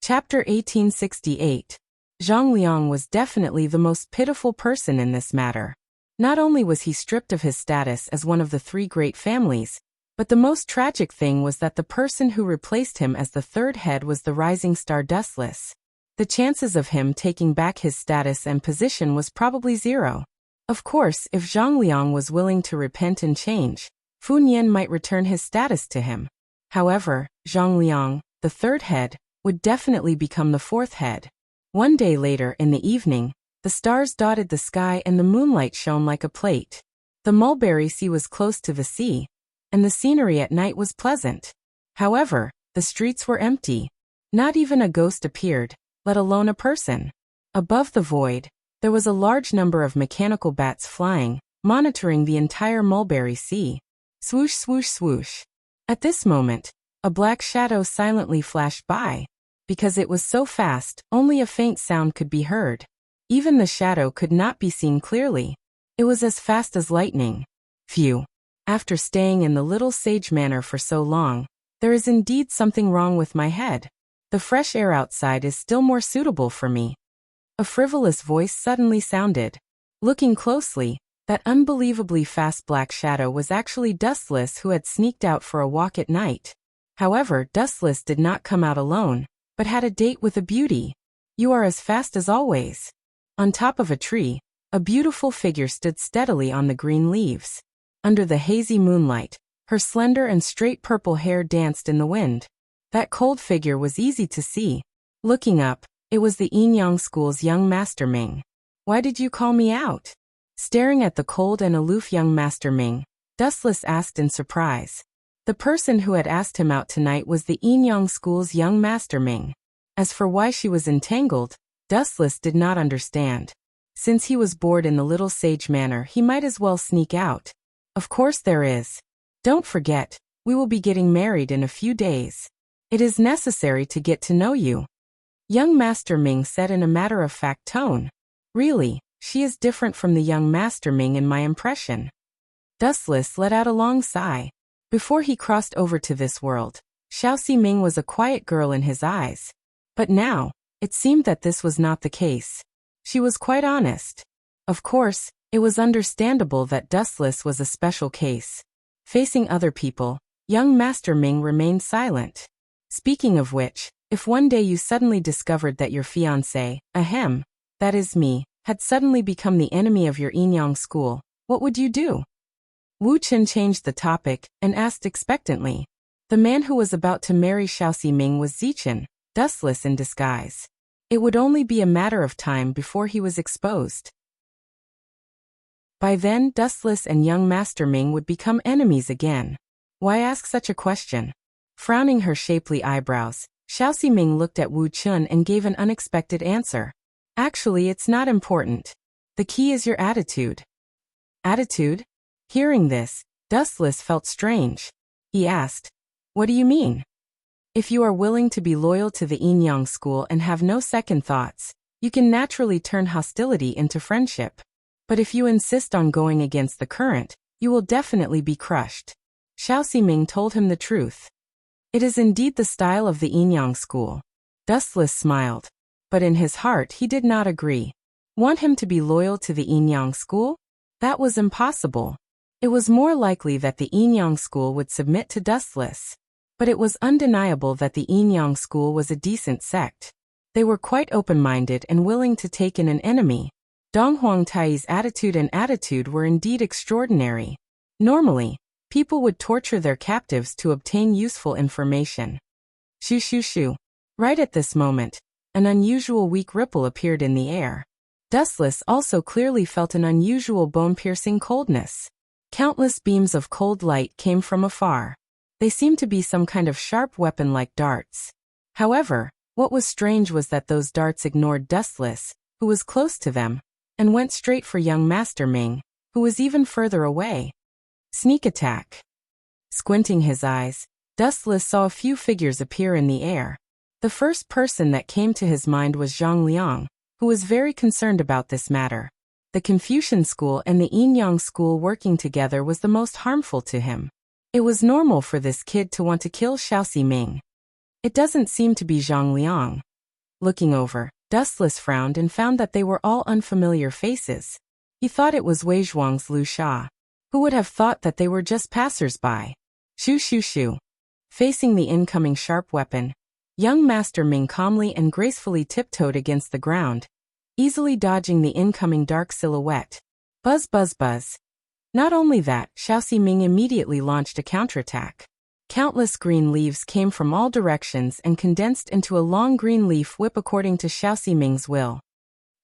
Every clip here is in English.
Chapter 1868. Zhang Liang was definitely the most pitiful person in this matter. Not only was he stripped of his status as one of the three great families, but the most tragic thing was that the person who replaced him as the third head was the rising star Dustless. The chances of him taking back his status and position was probably zero. Of course, if Zhang Liang was willing to repent and change, Fu Nian might return his status to him. However, Zhang Liang, the third head, would definitely become the fourth head. One day later in the evening, the stars dotted the sky and the moonlight shone like a plate. The mulberry sea was close to the sea, and the scenery at night was pleasant. However, the streets were empty. Not even a ghost appeared, let alone a person. Above the void, there was a large number of mechanical bats flying, monitoring the entire mulberry sea. Swoosh, swoosh, swoosh. At this moment, a black shadow silently flashed by. Because it was so fast, only a faint sound could be heard. Even the shadow could not be seen clearly. It was as fast as lightning. Phew. After staying in the little sage manor for so long, there is indeed something wrong with my head. The fresh air outside is still more suitable for me. A frivolous voice suddenly sounded. Looking closely, that unbelievably fast black shadow was actually Dustless, who had sneaked out for a walk at night. However, Dustless did not come out alone, but had a date with a beauty. You are as fast as always. On top of a tree, a beautiful figure stood steadily on the green leaves. Under the hazy moonlight, her slender and straight purple hair danced in the wind. That cold figure was easy to see. Looking up, it was the Enyang School's young Master Ming. Why did you call me out? Staring at the cold and aloof young Master Ming, Dustless asked in surprise. The person who had asked him out tonight was the Enyang School's young Master Ming. As for why she was entangled, Dustless did not understand. Since he was bored in the little sage manor, he might as well sneak out. Of course there is. Don't forget, we will be getting married in a few days. It is necessary to get to know you. Young Master Ming said in a matter-of-fact tone. Really, she is different from the young Master Ming in my impression. Dustless let out a long sigh. Before he crossed over to this world, Xiaoxi Ming was a quiet girl in his eyes. But now, it seemed that this was not the case. She was quite honest. Of course, it was understandable that Dustless was a special case. Facing other people, young Master Ming remained silent. Speaking of which, if one day you suddenly discovered that your fiancé, that is me, had suddenly become the enemy of your Enyang School, what would you do? Wu Chen changed the topic and asked expectantly. The man who was about to marry Xiaoxi Ming was Zichen, Dustless in disguise. It would only be a matter of time before he was exposed. By then, Dustless and young Master Ming would become enemies again. Why ask such a question? Frowning her shapely eyebrows, Xiaoxi Ming looked at Wu Chen and gave an unexpected answer. Actually, it's not important. The key is your attitude. Attitude? Hearing this, Dustless felt strange. He asked, "What do you mean?" If you are willing to be loyal to the Enyang School and have no second thoughts, you can naturally turn hostility into friendship. But if you insist on going against the current, you will definitely be crushed. Xiaoxi Ming told him the truth. It is indeed the style of the Enyang School. Dustless smiled. But in his heart he did not agree. Want him to be loyal to the Enyang School? That was impossible. It was more likely that the Enyang School would submit to Dustless. But it was undeniable that the Enyang School was a decent sect. They were quite open-minded and willing to take in an enemy. Dong Huangtai's attitude were indeed extraordinary. Normally, people would torture their captives to obtain useful information. Shoo shoo shoo. Right at this moment, an unusual weak ripple appeared in the air. Dustless also clearly felt an unusual bone-piercing coldness. Countless beams of cold light came from afar. They seemed to be some kind of sharp weapon like darts. However, what was strange was that those darts ignored Dustless, who was close to them, and went straight for young Master Ming, who was even further away. Sneak attack. Squinting his eyes, Dustless saw a few figures appear in the air. The first person that came to his mind was Zhang Liang, who was very concerned about this matter. The Confucian School and the Enyang School working together was the most harmful to him. It was normal for this kid to want to kill Xiaoxi Ming. It doesn't seem to be Zhang Liang. Looking over, Dustless frowned and found that they were all unfamiliar faces. He thought it was Wei Zhuang's Lu Sha. Who would have thought that they were just passers-by? Shoo shoo shoo. Facing the incoming sharp weapon, young Master Ming calmly and gracefully tiptoed against the ground, easily dodging the incoming dark silhouette. Buzz buzz buzz. Not only that, Xiaoxi Ming immediately launched a counterattack. Countless green leaves came from all directions and condensed into a long green leaf whip according to Xiaoxi Ming's will.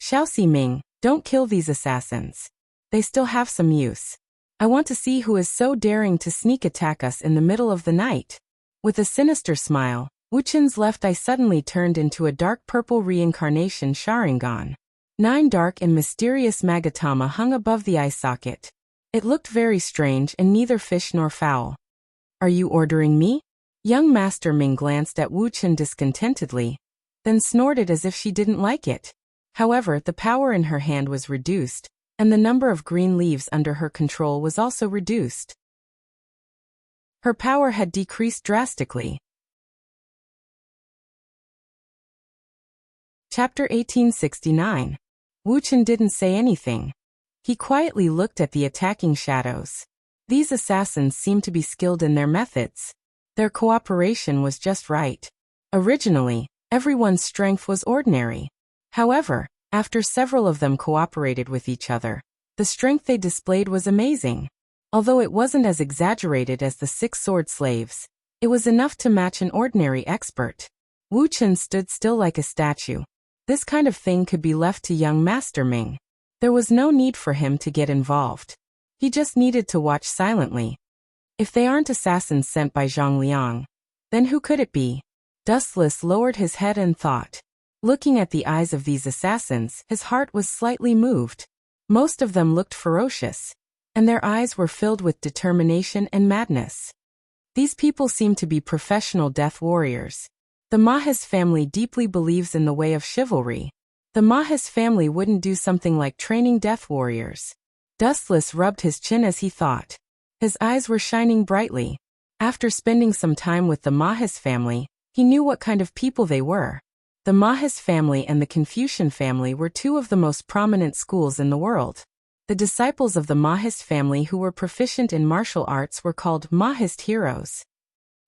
Xiaoxi Ming, don't kill these assassins. They still have some use. I want to see who is so daring to sneak attack us in the middle of the night. With a sinister smile, Wu Qin's left eye suddenly turned into a dark purple reincarnation Sharingan. 9 dark and mysterious Magatama hung above the eye socket. It looked very strange and neither fish nor fowl. Are you ordering me? Young Master Ming glanced at Wu Qin discontentedly, then snorted as if she didn't like it. However, the power in her hand was reduced, and the number of green leaves under her control was also reduced. Her power had decreased drastically. Chapter 1869. Wu Qin didn't say anything. He quietly looked at the attacking shadows. These assassins seemed to be skilled in their methods. Their cooperation was just right. Originally, everyone's strength was ordinary. However, after several of them cooperated with each other, the strength they displayed was amazing. Although it wasn't as exaggerated as the 6 sword slaves, it was enough to match an ordinary expert. Wu Qin stood still like a statue. This kind of thing could be left to young Master Ming. There was no need for him to get involved. He just needed to watch silently. If they aren't assassins sent by Zhang Liang, then who could it be? Dustless lowered his head and thought. Looking at the eyes of these assassins, his heart was slightly moved. Most of them looked ferocious, and their eyes were filled with determination and madness. These people seemed to be professional death warriors. The Mahis family deeply believes in the way of chivalry. The Mahis family wouldn't do something like training death warriors. Dustless rubbed his chin as he thought. His eyes were shining brightly. After spending some time with the Mahis family, he knew what kind of people they were. The Mahis family and the Confucian family were 2 of the most prominent schools in the world. The disciples of the Mahis family who were proficient in martial arts were called Mahist heroes.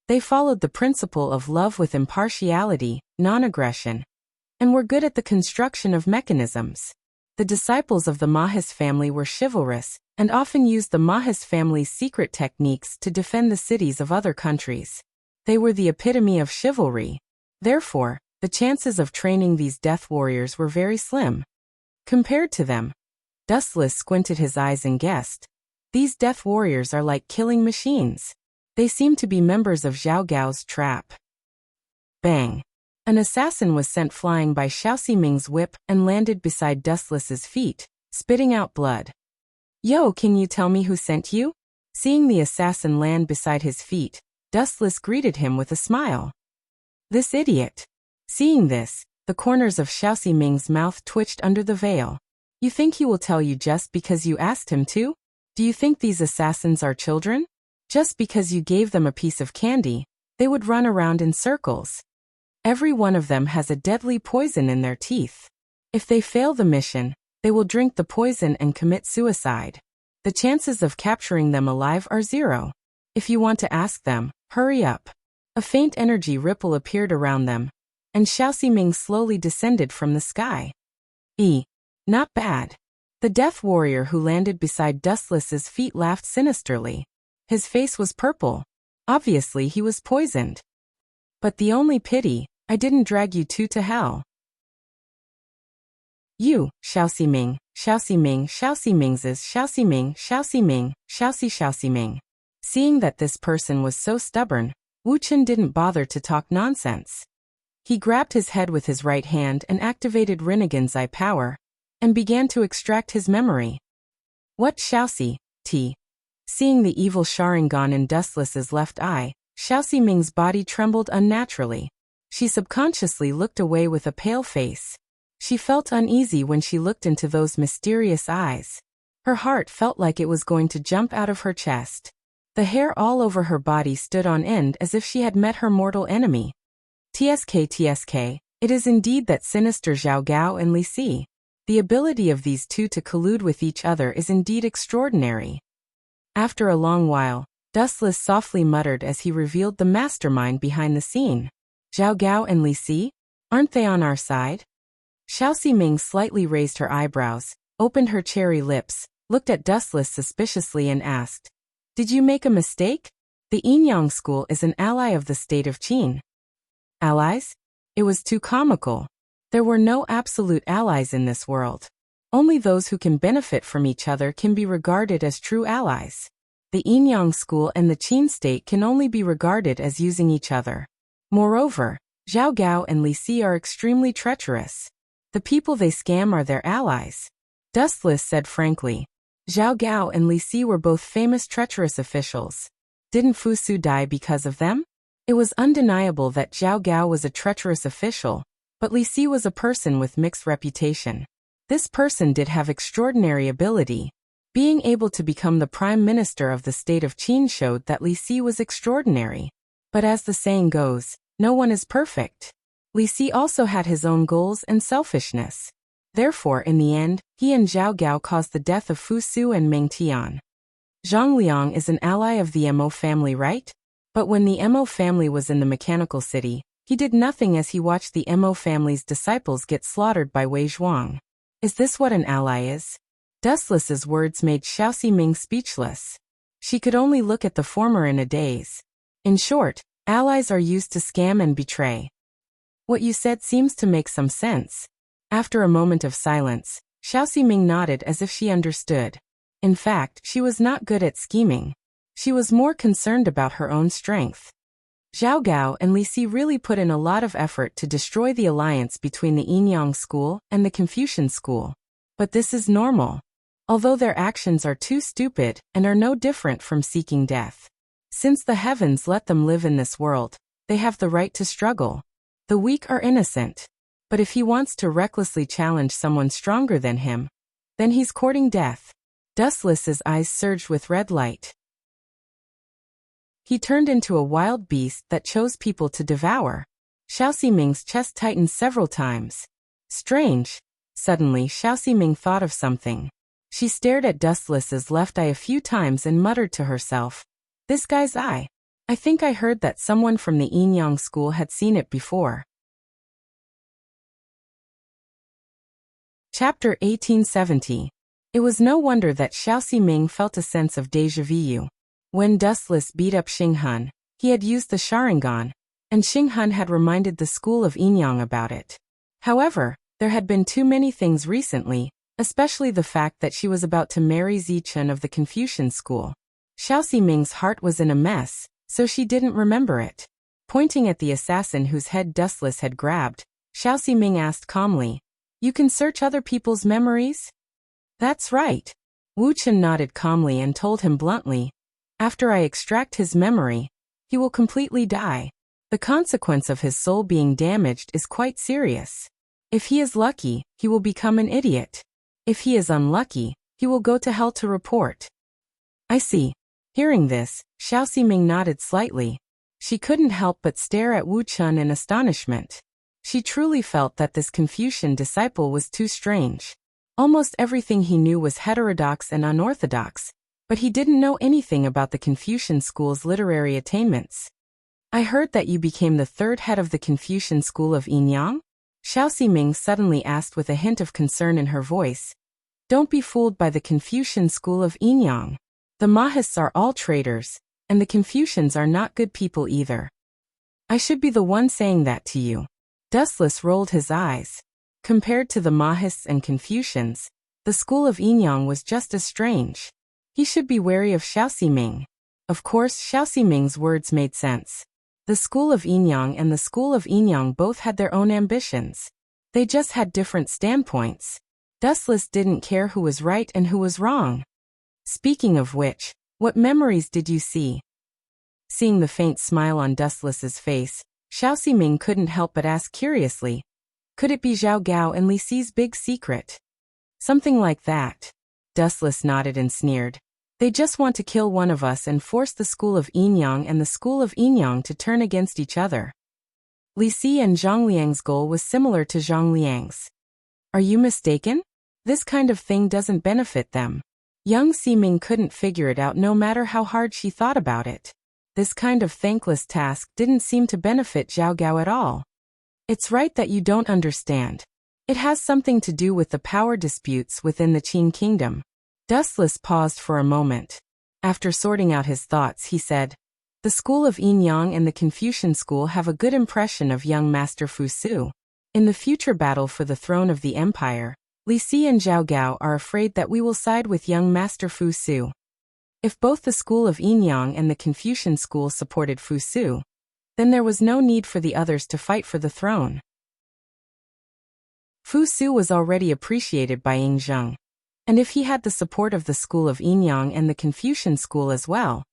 They followed the principle of love with impartiality, non-aggression, and were good at the construction of mechanisms. The disciples of the Mahis family were chivalrous, and often used the Mahis family's secret techniques to defend the cities of other countries. They were the epitome of chivalry. Therefore, the chances of training these death warriors were very slim. Compared to them, Dustless squinted his eyes and guessed. These death warriors are like killing machines. They seem to be members of Zhao Gao's trap. Bang! An assassin was sent flying by Xiaoxi Ming's whip and landed beside Dustless's feet, spitting out blood. Yo, can you tell me who sent you? Seeing the assassin land beside his feet, Dustless greeted him with a smile. This idiot. Seeing this, the corners of Xiaoxi Ming's mouth twitched under the veil. You think he will tell you just because you asked him to? Do you think these assassins are children? Just because you gave them a piece of candy, they would run around in circles. Every one of them has a deadly poison in their teeth. If they fail the mission, they will drink the poison and commit suicide. The chances of capturing them alive are 0. If you want to ask them, hurry up. A faint energy ripple appeared around them, and Xiaoxi Ming slowly descended from the sky. Not bad. The death warrior who landed beside Dustless's feet laughed sinisterly. His face was purple. Obviously he was poisoned. But the only pity, I didn't drag you 2 to hell. You, Xiaoxi Ming, Xiaoxi Ming, Xiaoxi Ming's Xiaoxi Ming, Xiaoxi Ming, Xiaoxi Ming. Seeing that this person was so stubborn, Wu Qin didn't bother to talk nonsense. He grabbed his head with his right hand and activated Rinnegan's eye power, and began to extract his memory. What Xiaoxi, T. Seeing the evil Sharingan in Dustless's left eye, Xiaoxi Ming's body trembled unnaturally. She subconsciously looked away with a pale face. She felt uneasy when she looked into those mysterious eyes. Her heart felt like it was going to jump out of her chest. The hair all over her body stood on end as if she had met her mortal enemy. TSK, It is indeed that sinister Zhao Gao and Li Si. The ability of these two to collude with each other is indeed extraordinary. After a long while, Dustless softly muttered as he revealed the mastermind behind the scene. Zhao Gao and Li Si? Aren't they on our side? Xiao Ximing slightly raised her eyebrows, opened her cherry lips, looked at Dustless suspiciously and asked, "Did you make a mistake? The Enyang school is an ally of the state of Qin." Allies? It was too comical. There were no absolute allies in this world. Only those who can benefit from each other can be regarded as true allies. The Enyang school and the Qin state can only be regarded as using each other. Moreover, Zhao Gao and Li Si are extremely treacherous. The people they scam are their allies. Dustless said frankly. Zhao Gao and Li Si were both famous treacherous officials. Didn't Fu Su die because of them? It was undeniable that Zhao Gao was a treacherous official, but Li Si was a person with mixed reputation. This person did have extraordinary ability. Being able to become the prime minister of the state of Qin showed that Li Si was extraordinary. But as the saying goes, no one is perfect. Li Si also had his own goals and selfishness. Therefore, in the end, he and Zhao Gao caused the death of Fu Su and Meng Tian. Zhang Liang is an ally of the Mo family, right? But when the Mo family was in the mechanical city, he did nothing as he watched the Mo family's disciples get slaughtered by Wei Zhuang. Is this what an ally is? Dustless's words made Xiao Ximing speechless. She could only look at the former in a daze. In short, allies are used to scam and betray. What you said seems to make some sense. After a moment of silence, Xiao Ximing nodded as if she understood. In fact, she was not good at scheming. She was more concerned about her own strength. Zhao Gao and Li Si really put in a lot of effort to destroy the alliance between the Enyang school and the Confucian school. But this is normal. Although their actions are too stupid and are no different from seeking death. Since the heavens let them live in this world, they have the right to struggle. The weak are innocent. But if he wants to recklessly challenge someone stronger than him, then he's courting death. Dustless's eyes surged with red light. He turned into a wild beast that chose people to devour. Xiao Ximing's chest tightened several times. Strange. Suddenly, Xiao Ximing thought of something. She stared at Dustless's left eye a few times and muttered to herself, "This guy's eye. I think I heard that someone from the Enyang school had seen it before." Chapter 1870. It was no wonder that Xiao Ximing felt a sense of déjà vu. When Dustless beat up Xinghun, he had used the Sharingan, and Xinghun had reminded the school of Enyang about it. However, there had been too many things recently, especially the fact that she was about to marry Zichun of the Confucian school. Xiao Ximing's heart was in a mess, so she didn't remember it. Pointing at the assassin whose head Dustless had grabbed, Xiao Ximing asked calmly, "You can search other people's memories?" "That's right." Wu Chen nodded calmly and told him bluntly, "After I extract his memory, he will completely die. The consequence of his soul being damaged is quite serious. If he is lucky, he will become an idiot. If he is unlucky, he will go to hell to report." "I see." Hearing this, Xiao Ximing nodded slightly. She couldn't help but stare at Wu Chen in astonishment. She truly felt that this Confucian disciple was too strange. Almost everything he knew was heterodox and unorthodox, but he didn't know anything about the Confucian school's literary attainments. "I heard that you became the third head of the Confucian school of Enyang?" Xiao Ximing suddenly asked with a hint of concern in her voice. "Don't be fooled by the Confucian school of Enyang. The Mahists are all traitors, and the Confucians are not good people either." "I should be the one saying that to you." Dustless rolled his eyes. Compared to the Mahists and Confucians, the school of Enyang was just as strange. He should be wary of Xiao Ximing. Of course, Xiao Ximing's words made sense. The school of Enyang and the school of Enyang both had their own ambitions. They just had different standpoints. Dustless didn't care who was right and who was wrong. "Speaking of which, what memories did you see?" Seeing the faint smile on Dustless's face, Xiao Ximing couldn't help but ask curiously, "Could it be Zhao Gao and Li Si's big secret?" "Something like that." Dustless nodded and sneered. "They just want to kill one of us and force the school of Enyang and the school of Enyang to turn against each other." Li Si and Zhang Liang's goal was similar to Zhang Liang's. Are you mistaken? This kind of thing doesn't benefit them. Young Ximing couldn't figure it out no matter how hard she thought about it. This kind of thankless task didn't seem to benefit Zhao Gao at all. It's right that you don't understand. It has something to do with the power disputes within the Qin kingdom. Dustless paused for a moment. After sorting out his thoughts, he said, the school of Yin Yang and the Confucian school have a good impression of young Master Fu Su. In the future battle for the throne of the empire, Li Si and Zhao Gao are afraid that we will side with young Master Fu Su. If both the school of Yin Yang and the Confucian school supported Fu Su, then there was no need for the others to fight for the throne. Fu Su was already appreciated by Ying Zheng, and if he had the support of the school of Yin Yang and the Confucian school as well,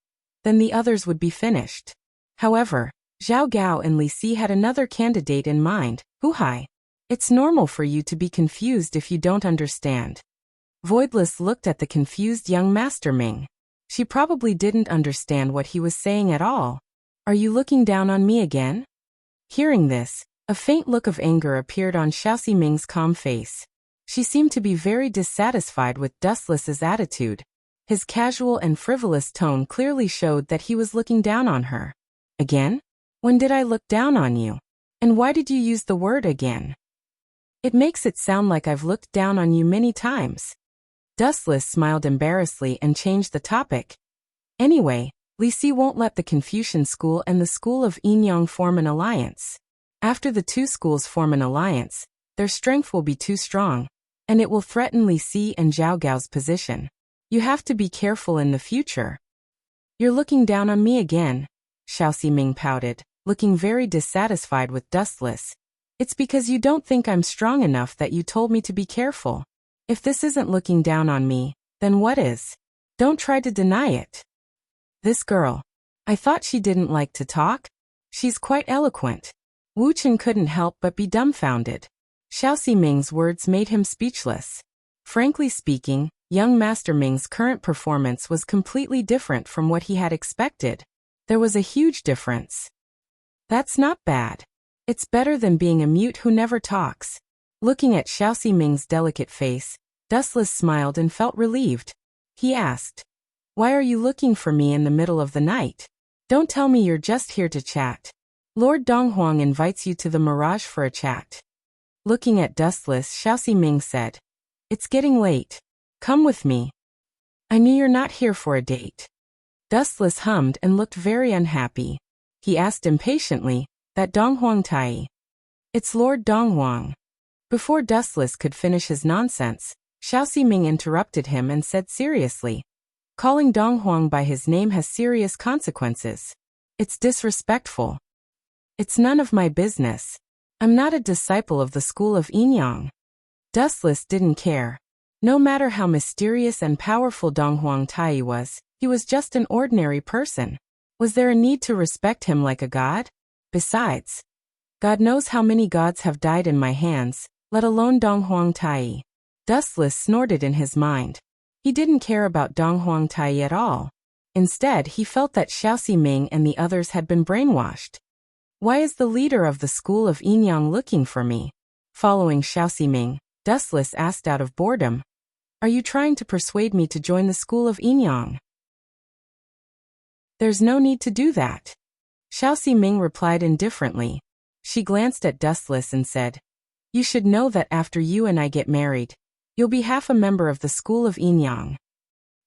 then the others would be finished. However, Zhao Gao and Li Si had another candidate in mind, Hu Hai. It's normal for you to be confused if you don't understand. Voidless looked at the confused young Master Ming. She probably didn't understand what he was saying at all. Are you looking down on me again? Hearing this, a faint look of anger appeared on Xiao Ximing's calm face. She seemed to be very dissatisfied with Dustless's attitude. His casual and frivolous tone clearly showed that he was looking down on her. Again? When did I look down on you? And why did you use the word again? It makes it sound like I've looked down on you many times. Dustless smiled embarrassedly and changed the topic. Anyway, Li Si won't let the Confucian school and the school of Yin Yang form an alliance. After the two schools form an alliance, their strength will be too strong, and it will threaten Li Si and Zhao Gao's position. You have to be careful in the future. You're looking down on me again, Xiao Ximing pouted, looking very dissatisfied with Dustless. It's because you don't think I'm strong enough that you told me to be careful. If this isn't looking down on me, then what is? Don't try to deny it. This girl. I thought she didn't like to talk. She's quite eloquent. Wu Chen couldn't help but be dumbfounded. Xiao Ximing's words made him speechless. Frankly speaking, young Master Ming's current performance was completely different from what he had expected. There was a huge difference. That's not bad. It's better than being a mute who never talks. Looking at Xiao Ximing's delicate face, Dustless smiled and felt relieved. He asked, why are you looking for me in the middle of the night? Don't tell me you're just here to chat. Lord Donghuang invites you to the Mirage for a chat. Looking at Dustless, Xiao Ximing said, it's getting late. Come with me. I knew you're not here for a date. Dustless hummed and looked very unhappy. He asked impatiently, that Donghuang Tai? It's Lord Donghuang. Before Dustless could finish his nonsense, Xiao Ximing interrupted him and said seriously, calling Donghuang by his name has serious consequences. It's disrespectful. It's none of my business. I'm not a disciple of the school of Yin Yang. Dustless didn't care. No matter how mysterious and powerful Donghuang Tai was, he was just an ordinary person. Was there a need to respect him like a god? Besides, God knows how many gods have died in my hands, let alone Donghuang Tai. Dustless snorted in his mind. He didn't care about Donghuang Tai at all. Instead, he felt that Xiao Ximing and the others had been brainwashed. Why is the leader of the school of Yin Yang looking for me? Following Xiao Ximing, Dustless asked out of boredom, are you trying to persuade me to join the school of Yin Yang? There's no need to do that. Xiao Ximing replied indifferently. She glanced at Dustless and said, you should know that after you and I get married, you'll be half a member of the school of Yin Yang.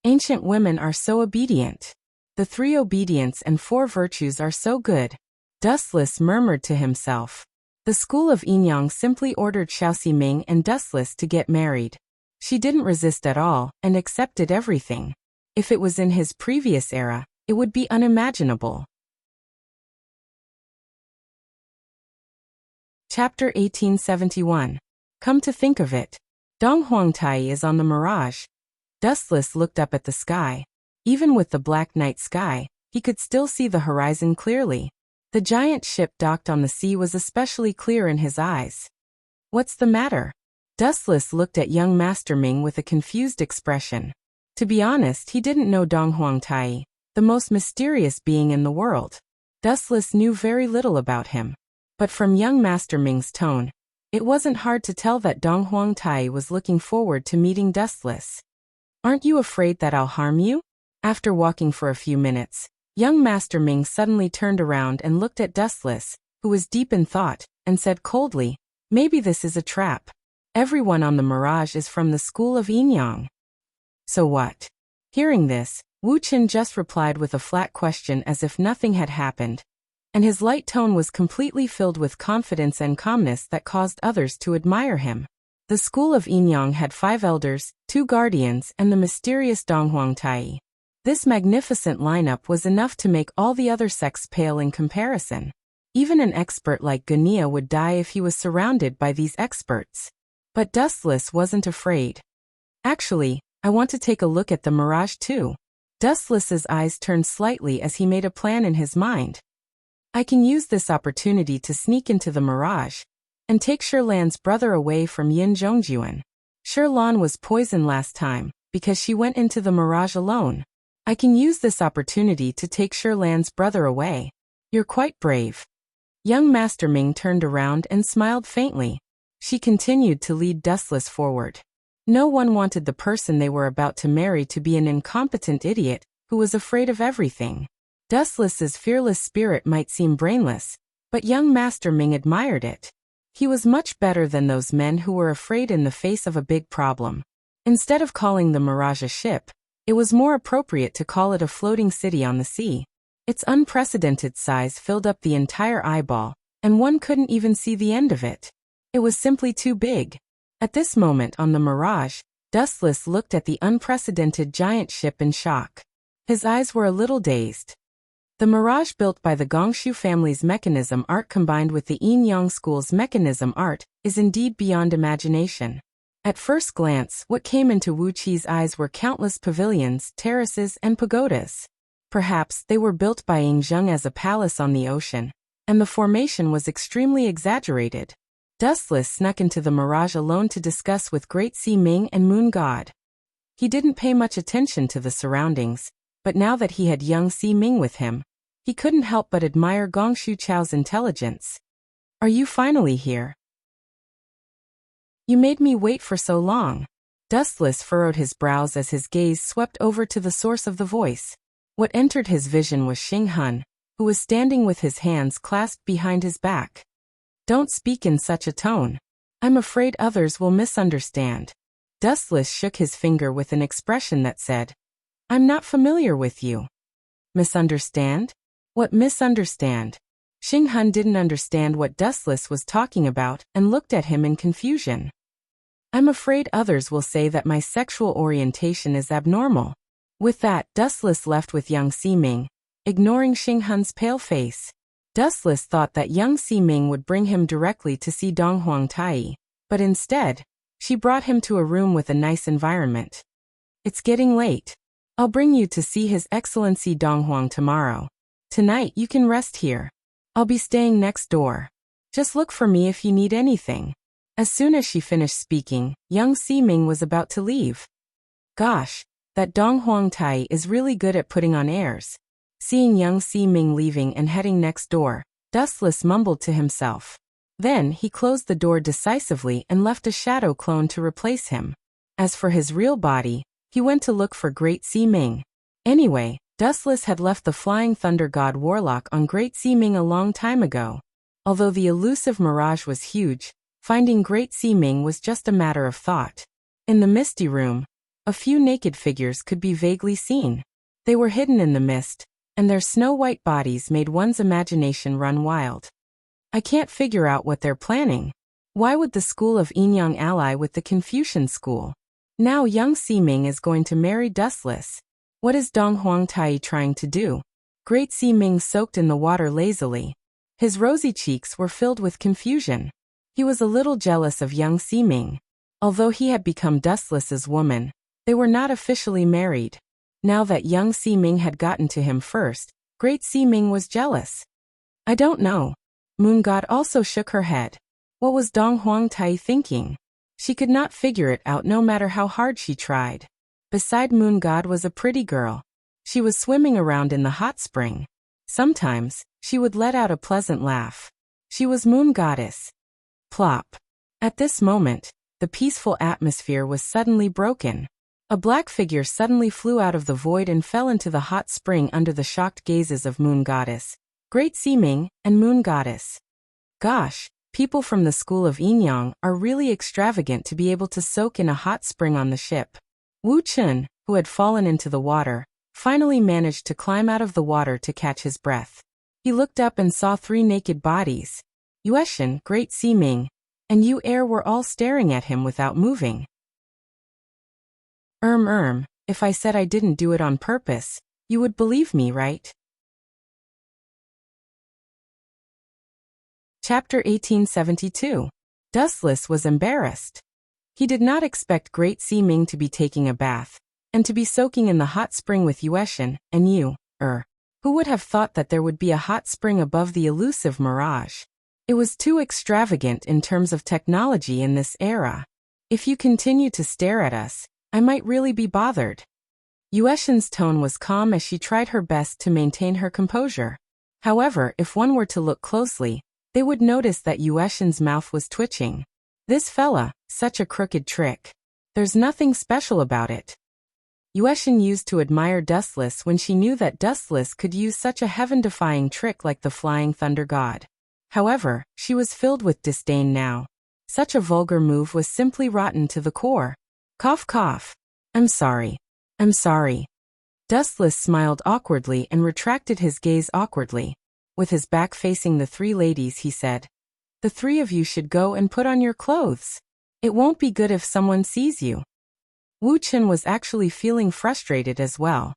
Ancient women are so obedient. The 3 obedience and 4 virtues are so good. Dustless murmured to himself. The school of Yin Yang simply ordered Xiao Ximing and Dustless to get married. She didn't resist at all and accepted everything. If it was in his previous era, it would be unimaginable. Chapter 1871. Come to think of it, Donghuang Tai is on the Mirage. Dustless looked up at the sky. Even with the black night sky, he could still see the horizon clearly. The giant ship docked on the sea was especially clear in his eyes. What's the matter? Dustless looked at young Master Ming with a confused expression. To be honest, he didn't know Donghuang Tai, the most mysterious being in the world. Dustless knew very little about him. But from young Master Ming's tone, it wasn't hard to tell that Dong Huang Tai was looking forward to meeting Dustless. "Aren't you afraid that I'll harm you?" After walking for a few minutes, young Master Ming suddenly turned around and looked at Dustless, who was deep in thought, and said coldly, "Maybe this is a trap. Everyone on the Mirage is from the school of Enyang." "So what?" Hearing this, Wu Qin just replied with a flat question as if nothing had happened, and his light tone was completely filled with confidence and calmness that caused others to admire him. The school of Enyang had 5 elders, 2 guardians, and the mysterious Dong Huang Tai. This magnificent lineup was enough to make all the other sects pale in comparison. Even an expert like Gunia would die if he was surrounded by these experts. But Dustless wasn't afraid. "Actually, I want to take a look at the Mirage too." Dustless's eyes turned slightly as he made a plan in his mind. "I can use this opportunity to sneak into the Mirage and take Shirlan's brother away from Yin Zhongjuan. Shirlan was poisoned last time because she went into the Mirage alone. I can use this opportunity to take Shirlan's brother away." "You're quite brave." Young Master Ming turned around and smiled faintly. She continued to lead Dustless forward. No one wanted the person they were about to marry to be an incompetent idiot who was afraid of everything. Dustless's fearless spirit might seem brainless, but young Master Ming admired it. He was much better than those men who were afraid in the face of a big problem. Instead of calling the Mirage a ship, it was more appropriate to call it a floating city on the sea. Its unprecedented size filled up the entire eyeball, and one couldn't even see the end of it. It was simply too big. At this moment on the Mirage, Dustless looked at the unprecedented giant ship in shock. His eyes were a little dazed. The Mirage built by the Gongshu family's mechanism art combined with the Enyang school's mechanism art is indeed beyond imagination. At first glance, what came into Wu Qi's eyes were countless pavilions, terraces, and pagodas. Perhaps they were built by Yingzheng as a palace on the ocean, and the formation was extremely exaggerated. Dustless snuck into the Mirage alone to discuss with Great Sea Ming and Moon God. He didn't pay much attention to the surroundings, but now that he had young Sea Ming with him, he couldn't help but admire Gongshu Chao's intelligence. "Are you finally here? You made me wait for so long." Dustless furrowed his brows as his gaze swept over to the source of the voice. What entered his vision was Xing Han, who was standing with his hands clasped behind his back. "Don't speak in such a tone. I'm afraid others will misunderstand." Dustless shook his finger with an expression that said, "I'm not familiar with you." "Misunderstand? What misunderstand?" Xing Han didn't understand what Dustless was talking about and looked at him in confusion. "I'm afraid others will say that my sexual orientation is abnormal." With that, Dustless left with young Sea Ming, ignoring Xing Han's pale face. Dustless thought that young Sea Ming would bring him directly to see Dong Huang Tai, but instead, she brought him to a room with a nice environment. "It's getting late. I'll bring you to see His Excellency Dong Huang tomorrow. Tonight you can rest here. I'll be staying next door. Just look for me if you need anything." As soon as she finished speaking, young Sea Ming was about to leave. Gosh, that Dong Huang Tai is really good at putting on airs. Seeing young Sea Ming leaving and heading next door, Dustless mumbled to himself. Then he closed the door decisively and left a shadow clone to replace him. As for his real body, he went to look for Great Sea Ming. Anyway, Dustless had left the Flying Thunder God Warlock on Great Sea Ming a long time ago. Although the elusive Mirage was huge, finding Great Sea Ming was just a matter of thought. In the misty room, a few naked figures could be vaguely seen. They were hidden in the mist, and their snow-white bodies made one's imagination run wild. "I can't figure out what they're planning. Why would the school of Enyang ally with the Confucian school? Now young Sea Ming is going to marry Dustless. What is Dong Huang Tai trying to do?" Great Sea Ming soaked in the water lazily. His rosy cheeks were filled with confusion. He was a little jealous of young Sea Ming. Although he had become Dustless's woman, they were not officially married. Now that young Sea Ming had gotten to him first, Great Sea Ming was jealous. "I don't know." Moon God also shook her head. What was Dong Huang Tai thinking? She could not figure it out no matter how hard she tried. Beside Moon God was a pretty girl. She was swimming around in the hot spring. Sometimes, she would let out a pleasant laugh. She was Moon Goddess. Plop. At this moment, the peaceful atmosphere was suddenly broken. A black figure suddenly flew out of the void and fell into the hot spring under the shocked gazes of Moon Goddess, Great Seeming, and Moon Goddess. Gosh, people from the school of Inyang are really extravagant to be able to soak in a hot spring on the ship. Wu Chun, who had fallen into the water, finally managed to climb out of the water to catch his breath. He looked up and saw 3 naked bodies. Yueshan, Great Seeming, and Yu Er were all staring at him without moving. If I said I didn't do it on purpose, you would believe me, right? Chapter 1872. Dustless was embarrassed. He did not expect Great Seeming to be taking a bath, and to be soaking in the hot spring with Yueshan and Yu Er. Who would have thought that there would be a hot spring above the elusive mirage? It was too extravagant in terms of technology in this era. If you continue to stare at us, I might really be bothered. Yueshan's tone was calm as she tried her best to maintain her composure. However, if one were to look closely, they would notice that Yueshan's mouth was twitching. This fella, such a crooked trick. There's nothing special about it. Yueshan used to admire Dustless when she knew that Dustless could use such a heaven-defying trick like the Flying Thunder God. However, she was filled with disdain now. Such a vulgar move was simply rotten to the core. Cough cough. I'm sorry. Dustless smiled awkwardly and retracted his gaze awkwardly. With his back facing the 3 ladies, he said, "The 3 of you should go and put on your clothes. It won't be good if someone sees you." Wu Chun was actually feeling frustrated as well.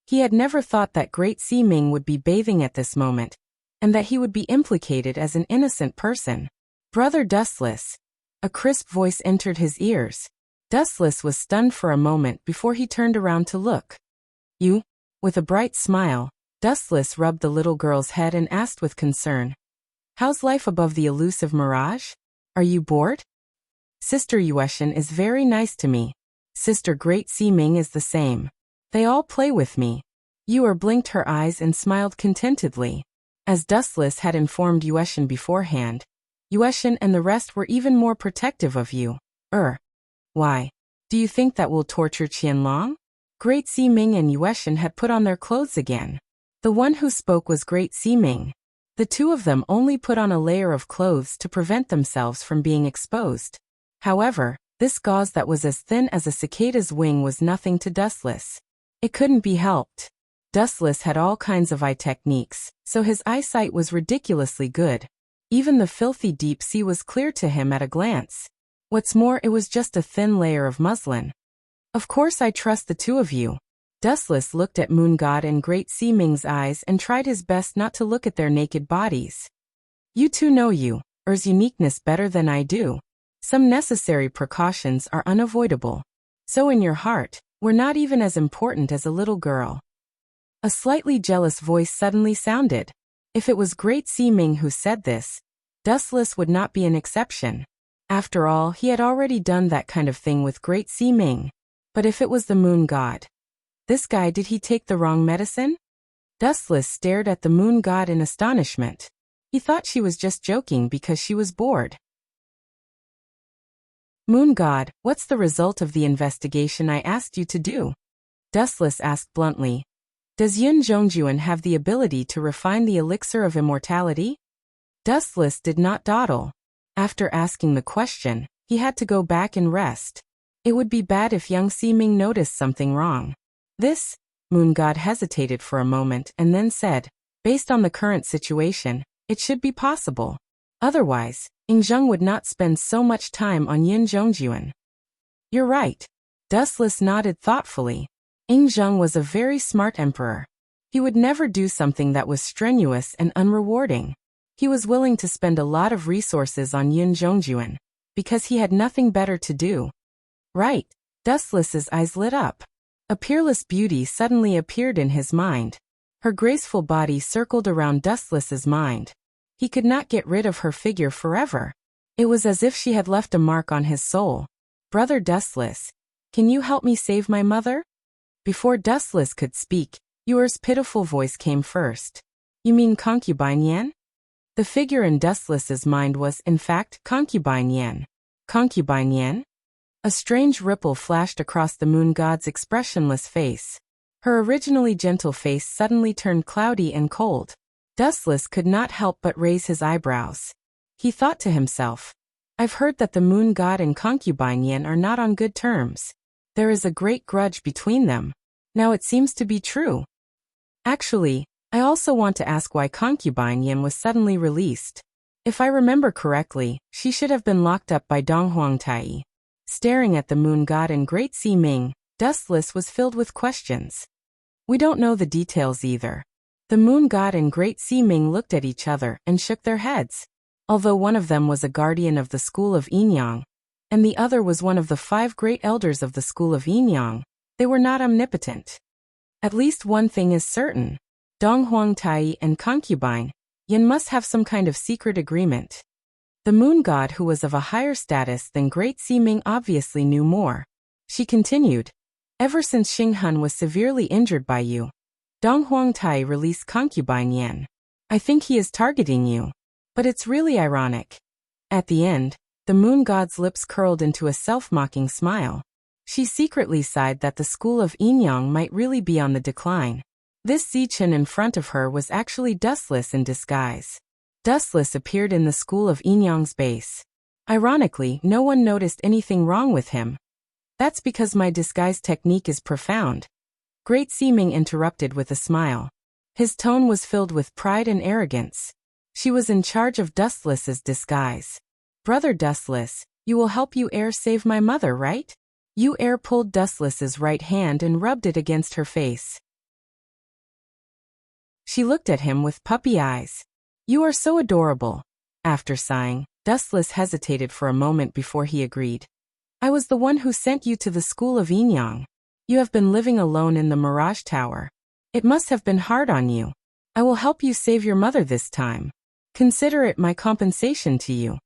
He had never thought that Great Seeming would be bathing at this moment, and that he would be implicated as an innocent person. "Brother Dustless." A crisp voice entered his ears. Dustless was stunned for a moment before he turned around to look. "You?" With a bright smile, Dustless rubbed the little girl's head and asked with concern, "How's life above the elusive mirage? Are you bored?" "Sister Yueshan is very nice to me. Sister Great Seeming is the same. They all play with me." Yu blinked her eyes and smiled contentedly. As Dustless had informed Yueshan beforehand, Yueshan and the rest were even more protective of Yu. Why? Do you think that will torture Qianlong? Great Seeming and Yueshan had put on their clothes again. The one who spoke was Great Seeming. The 2 of them only put on a layer of clothes to prevent themselves from being exposed. However, this gauze that was as thin as a cicada's wing was nothing to Dustless. It couldn't be helped. Dustless had all kinds of eye techniques, so his eyesight was ridiculously good. Even the filthy deep sea was clear to him at a glance. What's more, it was just a thin layer of muslin. "Of course I trust the 2 of you." Dustless looked at Moon God and Great Seeming's eyes and tried his best not to look at their naked bodies. "You 2 know Er's uniqueness better than I do. Some necessary precautions are unavoidable. So in your heart, we're not even as important as a little girl." A slightly jealous voice suddenly sounded. If it was Great Seeming who said this, Dustless would not be an exception. After all, he had already done that kind of thing with Great Seeming. But if it was the Moon God, this guy, did he take the wrong medicine? Dustless stared at the Moon God in astonishment. He thought she was just joking because she was bored. "Moon God, what's the result of the investigation I asked you to do?" Dustless asked bluntly. "Does Yun Zhongjuan have the ability to refine the elixir of immortality?" Dustless did not dawdle. After asking the question, he had to go back and rest. It would be bad if young Seeming noticed something wrong. "This?" Moon God hesitated for a moment and then said, "Based on the current situation, it should be possible. Otherwise, Ingzheng would not spend so much time on Yin Zhongjuan." "You're right." Dustless nodded thoughtfully. Ingzheng was a very smart emperor. He would never do something that was strenuous and unrewarding. He was willing to spend a lot of resources on Yin Zhongjuan, because he had nothing better to do. Right. Dustless's eyes lit up. A peerless beauty suddenly appeared in his mind. Her graceful body circled around Dustless's mind. He could not get rid of her figure forever. It was as if she had left a mark on his soul. "Brother Dustless, can you help me save my mother?" Before Dustless could speak, Yuer's pitiful voice came first. "You mean concubine Yan?" The figure in Dustless's mind was, in fact, Concubine Yen. Concubine Yen? A strange ripple flashed across the moon god's expressionless face. Her originally gentle face suddenly turned cloudy and cold. Dustless could not help but raise his eyebrows. He thought to himself, I've heard that the moon god and Concubine Yen are not on good terms. There is a great grudge between them. Now it seems to be true. Actually, I also want to ask why Concubine Yin was suddenly released. If I remember correctly, she should have been locked up by Donghuang Tai. Staring at the moon god and Great Sea Ming, Dustless was filled with questions. We don't know the details either. The moon god and Great Sea Ming looked at each other and shook their heads. Although one of them was a guardian of the school of Yinyang, and the other was one of the 5 great elders of the school of Yinyang, they were not omnipotent. At least one thing is certain. Donghuang Tai and Concubine Yin must have some kind of secret agreement. The moon god, who was of a higher status than Great Sea Ming, obviously knew more. She continued, Ever since Xinghun was severely injured by you, Donghuang Tai released Concubine Yin. I think he is targeting you. But it's really ironic. At the end, the moon god's lips curled into a self-mocking smile. She secretly sighed that the school of Yinyang might really be on the decline. This Zichen in front of her was actually Dustless in disguise. Dustless appeared in the school of Yinyang's base. Ironically, no one noticed anything wrong with him. That's because my disguise technique is profound. Great Sea Ming interrupted with a smile. His tone was filled with pride and arrogance. She was in charge of Dustless's disguise. Brother Dustless, you will help Yu Er save my mother, right? Yu Er pulled Dustless's right hand and rubbed it against her face. She looked at him with puppy eyes. You are so adorable. After sighing, Dustless hesitated for a moment before he agreed. I was the one who sent you to the school of Yinyang. You have been living alone in the Mirage Tower. It must have been hard on you. I will help you save your mother this time. Consider it my compensation to you.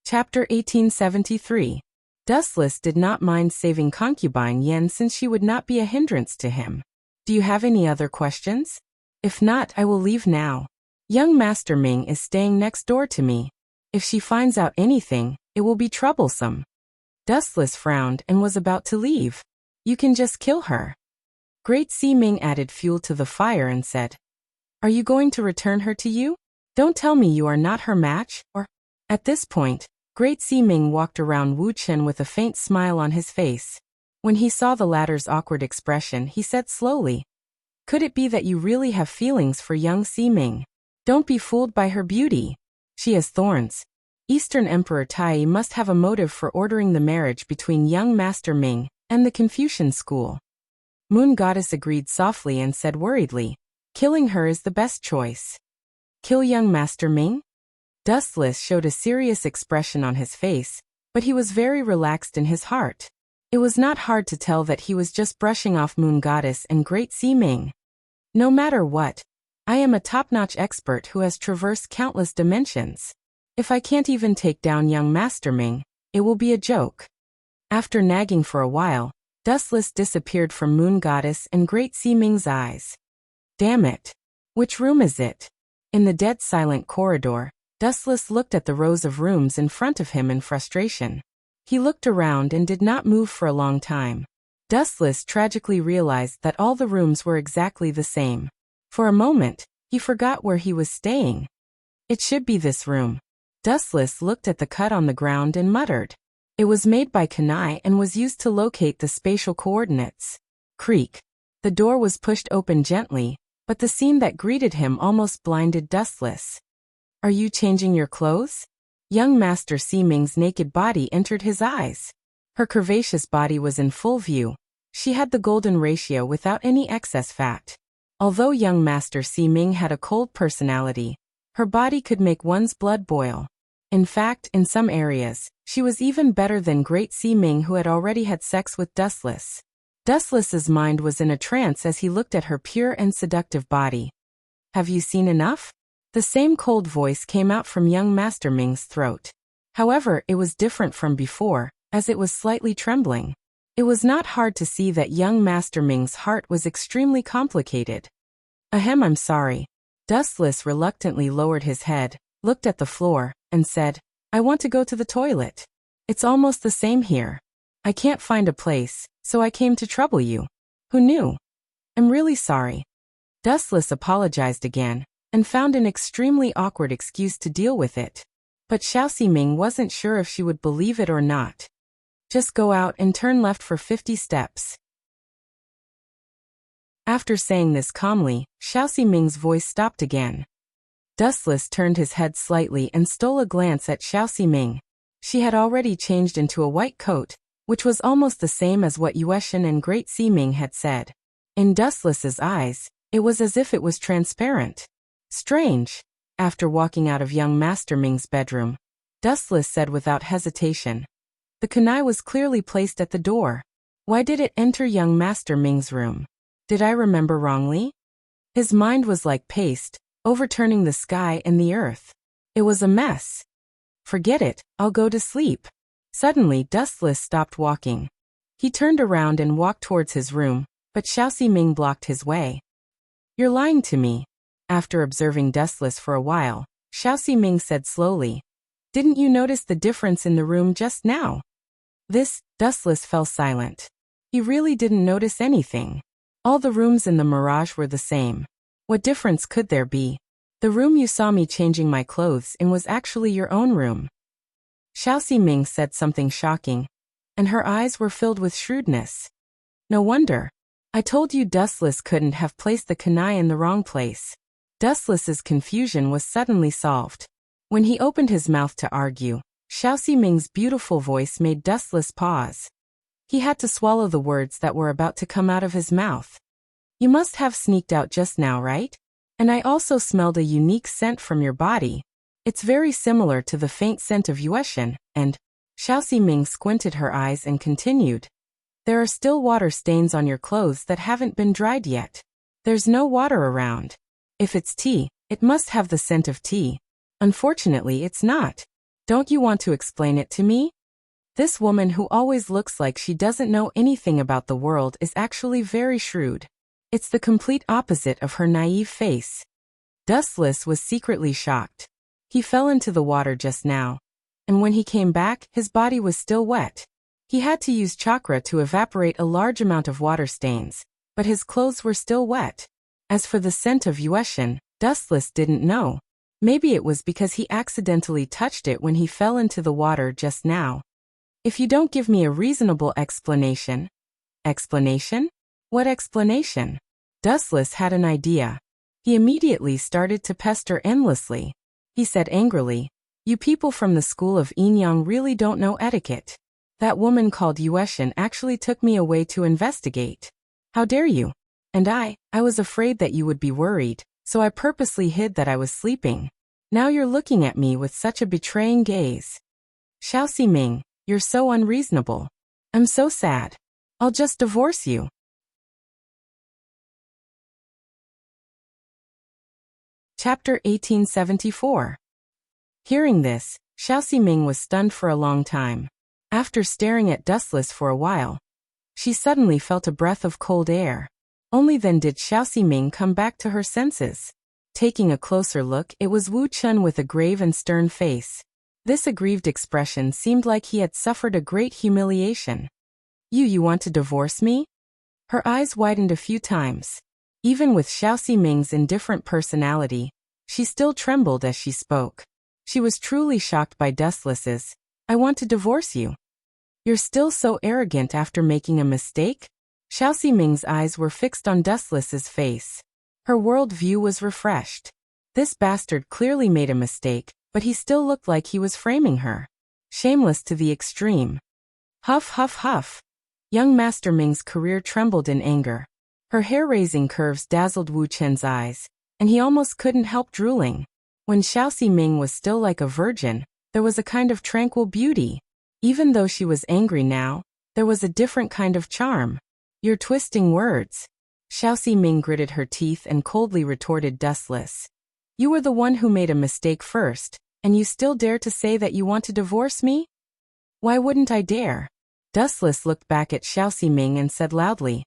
Chapter 1873. Dustless did not mind saving Concubine Yen since she would not be a hindrance to him. Do you have any other questions? If not, I will leave now. Young Master Ming is staying next door to me. If she finds out anything, it will be troublesome. Dustless frowned and was about to leave. You can just kill her. Great Sea Ming added fuel to the fire and said, Are you going to return her to you? Don't tell me you are not her match, or... At this point, Great Sea Ming walked around Wu Chen with a faint smile on his face. When he saw the latter's awkward expression, he said slowly, Could it be that you really have feelings for young Sea Ming? Don't be fooled by her beauty. She has thorns. Eastern Emperor Tai must have a motive for ordering the marriage between young Master Ming and the Confucian school. Moon Goddess agreed softly and said worriedly, Killing her is the best choice. Kill young Master Ming? Dustless showed a serious expression on his face, but he was very relaxed in his heart. It was not hard to tell that he was just brushing off Moon Goddess and Great Sea Ming. No matter what, I am a top-notch expert who has traversed countless dimensions. If I can't even take down young Master Ming, it will be a joke. After nagging for a while, Dustless disappeared from Moon Goddess and Great Sea Ming's eyes. Damn it. Which room is it? In the dead silent corridor, Dustless looked at the rows of rooms in front of him in frustration. He looked around and did not move for a long time. Dustless tragically realized that all the rooms were exactly the same. For a moment, he forgot where he was staying. It should be this room. Dustless looked at the cut on the ground and muttered. It was made by Kanai and was used to locate the spatial coordinates. Creak. The door was pushed open gently, but the scene that greeted him almost blinded Dustless. Are you changing your clothes? Young Master Sea Ming's naked body entered his eyes. Her curvaceous body was in full view. She had the golden ratio without any excess fat. Although young Master Sea Ming had a cold personality, her body could make one's blood boil. In fact, in some areas, she was even better than Great Sea Ming, who had already had sex with Dustless. Dustless's mind was in a trance as he looked at her pure and seductive body. Have you seen enough? The same cold voice came out from young Master Ming's throat. However, it was different from before, as it was slightly trembling. It was not hard to see that young Master Ming's heart was extremely complicated. Ahem, I'm sorry. Dustless reluctantly lowered his head, looked at the floor, and said, I want to go to the toilet. It's almost the same here. I can't find a place, so I came to trouble you. Who knew? I'm really sorry. Dustless apologized again, and found an extremely awkward excuse to deal with it. But Xiao Ximing wasn't sure if she would believe it or not. Just go out and turn left for 50 steps. After saying this calmly, Xiao Ximing's voice stopped again. Dustless turned his head slightly and stole a glance at Xiao Ximing. She had already changed into a white coat, which was almost the same as what Yueshan and Great Ximing had said. In Dustless's eyes, it was as if it was transparent. Strange. After walking out of young Master Ming's bedroom, Dustless said without hesitation. The kunai was clearly placed at the door. Why did it enter young Master Ming's room? Did I remember wrongly? His mind was like paste, overturning the sky and the earth. It was a mess. Forget it, I'll go to sleep. Suddenly Dustless stopped walking. He turned around and walked towards his room, but Xiao Ximing blocked his way. You're lying to me. After observing Dustless for a while, Xiao Ximing said slowly. Didn't you notice the difference in the room just now? Dustless fell silent. He really didn't notice anything. All the rooms in the Mirage were the same. What difference could there be? The room you saw me changing my clothes in was actually your own room. Xiao Ximing said something shocking, and her eyes were filled with shrewdness. No wonder. I told you Dustless couldn't have placed the kunai in the wrong place. Dustless's confusion was suddenly solved. When he opened his mouth to argue, Xiao Ximing's beautiful voice made Dustless pause. He had to swallow the words that were about to come out of his mouth. You must have sneaked out just now, right? And I also smelled a unique scent from your body. It's very similar to the faint scent of Yueshan, and Xiao Ximing squinted her eyes and continued. There are still water stains on your clothes that haven't been dried yet. There's no water around. If it's tea, it must have the scent of tea. Unfortunately, it's not. Don't you want to explain it to me? This woman who always looks like she doesn't know anything about the world is actually very shrewd. It's the complete opposite of her naive face. Dustless was secretly shocked. He fell into the water just now, and when he came back, his body was still wet. He had to use chakra to evaporate a large amount of water stains, but his clothes were still wet. As for the scent of Yueshan, Dustless didn't know. Maybe it was because he accidentally touched it when he fell into the water just now. If you don't give me a reasonable explanation. Explanation? What explanation? Dustless had an idea. He immediately started to pester endlessly. He said angrily, You people from the school of Inyang really don't know etiquette. That woman called Yueshan actually took me away to investigate. How dare you? And I was afraid that you would be worried, so I purposely hid that I was sleeping. Now you're looking at me with such a betraying gaze. Xiao Ximing, you're so unreasonable. I'm so sad. I'll just divorce you. Chapter 1874. Hearing this, Xiao Ximing was stunned for a long time. After staring at Dustless for a while, she suddenly felt a breath of cold air. Only then did Xiao Ximing come back to her senses. Taking a closer look, it was Wu Chun with a grave and stern face. This aggrieved expression seemed like he had suffered a great humiliation. You want to divorce me? Her eyes widened a few times. Even with Xiao Ximing's indifferent personality, she still trembled as she spoke. She was truly shocked by Dustless's, I want to divorce you. You're still so arrogant after making a mistake? Xiao Ximing's eyes were fixed on Dustless's face. Her world view was refreshed. This bastard clearly made a mistake, but he still looked like he was framing her. Shameless to the extreme. Huff, huff, huff. Young Master Ming's career trembled in anger. Her hair-raising curves dazzled Wu Chen's eyes, and he almost couldn't help drooling. When Xiao Ximing was still like a virgin, there was a kind of tranquil beauty. Even though she was angry now, there was a different kind of charm. You're twisting words. Xiao Ximing gritted her teeth and coldly retorted Dustless. You were the one who made a mistake first, and you still dare to say that you want to divorce me? Why wouldn't I dare? Dustless looked back at Xiao Ximing and said loudly,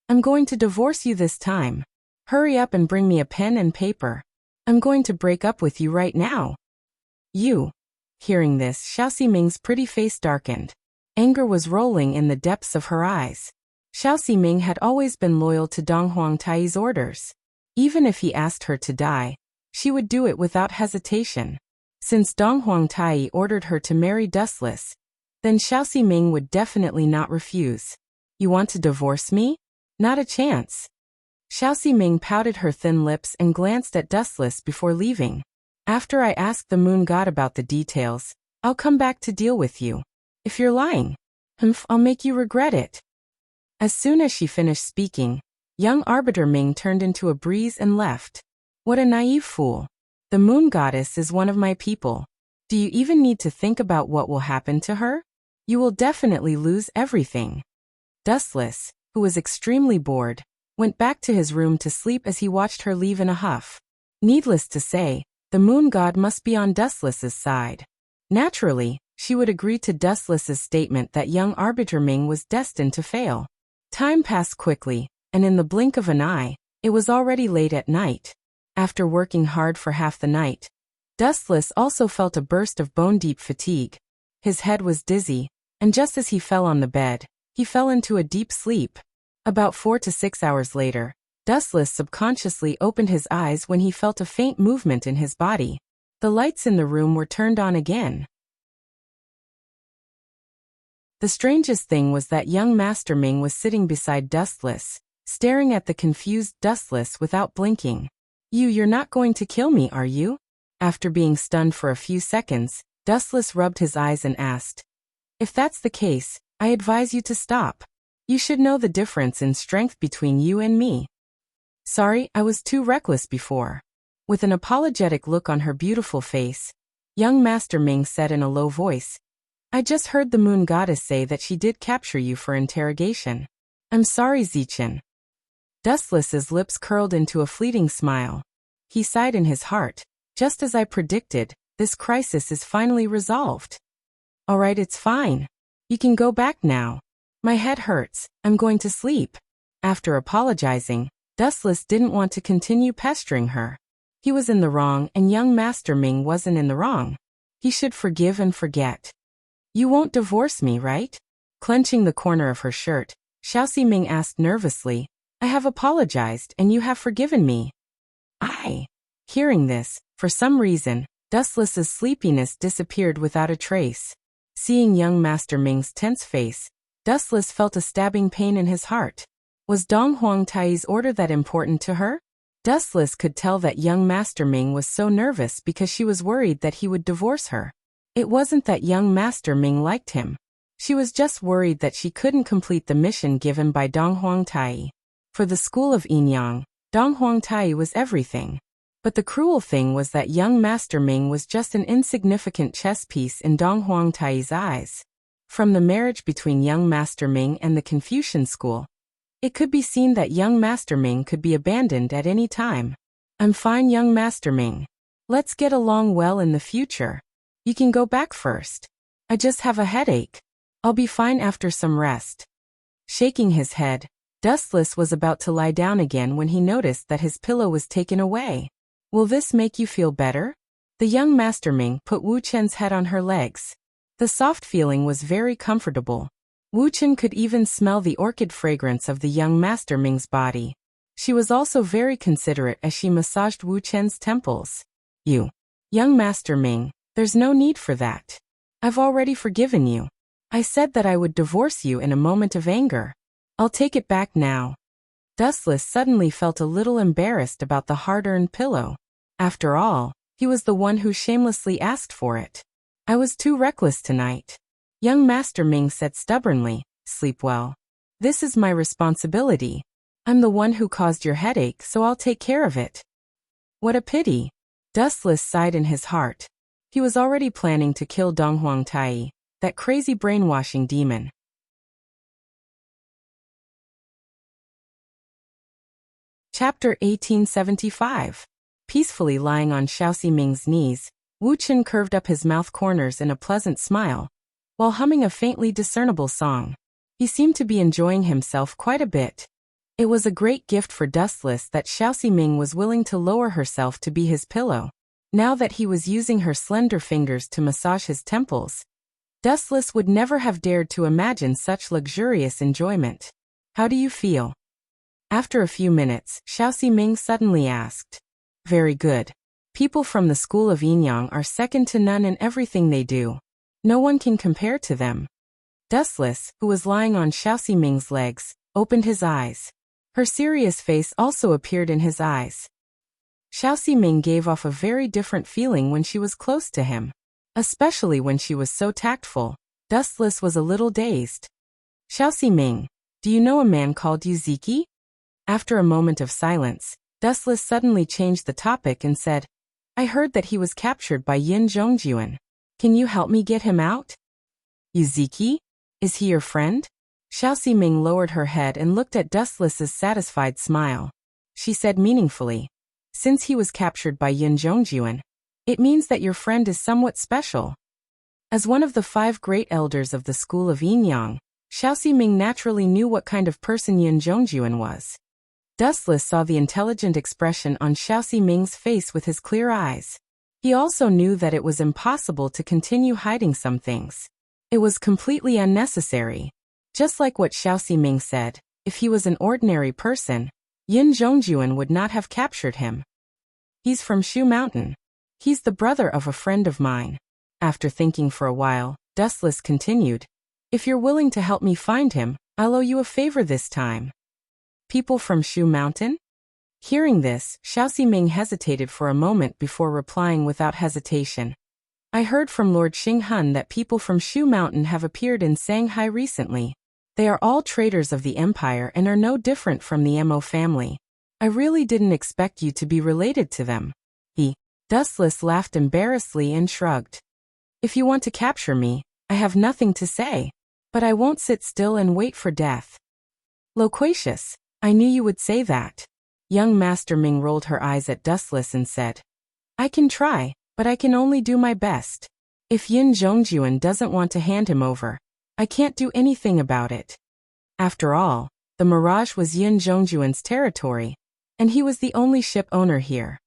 I'm going to divorce you this time. Hurry up and bring me a pen and paper. I'm going to break up with you right now. You. Hearing this, Xiao Ximing's pretty face darkened. Anger was rolling in the depths of her eyes. Xiao Ximing had always been loyal to Dong Huangtai's orders. Even if he asked her to die, she would do it without hesitation. Since Dong Huangtai ordered her to marry Dustless, then Xiao Ximing would definitely not refuse. You want to divorce me? Not a chance. Xiao Ximing pouted her thin lips and glanced at Dustless before leaving. After I ask the moon god about the details, I'll come back to deal with you. If you're lying, I'll make you regret it. As soon as she finished speaking, young Arbiter Ming turned into a breeze and left. What a naive fool. The moon goddess is one of my people. Do you even need to think about what will happen to her? You will definitely lose everything. Dustless, who was extremely bored, went back to his room to sleep as he watched her leave in a huff. Needless to say, the moon god must be on Dustless's side. Naturally, she would agree to Dustless's statement that young Arbiter Ming was destined to fail. Time passed quickly, and in the blink of an eye, it was already late at night. After working hard for half the night, Dustless also felt a burst of bone-deep fatigue. His head was dizzy, and just as he fell on the bed, he fell into a deep sleep. About 4 to 6 hours later, Dustless subconsciously opened his eyes when he felt a faint movement in his body. The lights in the room were turned on again. The strangest thing was that young Master Ming was sitting beside Dustless, staring at the confused Dustless without blinking. You're not going to kill me, are you? After being stunned for a few seconds, Dustless rubbed his eyes and asked, If that's the case, I advise you to stop. You should know the difference in strength between you and me. Sorry, I was too reckless before. With an apologetic look on her beautiful face, young Master Ming said in a low voice, I just heard the moon goddess say that she did capture you for interrogation. I'm sorry, Zichen. Dustless's lips curled into a fleeting smile. He sighed in his heart. Just as I predicted, this crisis is finally resolved. All right, it's fine. You can go back now. My head hurts. I'm going to sleep. After apologizing, Dustless didn't want to continue pestering her. He was in the wrong and young Master Ming wasn't in the wrong. He should forgive and forget. You won't divorce me, right? Clenching the corner of her shirt, Xiao Ximing asked nervously, I have apologized and you have forgiven me. Hearing this, for some reason, Dustless's sleepiness disappeared without a trace. Seeing young Master Ming's tense face, Dustless felt a stabbing pain in his heart. Was Dong Huangtai's order that important to her? Dustless could tell that young Master Ming was so nervous because she was worried that he would divorce her. It wasn't that young Master Ming liked him. She was just worried that she couldn't complete the mission given by Dong Huangtai. For the school of Enyang, Dong Huangtai was everything. But the cruel thing was that young Master Ming was just an insignificant chess piece in Dong Huangtai's eyes. From the marriage between young Master Ming and the Confucian school, it could be seen that young Master Ming could be abandoned at any time. I'm fine, young Master Ming. Let's get along well in the future. You can go back first. I just have a headache. I'll be fine after some rest. Shaking his head, Dustless was about to lie down again when he noticed that his pillow was taken away. Will this make you feel better? The young Master Ming put Wu Chen's head on her legs. The soft feeling was very comfortable. Wu Chen could even smell the orchid fragrance of the young Master Ming's body. She was also very considerate as she massaged Wu Chen's temples. You, young Master Ming, there's no need for that. I've already forgiven you. I said that I would divorce you in a moment of anger. I'll take it back now. Dustless suddenly felt a little embarrassed about the hard-earned pillow. After all, he was the one who shamelessly asked for it. I was too reckless tonight. Young Master Ming said stubbornly, sleep well. This is my responsibility. I'm the one who caused your headache, so I'll take care of it. What a pity. Dustless sighed in his heart. He was already planning to kill Dong Huangtai, that crazy brainwashing demon. Chapter 1875. Peacefully lying on Xiao Ximing's knees, Wu Chen curved up his mouth corners in a pleasant smile, while humming a faintly discernible song. He seemed to be enjoying himself quite a bit. It was a great gift for Dustless that Xiao Ximing was willing to lower herself to be his pillow. Now that he was using her slender fingers to massage his temples, Dustless would never have dared to imagine such luxurious enjoyment. How do you feel? After a few minutes, Xiao Ximing suddenly asked. Very good. People from the school of Yinyang are second to none in everything they do. No one can compare to them. Dustless, who was lying on Xiao Ximing's legs, opened his eyes. Her serious face also appeared in his eyes. Xiao Ximing gave off a very different feeling when she was close to him. Especially when she was so tactful. Dustless was a little dazed. Xiao Ximing, do you know a man called Yuziki? After a moment of silence, Dustless suddenly changed the topic and said, I heard that he was captured by Yin Zhongjuan. Can you help me get him out? Yuziki? Is he your friend? Xiao Ximing lowered her head and looked at Dustless's satisfied smile. She said meaningfully, since he was captured by Yin Zhongjuan, it means that your friend is somewhat special. As one of the 5 great elders of the school of Yinyang, Xiao Ximing naturally knew what kind of person Yin Zhongjuan was. Dustless saw the intelligent expression on Xiao Ximing's face with his clear eyes. He also knew that it was impossible to continue hiding some things. It was completely unnecessary. Just like what Xiao Ximing said, if he was an ordinary person, Yin Zhongjuan would not have captured him. He's from Shu Mountain. He's the brother of a friend of mine. After thinking for a while, Dustless continued, if you're willing to help me find him, I'll owe you a favor this time. People from Shu Mountain? Hearing this, Xiao Ximing hesitated for a moment before replying without hesitation. I heard from Lord Xinghun that people from Shu Mountain have appeared in Shanghai recently. They are all traders of the empire and are no different from the Mo family. I really didn't expect you to be related to them. Dustless laughed embarrassedly and shrugged. If you want to capture me, I have nothing to say. But I won't sit still and wait for death. Loquacious, I knew you would say that. Young Master Ming rolled her eyes at Dustless and said, I can try, but I can only do my best. If Yin Zhongjuan doesn't want to hand him over, I can't do anything about it. After all, the Mirage was Yin Zhongjuan's territory, and he was the only ship owner here.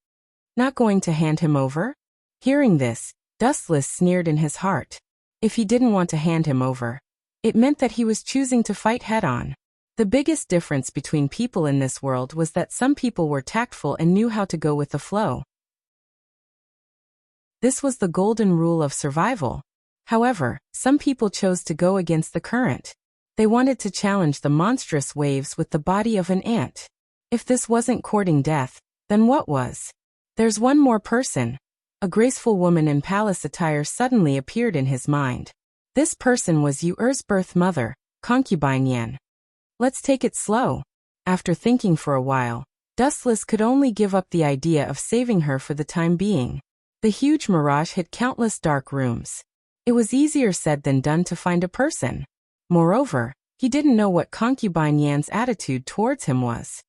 Not going to hand him over? Hearing this, Dustless sneered in his heart. If he didn't want to hand him over, it meant that he was choosing to fight head-on. The biggest difference between people in this world was that some people were tactful and knew how to go with the flow. This was the golden rule of survival. However, some people chose to go against the current. They wanted to challenge the monstrous waves with the body of an ant. If this wasn't courting death, then what was? There's one more person. A graceful woman in palace attire suddenly appeared in his mind. This person was Yu'er's birth mother, concubine Yan. Let's take it slow. After thinking for a while, Dustless could only give up the idea of saving her for the time being. The huge mirage hid countless dark rooms. It was easier said than done to find a person. Moreover, he didn't know what concubine Yan's attitude towards him was.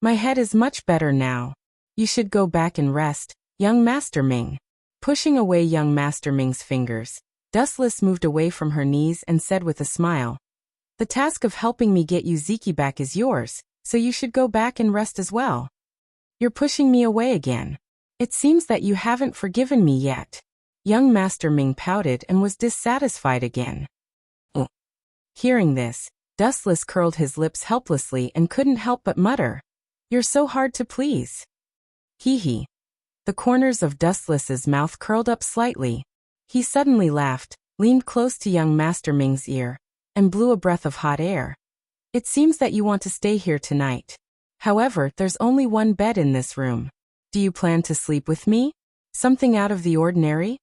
My head is much better now. You should go back and rest, young Master Ming. Pushing away young Master Ming's fingers, Dustless moved away from her knees and said with a smile, the task of helping me get Yuziki back is yours, so you should go back and rest as well. You're pushing me away again. It seems that you haven't forgiven me yet. Young Master Ming pouted and was dissatisfied again. Hearing this, Dustless curled his lips helplessly and couldn't help but mutter, you're so hard to please. Hee hee. The corners of Dustless's mouth curled up slightly. He suddenly laughed, leaned close to young Master Ming's ear, and blew a breath of hot air. It seems that you want to stay here tonight. However, there's only one bed in this room. Do you plan to sleep with me? Something out of the ordinary?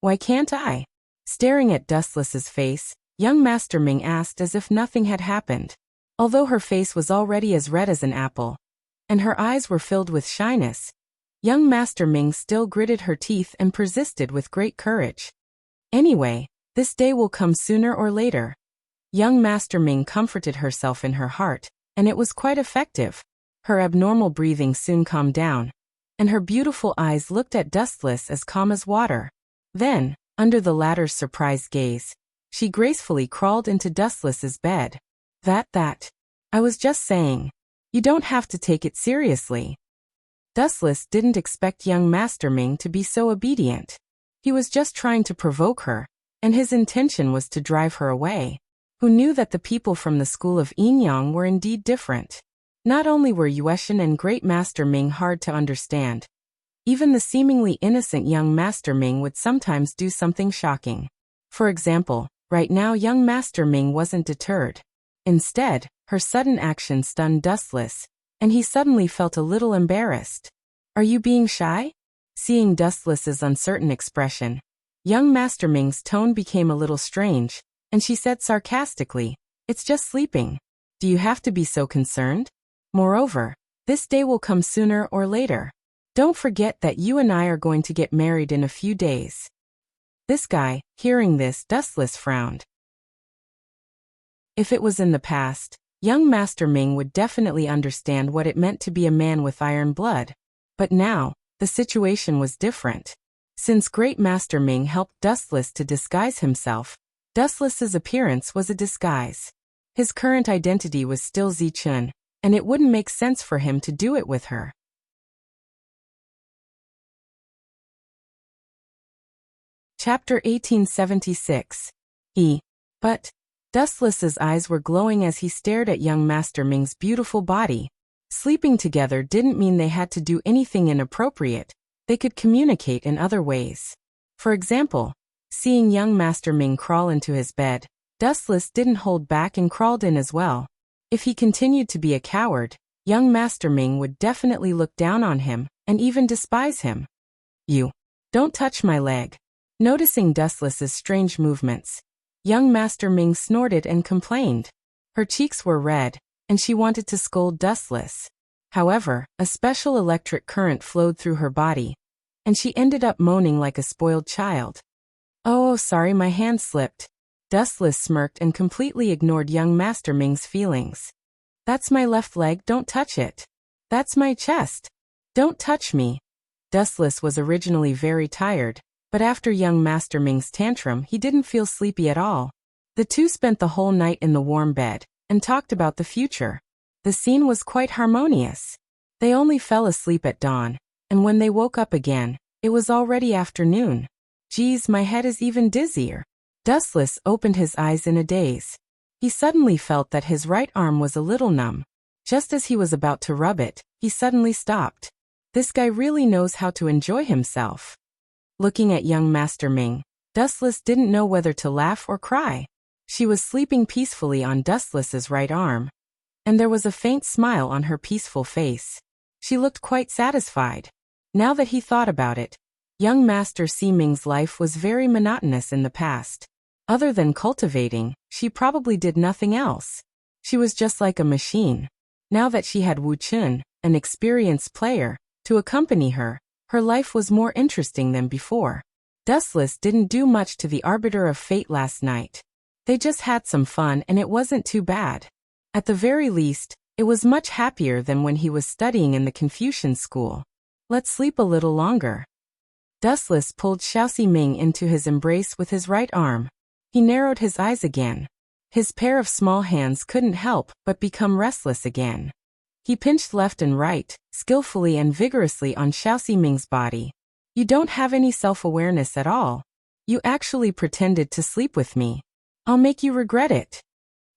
Why can't I? Staring at Dustless's face, young Master Ming asked as if nothing had happened. Although her face was already as red as an apple, and her eyes were filled with shyness, young Master Ming still gritted her teeth and persisted with great courage. Anyway, this day will come sooner or later. Young Master Ming comforted herself in her heart, and it was quite effective. Her abnormal breathing soon calmed down, and her beautiful eyes looked at Dustless as calm as water. Then, under the latter's surprised gaze, she gracefully crawled into Dustless's bed. That. I was just saying. You don't have to take it seriously. Dustless didn't expect young Master Ming to be so obedient. He was just trying to provoke her, and his intention was to drive her away. Who knew that the people from the school of Yinyang were indeed different? Not only were Yueshan and Great Master Ming hard to understand, even the seemingly innocent young Master Ming would sometimes do something shocking. For example, right now young Master Ming wasn't deterred. Instead, her sudden action stunned Dustless, and he suddenly felt a little embarrassed. Are you being shy? Seeing Dustless's uncertain expression, young Master Ming's tone became a little strange, and she said sarcastically, "It's just sleeping. Do you have to be so concerned? Moreover, this day will come sooner or later. Don't forget that you and I are going to get married in a few days." This guy, hearing this, Dustless frowned. If it was in the past, young Master Ming would definitely understand what it meant to be a man with iron blood. But now, the situation was different. Since Great Master Ming helped Dustless to disguise himself, Dustless's appearance was a disguise. His current identity was still Zichun, and it wouldn't make sense for him to do it with her. Chapter 1876. But Dustless's eyes were glowing as he stared at young Master Ming's beautiful body. Sleeping together didn't mean they had to do anything inappropriate. They could communicate in other ways. For example, seeing young Master Ming crawl into his bed, Dustless didn't hold back and crawled in as well. If he continued to be a coward, young Master Ming would definitely look down on him and even despise him. "You don't touch my leg." Noticing Dustless's strange movements, young Master Ming snorted and complained. Her cheeks were red, and she wanted to scold Dustless. However, a special electric current flowed through her body, and she ended up moaning like a spoiled child. "Oh, sorry, my hand slipped." Dustless smirked and completely ignored young Master Ming's feelings. "That's my left leg, don't touch it. That's my chest. Don't touch me." Dustless was originally very tired, but after young Master Ming's tantrum he didn't feel sleepy at all. The two spent the whole night in the warm bed, and talked about the future. The scene was quite harmonious. They only fell asleep at dawn, and when they woke up again, it was already afternoon. "Geez, my head is even dizzier." Dustless opened his eyes in a daze. He suddenly felt that his right arm was a little numb. Just as he was about to rub it, he suddenly stopped. This guy really knows how to enjoy himself. Looking at young Master Ming, Dustless didn't know whether to laugh or cry. She was sleeping peacefully on Dustless's right arm, and there was a faint smile on her peaceful face. She looked quite satisfied. Now that he thought about it, young Master Ming's life was very monotonous in the past. Other than cultivating, she probably did nothing else. She was just like a machine. Now that she had Wu Chun, an experienced player, to accompany her, her life was more interesting than before. Dustless didn't do much to the Arbiter of Fate last night. They just had some fun and it wasn't too bad. At the very least, it was much happier than when he was studying in the Confucian school. "Let's sleep a little longer." Dustless pulled Xiaoxi Ming into his embrace with his right arm. He narrowed his eyes again. His pair of small hands couldn't help but become restless again. He pinched left and right, skillfully and vigorously on Xiaoxi Ming's body. "You don't have any self-awareness at all. You actually pretended to sleep with me. I'll make you regret it."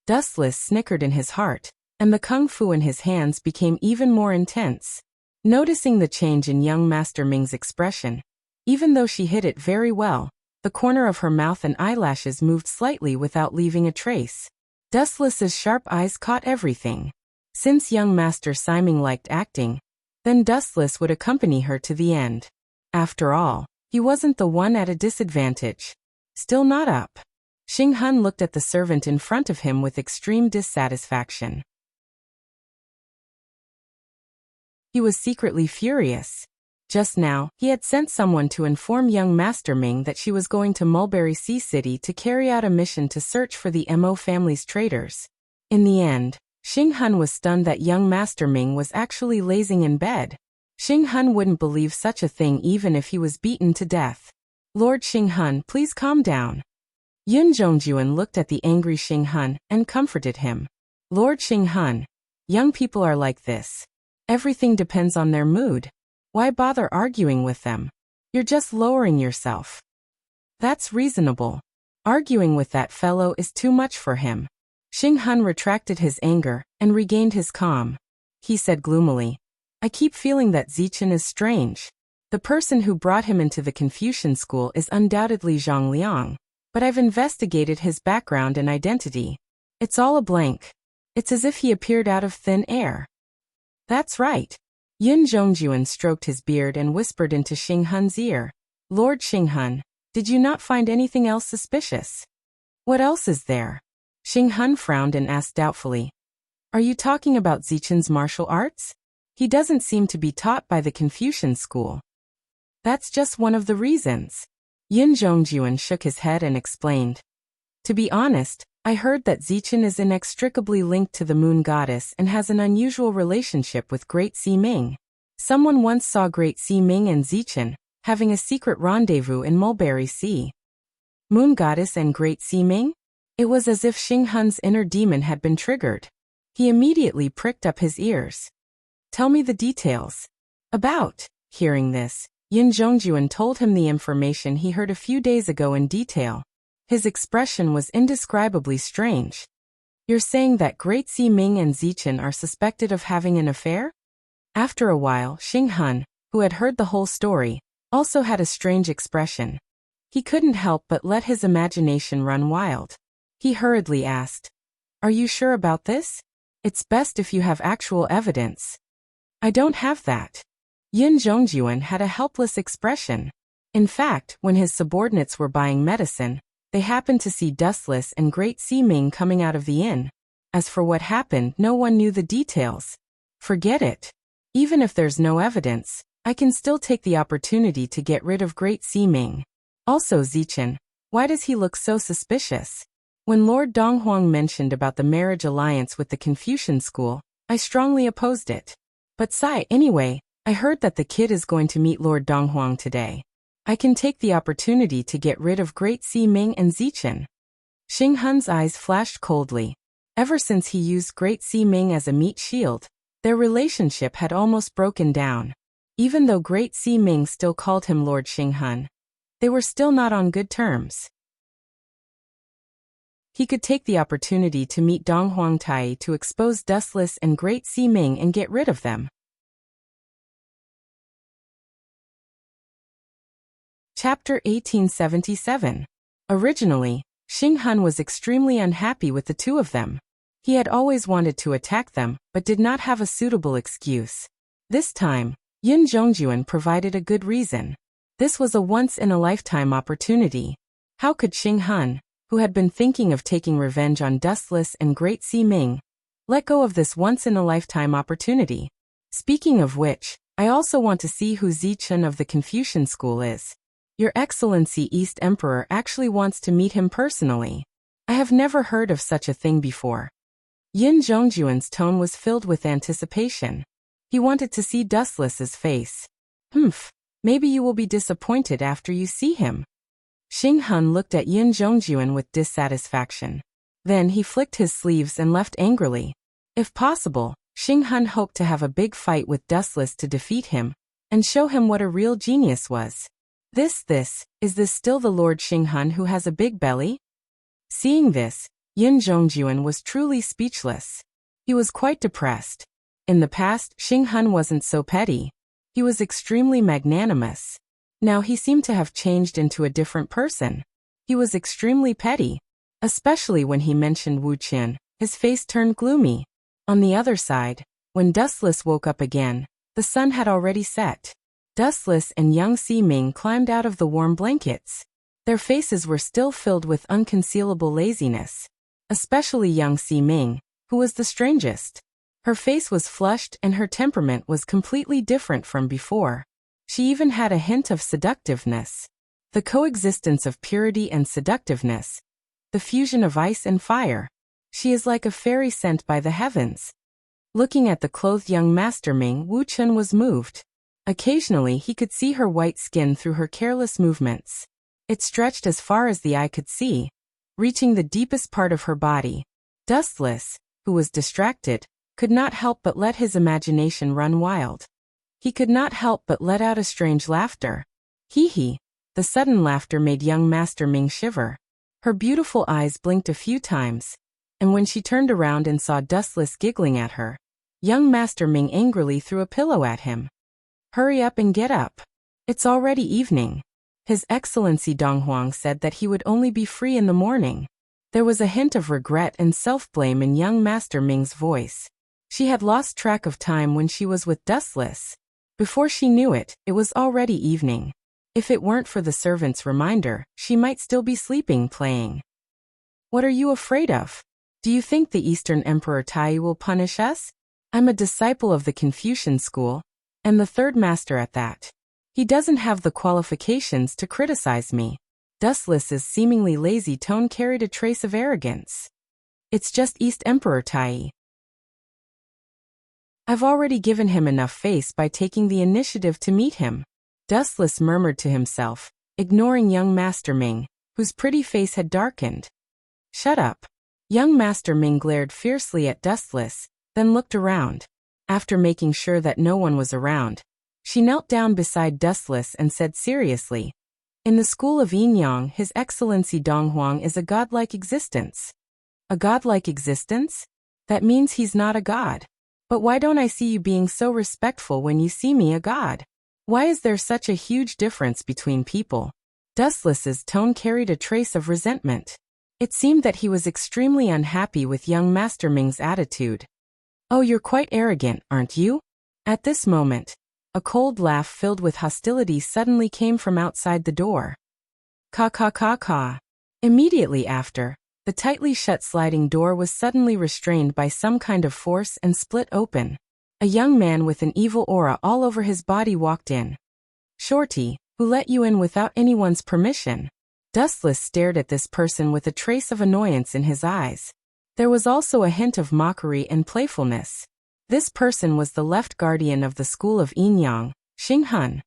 Dustless snickered in his heart, and the kung fu in his hands became even more intense. Noticing the change in young Master Ming's expression, even though she hid it very well, the corner of her mouth and eyelashes moved slightly without leaving a trace. Dustless's sharp eyes caught everything. Since young Master Ming liked acting, then Dustless would accompany her to the end. After all, he wasn't the one at a disadvantage. Still not up. Xing Hun looked at the servant in front of him with extreme dissatisfaction. He was secretly furious. Just now, he had sent someone to inform young Master Ming that she was going to Mulberry Sea City to carry out a mission to search for the Mo family's traitors. In the end, Xing Hun was stunned that young Master Ming was actually lazing in bed. Xing Hun wouldn't believe such a thing even if he was beaten to death. "Lord Xing Hun, please calm down." Yun Zhongjuan looked at the angry Xing Hun and comforted him. "Lord Xing Hun, Young people are like this. Everything depends on their mood. Why bother arguing with them? You're just lowering yourself. That's reasonable. Arguing with that fellow is too much for him. Xing retracted his anger and regained his calm. He said gloomily, I keep feeling that Zichen is strange. The person who brought him into the Confucian school is undoubtedly Zhang Liang, but I've investigated his background and identity. It's all a blank. It's as if he appeared out of thin air. That's right. Yin Zhongjuan stroked his beard and whispered into Xing ear. Lord Xing, did you not find anything else suspicious? What else is there? Xing frowned and asked doubtfully. Are you talking about Zichen's martial arts? He doesn't seem to be taught by the Confucian school. That's just one of the reasons. Yin Zhongjuan shook his head and explained. To be honest, I heard that Zichen is inextricably linked to the moon goddess and has an unusual relationship with Great Ming. Someone once saw Great Ming and Zichen having a secret rendezvous in Mulberry Sea. Moon goddess and Great Ming? It was as if Xing inner demon had been triggered. He immediately pricked up his ears. Tell me the details. Hearing this, Yin Zhongjuan told him the information he heard a few days ago in detail. His expression was indescribably strange. You're saying that Great Ming and Zichen are suspected of having an affair? After a while, Xing, who had heard the whole story, also had a strange expression. He couldn't help but let his imagination run wild. He hurriedly asked, Are you sure about this? It's best if you have actual evidence. I don't have that. Yin Zhongjuan had a helpless expression. In fact, when his subordinates were buying medicine, they happened to see Dustless and Great Ming coming out of the inn. As for what happened, no one knew the details. Forget it. Even if there's no evidence, I can still take the opportunity to get rid of Great Ming. Also Zichen, why does he look so suspicious? When Lord Donghuang mentioned about the marriage alliance with the Confucian school, I strongly opposed it. But anyway, I heard that the kid is going to meet Lord Donghuang today. I can take the opportunity to get rid of Great Ming and Zichen. Xing eyes flashed coldly. Ever since he used Great Ming as a meat shield, their relationship had almost broken down. Even though Great Ming still called him Lord Xing, they were still not on good terms. He could take the opportunity to meet Donghuang Tai to expose Dustless and Great Ming and get rid of them. Chapter 1877. Originally, Xing was extremely unhappy with the two of them. He had always wanted to attack them, but did not have a suitable excuse. This time, Yin Zhongjuan provided a good reason. This was a once-in-a-lifetime opportunity. How could Xing, who had been thinking of taking revenge on Dustless and Great Ming, let go of this once-in-a-lifetime opportunity? Speaking of which, I also want to see who Zichen of the Confucian school is. Your Excellency East Emperor actually wants to meet him personally. I have never heard of such a thing before. Yin Zhongjuan's tone was filled with anticipation. He wanted to see Dustless's face. Maybe you will be disappointed after you see him. Xing looked at Yin Zhongjuan with dissatisfaction. Then he flicked his sleeves and left angrily. If possible, Xing hoped to have a big fight with Dustless to defeat him and show him what a real genius was. Is this still the Lord Xing who has a big belly? Seeing this, Yin Zhongjuan was truly speechless. He was quite depressed. In the past, Xing wasn't so petty. He was extremely magnanimous. Now he seemed to have changed into a different person. He was extremely petty. Especially when he mentioned Wu Qin, his face turned gloomy. On the other side, when Dustless woke up again, the sun had already set. Dustless and young Ming climbed out of the warm blankets. Their faces were still filled with unconcealable laziness. Especially young Ming, who was the strangest. Her face was flushed and her temperament was completely different from before. She even had a hint of seductiveness. The coexistence of purity and seductiveness. The fusion of ice and fire. She is like a fairy sent by the heavens. Looking at the clothed young Master Ming, Wu Chun was moved. Occasionally he could see her white skin through her careless movements. It stretched as far as the eye could see, reaching the deepest part of her body. Dustless, who was distracted, could not help but let his imagination run wild. He could not help but let out a strange laughter. Hee. The sudden laughter made young Master Ming shiver. Her beautiful eyes blinked a few times, and when she turned around and saw Dustless giggling at her, young Master Ming angrily threw a pillow at him. Hurry up and get up. It's already evening. His Excellency Dong Huang said that he would only be free in the morning. There was a hint of regret and self-blame in young Master Ming's voice. She had lost track of time when she was with Dustless. Before she knew it, it was already evening. If it weren't for the servant's reminder, she might still be sleeping playing. What are you afraid of? Do you think the Eastern Emperor Tai will punish us? I'm a disciple of the Confucian school, and the third master at that. He doesn't have the qualifications to criticize me. Dustless's seemingly lazy tone carried a trace of arrogance. It's just East Emperor Tai. I've already given him enough face by taking the initiative to meet him. Dustless murmured to himself, ignoring young Master Ming, whose pretty face had darkened. Shut up. Young Master Ming glared fiercely at Dustless, then looked around. After making sure that no one was around, she knelt down beside Dustless and said seriously, in the school of Enyang, His Excellency Dong Huang is a godlike existence. A godlike existence? That means he's not a god. But why don't I see you being so respectful when you see me a god? Why is there such a huge difference between people? Dustless's tone carried a trace of resentment. It seemed that he was extremely unhappy with young Master Ming's attitude. Oh, you're quite arrogant, aren't you? At this moment, a cold laugh filled with hostility suddenly came from outside the door. Ka ka ka ka. Immediately after, the tightly shut sliding door was suddenly restrained by some kind of force and split open. A young man with an evil aura all over his body walked in. Shorty, who let you in without anyone's permission? Dustless stared at this person with a trace of annoyance in his eyes. There was also a hint of mockery and playfulness. This person was the left guardian of the school of Enyang, Xing Han.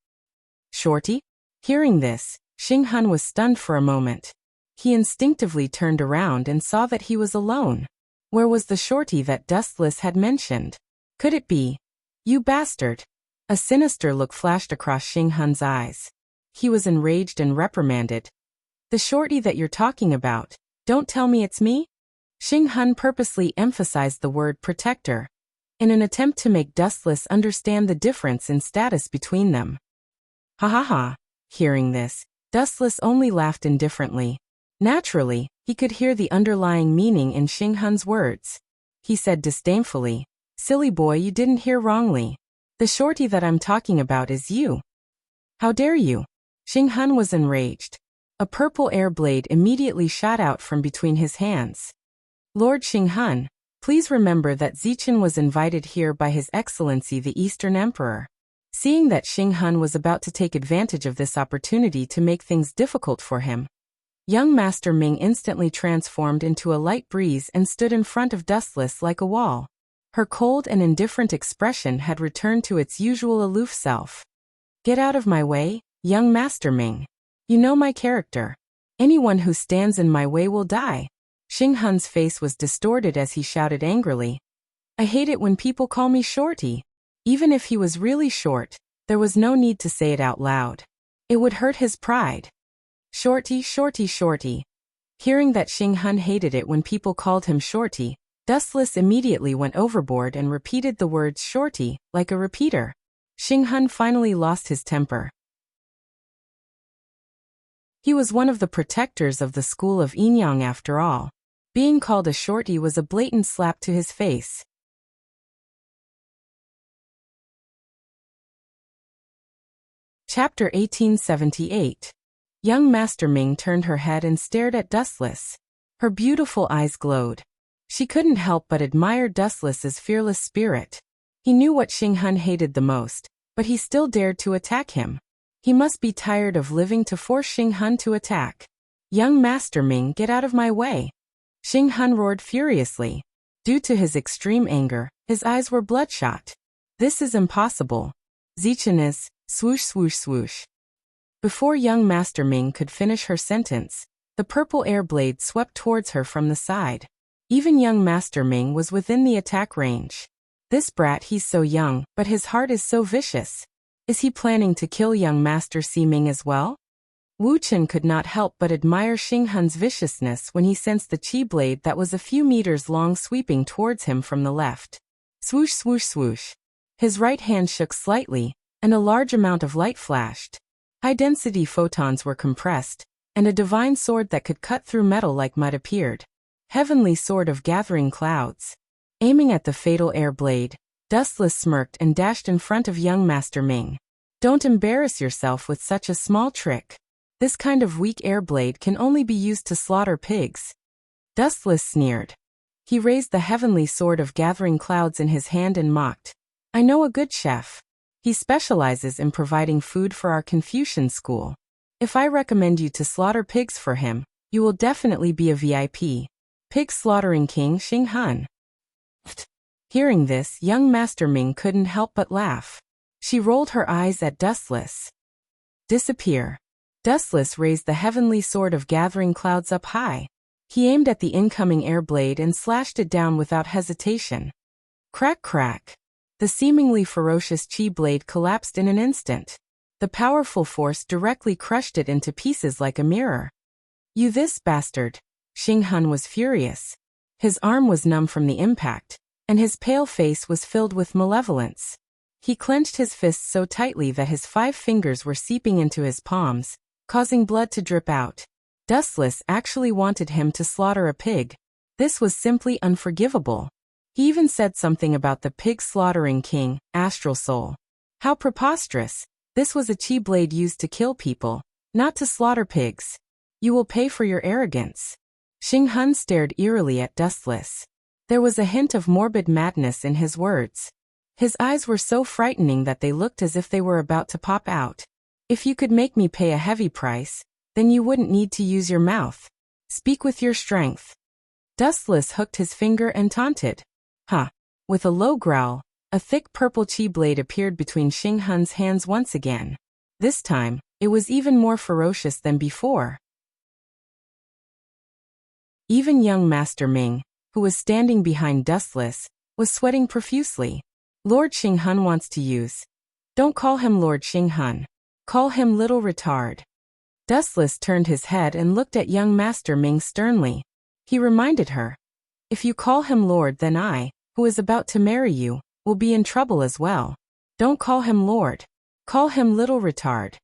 Shorty? Hearing this, Xing Han was stunned for a moment. He instinctively turned around and saw that he was alone. Where was the Shorty that Dustless had mentioned? Could it be? You bastard! A sinister look flashed across Xing Han's eyes. He was enraged and reprimanded. The Shorty that you're talking about, don't tell me it's me? Xing Han purposely emphasized the word protector, in an attempt to make Dustless understand the difference in status between them. Ha ha ha! Hearing this, Dustless only laughed indifferently. Naturally, he could hear the underlying meaning in Xing Han's words. He said disdainfully, Silly boy, you didn't hear wrongly. The Shorty that I'm talking about is you. How dare you? Xing Han was enraged. A purple air blade immediately shot out from between his hands. Lord Xing Han, please remember that Zichen was invited here by His Excellency the Eastern Emperor. Seeing that Xing Han was about to take advantage of this opportunity to make things difficult for him, young Master Ming instantly transformed into a light breeze and stood in front of Dustless like a wall. Her cold and indifferent expression had returned to its usual aloof self. Get out of my way, young Master Ming. You know my character. Anyone who stands in my way will die. Xing Han's face was distorted as he shouted angrily. I hate it when people call me Shorty. Even if he was really short, there was no need to say it out loud. It would hurt his pride. Shorty, Shorty, Shorty. Hearing that Xing Han hated it when people called him Shorty, Dustless immediately went overboard and repeated the words Shorty, like a repeater. Xing Han finally lost his temper. He was one of the protectors of the school of Enyang after all. Being called a Shorty was a blatant slap to his face. Chapter 1878. Young Master Ming turned her head and stared at Dustless. Her beautiful eyes glowed. She couldn't help but admire Dustless's fearless spirit. He knew what Xing Han hated the most, but he still dared to attack him. He must be tired of living to force Xing Han to attack. Young Master Ming, get out of my way! Xing Han roared furiously. Due to his extreme anger, his eyes were bloodshot. This is impossible. Zichen is, swoosh swoosh swoosh. Before young Master Ming could finish her sentence, the purple air blade swept towards her from the side. Even young Master Ming was within the attack range. This brat, he's so young, but his heart is so vicious. Is he planning to kill young Master Ximing as well? Wu Chen could not help but admire Xing Hun's viciousness when he sensed the chi blade that was a few meters long sweeping towards him from the left. Swoosh, swoosh, swoosh. His right hand shook slightly, and a large amount of light flashed. High-density photons were compressed, and a divine sword that could cut through metal like mud appeared. Heavenly Sword of Gathering Clouds. Aiming at the fatal air blade, Dustless smirked and dashed in front of young Master Ming. Don't embarrass yourself with such a small trick. This kind of weak air blade can only be used to slaughter pigs. Dustless sneered. He raised the Heavenly Sword of Gathering Clouds in his hand and mocked. I know a good chef. He specializes in providing food for our Confucian school. If I recommend you to slaughter pigs for him, you will definitely be a VIP. Pig slaughtering king Xing Hun. Hearing this, young Master Ming couldn't help but laugh. She rolled her eyes at Dustless. Disappear. Dustless raised the Heavenly Sword of Gathering Clouds up high. He aimed at the incoming air blade and slashed it down without hesitation. Crack, crack. The seemingly ferocious chi blade collapsed in an instant. The powerful force directly crushed it into pieces like a mirror. You this bastard! Xing Hun was furious. His arm was numb from the impact, and his pale face was filled with malevolence. He clenched his fists so tightly that his 5 fingers were seeping into his palms, causing blood to drip out. Dustless actually wanted him to slaughter a pig. This was simply unforgivable. He even said something about the pig slaughtering king, Astral Soul. How preposterous! This was a chi blade used to kill people, not to slaughter pigs. You will pay for your arrogance. Xing Hun stared eerily at Dustless. There was a hint of morbid madness in his words. His eyes were so frightening that they looked as if they were about to pop out. If you could make me pay a heavy price, then you wouldn't need to use your mouth. Speak with your strength. Dustless hooked his finger and taunted. Huh. With a low growl, a thick purple chi blade appeared between Xing Hun's hands once again. This time, it was even more ferocious than before. Even young Master Ming, who was standing behind Dustless, was sweating profusely. Lord Xing Hun wants to use. Don't call him Lord Xing Hun. Call him little retard. Dustless turned his head and looked at young Master Ming sternly. He reminded her. If you call him Lord, then I, who is about to marry you, will be in trouble as well. Don't call him Lord. Call him little retard.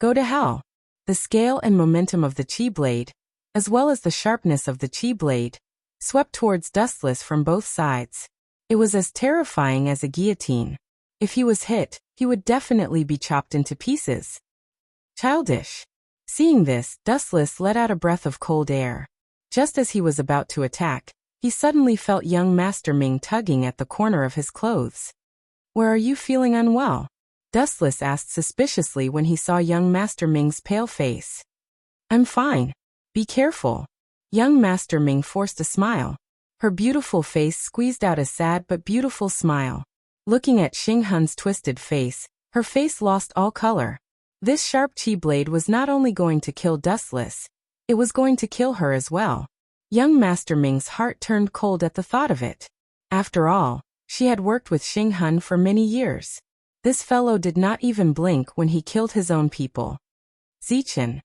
Go to hell. The scale and momentum of the chi blade, as well as the sharpness of the chi blade, swept towards Dustless from both sides. It was as terrifying as a guillotine. If he was hit, he would definitely be chopped into pieces. Childish. Seeing this, Dustless let out a breath of cold air. Just as he was about to attack, he suddenly felt young Master Ming tugging at the corner of his clothes. Where are you feeling unwell? Dustless asked suspiciously when he saw young Master Ming's pale face. I'm fine. Be careful. Young Master Ming forced a smile. Her beautiful face squeezed out a sad but beautiful smile. Looking at Xing Hun's twisted face, her face lost all color. This sharp chi blade was not only going to kill Dustless, it was going to kill her as well. Young Master Ming's heart turned cold at the thought of it. After all, she had worked with Xing Hun for many years. This fellow did not even blink when he killed his own people. Zichen.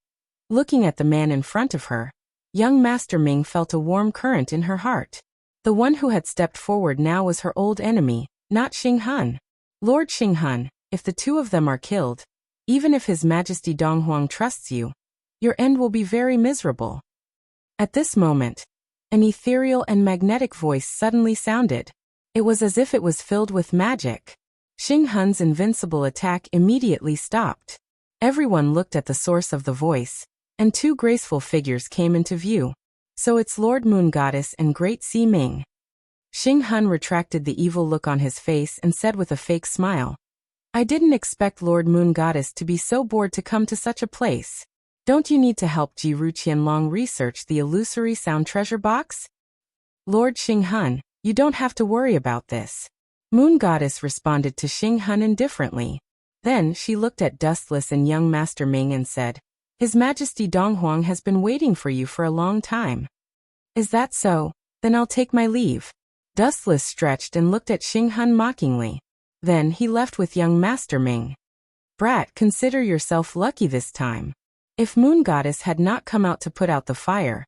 Looking at the man in front of her, young Master Ming felt a warm current in her heart. The one who had stepped forward now was her old enemy, not Xing Hun. Lord Xing Hun, if the two of them are killed, even if His Majesty Donghuang trusts you, your end will be very miserable. At this moment, an ethereal and magnetic voice suddenly sounded. It was as if it was filled with magic. Xing Hun's invincible attack immediately stopped. Everyone looked at the source of the voice, and 2 graceful figures came into view. So it's Lord Moon Goddess and Great Sea Ming. Xing Hun retracted the evil look on his face and said with a fake smile, I didn't expect Lord Moon Goddess to be so bored to come to such a place. Don't you need to help Jiru Qianlong research the illusory sound treasure box? Lord Xing Hun, you don't have to worry about this. Moon Goddess responded to Xing Hun indifferently. Then she looked at Dustless and young Master Ming and said, His Majesty Donghuang has been waiting for you for a long time. Is that so? Then I'll take my leave. Dustless stretched and looked at Xing Hun mockingly. Then he left with young Master Ming. Brat, consider yourself lucky this time. If Moon Goddess had not come out to put out the fire,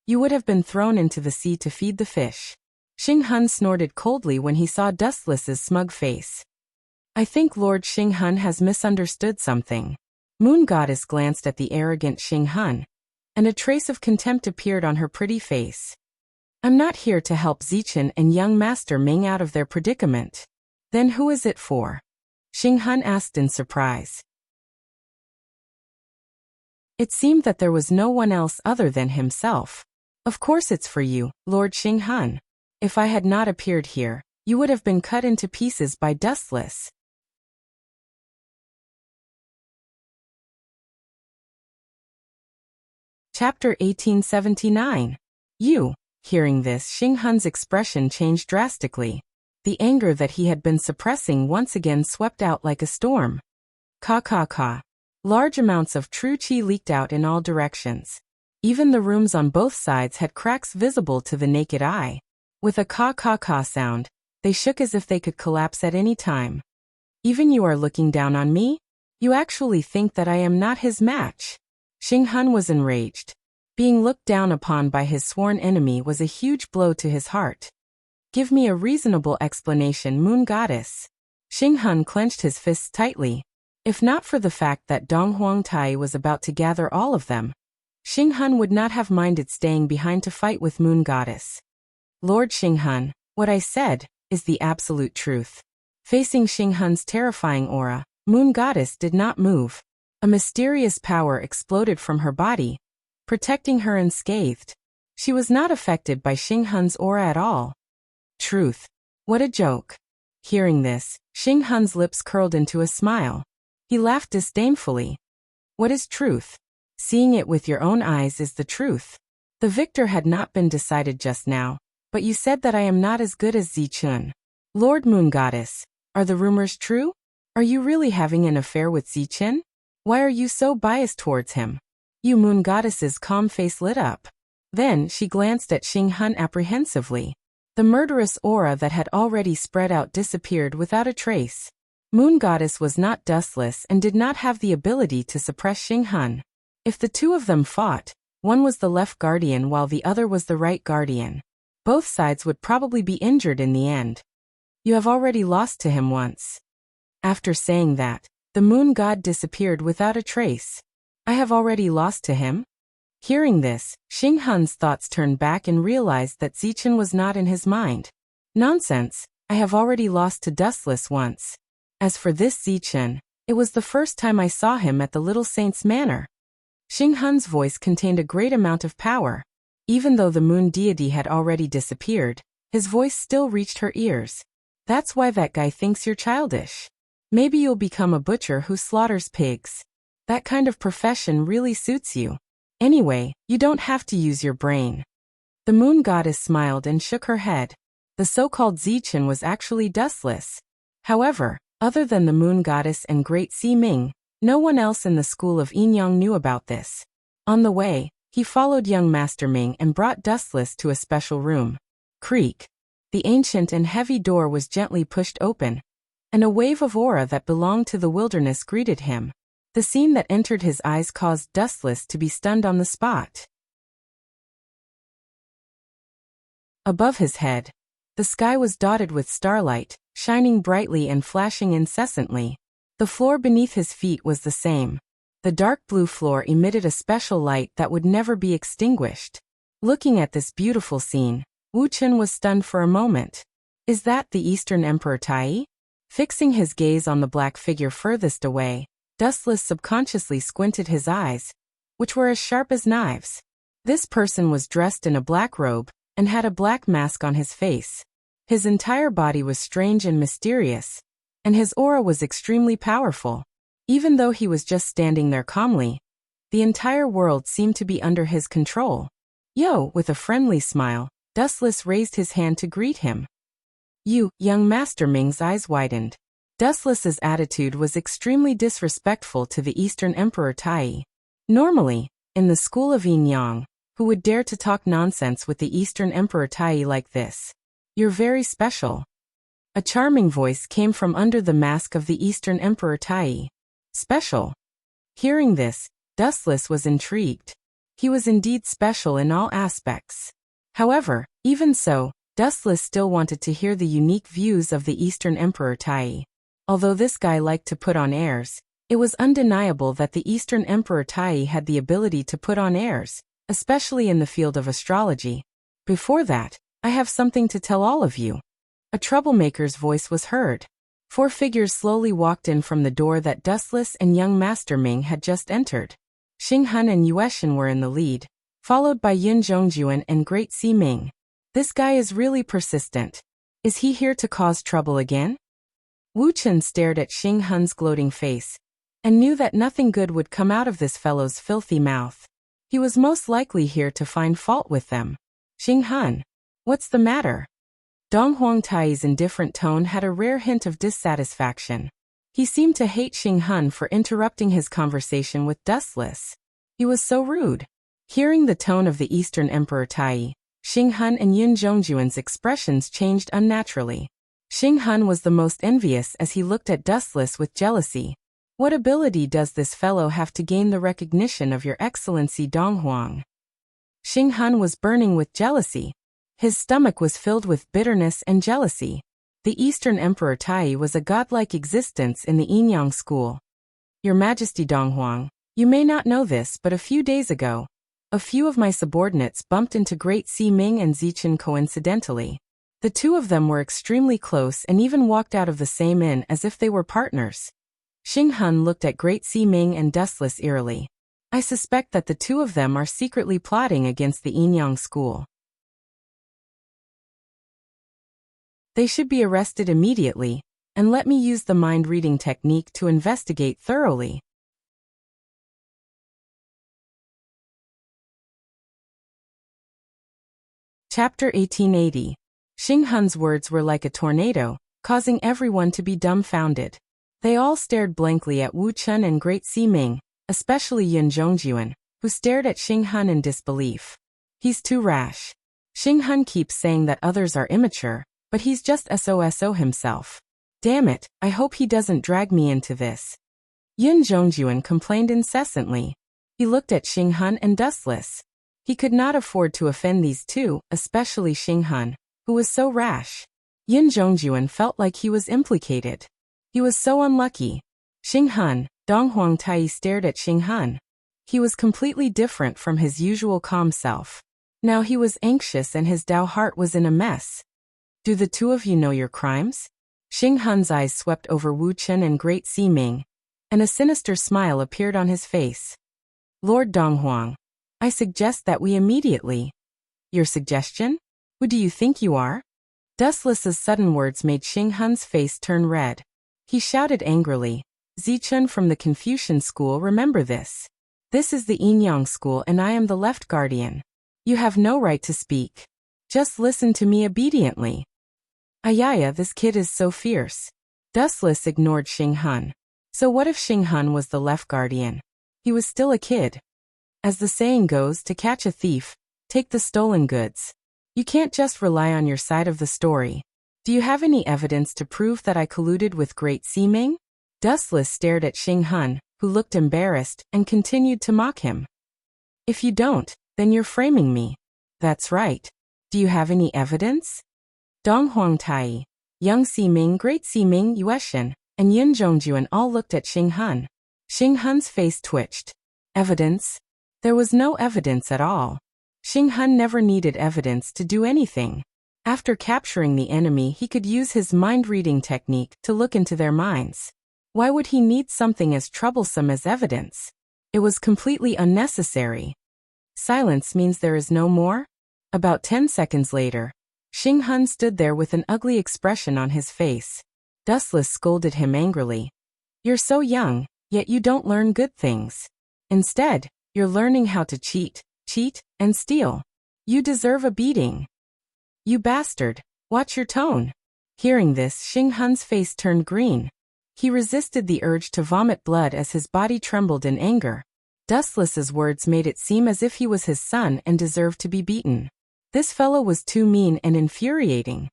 you would have been thrown into the sea to feed the fish. Xing Hun snorted coldly when he saw Dustless's smug face. I think Lord Xing Hun has misunderstood something. Moon Goddess glanced at the arrogant Xing Hun, and a trace of contempt appeared on her pretty face. I'm not here to help Zichen and young Master Ming out of their predicament. Then who is it for? Xing Hun asked in surprise. It seemed that there was no one else other than himself. Of course it's for you, Lord Xing Hun. If I had not appeared here, you would have been cut into pieces by Dustless. Chapter 1879. You. Hearing this, Xing Hun's expression changed drastically. The anger that he had been suppressing once again swept out like a storm. Ka ka ka. Large amounts of true qi leaked out in all directions. Even the rooms on both sides had cracks visible to the naked eye. With a ka ka ka sound, they shook as if they could collapse at any time. Even you are looking down on me? You actually think that I am not his match? Xing Hun was enraged. Being looked down upon by his sworn enemy was a huge blow to his heart. Give me a reasonable explanation, Moon Goddess. Xing Hun clenched his fists tightly. If not for the fact that Dong Huangtai was about to gather all of them, Xing Hun would not have minded staying behind to fight with Moon Goddess. Lord Xing Hun, what I said is the absolute truth. Facing Xing Hun's terrifying aura, Moon Goddess did not move. A mysterious power exploded from her body, protecting her unscathed. She was not affected by Xing Hun's aura at all. Truth. What a joke. Hearing this, Xing Hun's lips curled into a smile. He laughed disdainfully. What is truth? Seeing it with your own eyes is the truth. The victor had not been decided just now, but you said that I am not as good as Zichun. Lord Moon Goddess, are the rumors true? Are you really having an affair with Zichen? Why are you so biased towards him? You Moon Goddess's calm face lit up. Then she glanced at Xing Hun apprehensively. The murderous aura that had already spread out disappeared without a trace. Moon Goddess was not dustless and did not have the ability to suppress Xing Hun. If the two of them fought, one was the left guardian while the other was the right guardian. Both sides would probably be injured in the end. You have already lost to him once. After saying that, the moon god disappeared without a trace. I have already lost to him? Hearing this, Xing Hun's thoughts turned back and realized that Zichen was not in his mind. Nonsense, I have already lost to Dustless once. As for this Zichen, it was the first time I saw him at the Little Saint's Manor. Xing Hun's voice contained a great amount of power. Even though the moon deity had already disappeared, his voice still reached her ears. That's why that guy thinks you're childish. Maybe you'll become a butcher who slaughters pigs. That kind of profession really suits you. Anyway, you don't have to use your brain. The moon goddess smiled and shook her head. The so-called Zichen was actually dustless. However, other than the moon goddess and great Si Ming, no one else in the school of Yinyang knew about this. On the way, he followed young Master Ming and brought Dustless to a special room. Creak. The ancient and heavy door was gently pushed open, and a wave of aura that belonged to the wilderness greeted him. The scene that entered his eyes caused Dustless to be stunned on the spot. Above his head, the sky was dotted with starlight, shining brightly and flashing incessantly. The floor beneath his feet was the same. The dark blue floor emitted a special light that would never be extinguished. Looking at this beautiful scene, Wu Chen was stunned for a moment. Is that the Eastern Emperor Tai? Fixing his gaze on the black figure furthest away, Dustless subconsciously squinted his eyes, which were as sharp as knives. This person was dressed in a black robe and had a black mask on his face. His entire body was strange and mysterious, and his aura was extremely powerful. Even though he was just standing there calmly, the entire world seemed to be under his control. Yo, with a friendly smile, Dustless raised his hand to greet him. You, young Master Ming's eyes widened. Dustless's attitude was extremely disrespectful to the Eastern Emperor Tai. Normally, in the school of Yinyang, who would dare to talk nonsense with the Eastern Emperor Tai like this? You're very special. A charming voice came from under the mask of the Eastern Emperor Tai. Special? Hearing this, Dustless was intrigued. He was indeed special in all aspects. However, even so, Dustless still wanted to hear the unique views of the Eastern Emperor Tai. Although this guy liked to put on airs, it was undeniable that the Eastern Emperor Tai had the ability to put on airs, especially in the field of astrology. Before that, I have something to tell all of you. A troublemaker's voice was heard. 4 figures slowly walked in from the door that Dustless and young Master Ming had just entered. Xing Han and Yueshan were in the lead, followed by Yun Zhongjuan and Great Si Ming. This guy is really persistent. Is he here to cause trouble again? Wu Chen stared at Xing Han's gloating face, and knew that nothing good would come out of this fellow's filthy mouth. He was most likely here to find fault with them. Xing Han, what's the matter? Dong Huangtai's indifferent tone had a rare hint of dissatisfaction. He seemed to hate Xing Han for interrupting his conversation with Dustless. He was so rude. Hearing the tone of the Eastern Emperor Tai, Xing Han and Yun Zhongjuan's expressions changed unnaturally. Xing Han was the most envious as he looked at Dustless with jealousy. What ability does this fellow have to gain the recognition of your excellency Dong Huang? Xing Han was burning with jealousy. His stomach was filled with bitterness and jealousy. The Eastern Emperor Tai was a godlike existence in the Enyang school. Your Majesty Dong Huang, you may not know this, but a few days ago, a few of my subordinates bumped into Great Si Ming and Zichen coincidentally. The two of them were extremely close and even walked out of the same inn as if they were partners. Xing Han looked at Great Si Ming and Dustless eerily. I suspect that the two of them are secretly plotting against the Enyang school. They should be arrested immediately, and let me use the mind-reading technique to investigate thoroughly. Chapter 1880. Xing Han's words were like a tornado, causing everyone to be dumbfounded. They all stared blankly at Wu Chen and Great Si Ming, especially Yun Zhongjuan, who stared at Xing Han in disbelief. He's too rash. Xing Han keeps saying that others are immature, but he's just SOSO himself. Damn it, I hope he doesn't drag me into this. Yun Zhongjuan complained incessantly. He looked at Xing Han and Dustless. He could not afford to offend these two, especially Xing Han, who was so rash. Yun Zhongjuan felt like he was implicated. He was so unlucky. Xing Han, Dong Huangtai stared at Xing Han. He was completely different from his usual calm self. Now he was anxious and his Dao heart was in a mess. Do the two of you know your crimes? Xing Han's eyes swept over Wu Chen and Great Si Ming, and a sinister smile appeared on his face. Lord Dong Huang, I suggest that we immediately... Your suggestion? Who do you think you are? Dustless's sudden words made Xing Han's face turn red. He shouted angrily, Zichun from the Confucian school, remember this. This is the Enyang school and I am the left guardian. You have no right to speak. Just listen to me obediently. Ayaya, this kid is so fierce. Dustless ignored Xing Han. So what if Xing Han was the left guardian? He was still a kid. As the saying goes, to catch a thief, take the stolen goods. You can't just rely on your side of the story. Do you have any evidence to prove that I colluded with Great Si Ming? Dustless stared at Xing Han, who looked embarrassed, and continued to mock him. If you don't, then you're framing me. That's right. Do you have any evidence? Dong Huangtai, Young Si Ming, Great Si Ming, Yueshan, and Yun Zhongjuan all looked at Xing Han. Xing Han's face twitched. Evidence? There was no evidence at all. Xing Han never needed evidence to do anything. After capturing the enemy, he could use his mind-reading technique to look into their minds. Why would he need something as troublesome as evidence? It was completely unnecessary. Silence means there is no more? About 10 seconds later, Xing Han stood there with an ugly expression on his face. Dustless scolded him angrily. You're so young, yet you don't learn good things. Instead, you're learning how to cheat, and steal. You deserve a beating. You bastard, watch your tone. Hearing this, Xing Han's face turned green. He resisted the urge to vomit blood as his body trembled in anger. Dustless's words made it seem as if he was his son and deserved to be beaten. This fellow was too mean and infuriating.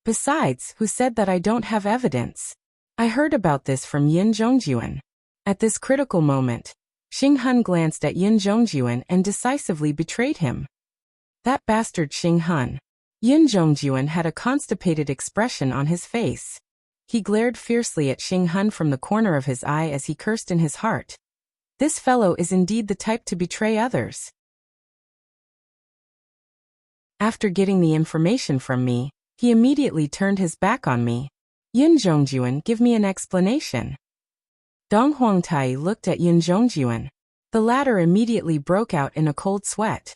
Besides, who said that I don't have evidence? I heard about this from Yin Zhongjuan. At this critical moment, Xing Hun glanced at Yin Zhongjuan and decisively betrayed him. That bastard Xing Hun. Yin Zhongjuan had a constipated expression on his face. He glared fiercely at Xing Hun from the corner of his eye as he cursed in his heart. This fellow is indeed the type to betray others. After getting the information from me, he immediately turned his back on me. Yin Zhongjuan, give me an explanation. Dong Huangtai looked at Yin Zhongjuan. The latter immediately broke out in a cold sweat.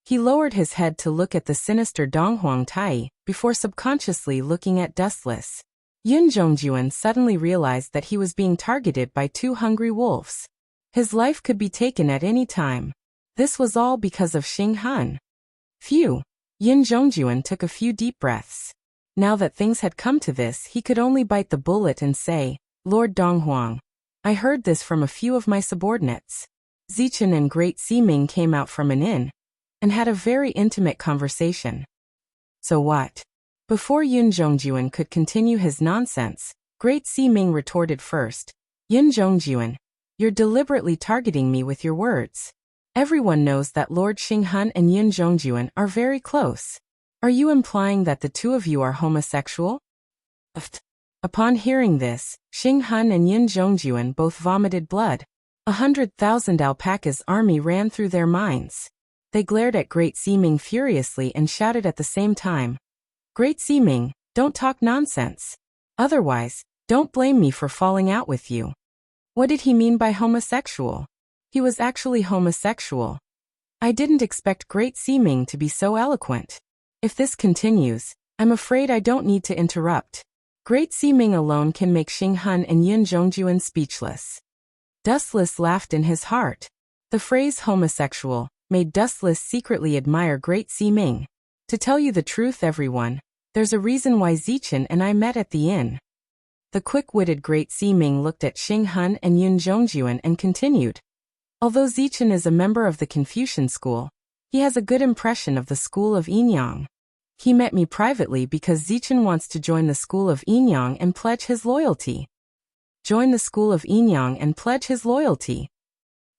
He lowered his head to look at the sinister Dong Huangtai, before subconsciously looking at Dustless. Yin Zhongjuan suddenly realized that he was being targeted by two hungry wolves. His life could be taken at any time. This was all because of Xing Hun. Phew! Yin Zhongjuan took a few deep breaths. Now that things had come to this, he could only bite the bullet and say, Lord Donghuang, I heard this from a few of my subordinates. Zichen and Great Siming came out from an inn and had a very intimate conversation. So what? Before Yin Zhongjuan could continue his nonsense, Great Siming retorted first. Yin Zhongjuan, you're deliberately targeting me with your words. Everyone knows that Lord Xing Hun and Yin Zhongjuan are very close. Are you implying that the two of you are homosexual? Upon hearing this, Xing Hun and Yin Zhongjuan both vomited blood. 100,000 alpacas' army ran through their minds. They glared at Great Siming furiously and shouted at the same time. Great Siming, don't talk nonsense. Otherwise, don't blame me for falling out with you. What did he mean by homosexual? He was actually homosexual. I didn't expect Great Siming to be so eloquent. If this continues, I'm afraid I don't need to interrupt. Great Siming alone can make Xing Hun and Yin Zhongjuan speechless. Dustless laughed in his heart. The phrase homosexual made Dustless secretly admire Great Siming. To tell you the truth, everyone, there's a reason why Zichen and I met at the inn. The quick-witted Great Siming looked at Xing Hun and Yin Zhongjuan and continued. Although Zichen is a member of the Confucian school, he has a good impression of the school of Yinyang. He met me privately because Zichen wants to join the school of Yinyang and pledge his loyalty. Join the school of Yinyang and pledge his loyalty.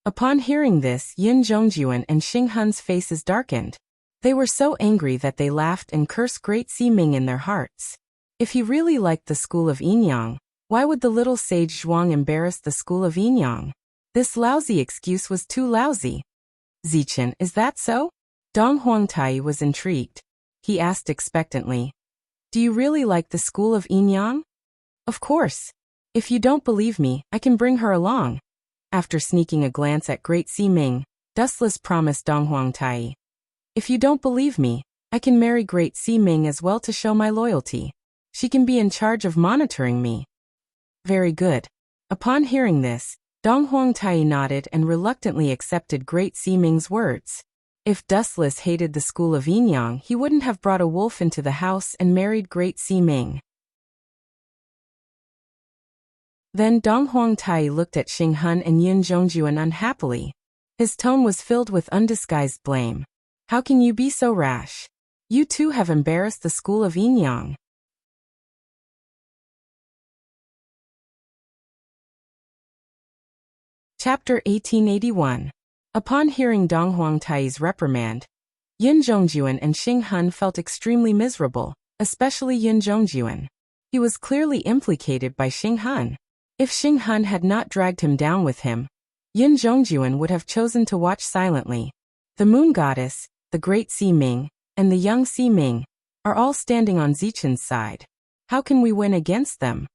Upon hearing this, Yin Zhongjuan and Xing Hun's faces darkened. They were so angry that they laughed and cursed Great Siming in their hearts. If he really liked the school of Yinyang, why would the little sage Zhuang embarrass the school of Yinyang? This lousy excuse was too lousy. Zichen, is that so? Dong Huangtai was intrigued. He asked expectantly. Do you really like the school of Yinyang? Of course. If you don't believe me, I can bring her along. After sneaking a glance at Great Siming, Dustless promised Dong Huangtai. If you don't believe me, I can marry Great Siming as well to show my loyalty. She can be in charge of monitoring me. Very good. Upon hearing this, Dong Huangtai nodded and reluctantly accepted Great Siming's words. If Dustless hated the school of Yinyang, he wouldn't have brought a wolf into the house and married Great Siming. Then Dong Huangtai looked at Xing Hun and Yin Zhongjuan unhappily. His tone was filled with undisguised blame. How can you be so rash? You too have embarrassed the school of Yinyang. Chapter 1881. Upon hearing Dong Huangtai's reprimand, Yin Zhongjuan and Xing Hun felt extremely miserable, especially Yin Zhongjuan. He was clearly implicated by Xing Hun. If Xing Hun had not dragged him down with him, Yin Zhongjuan would have chosen to watch silently. The moon goddess, the Great Siming, and the young Siming are all standing on Zichen's side. How can we win against them?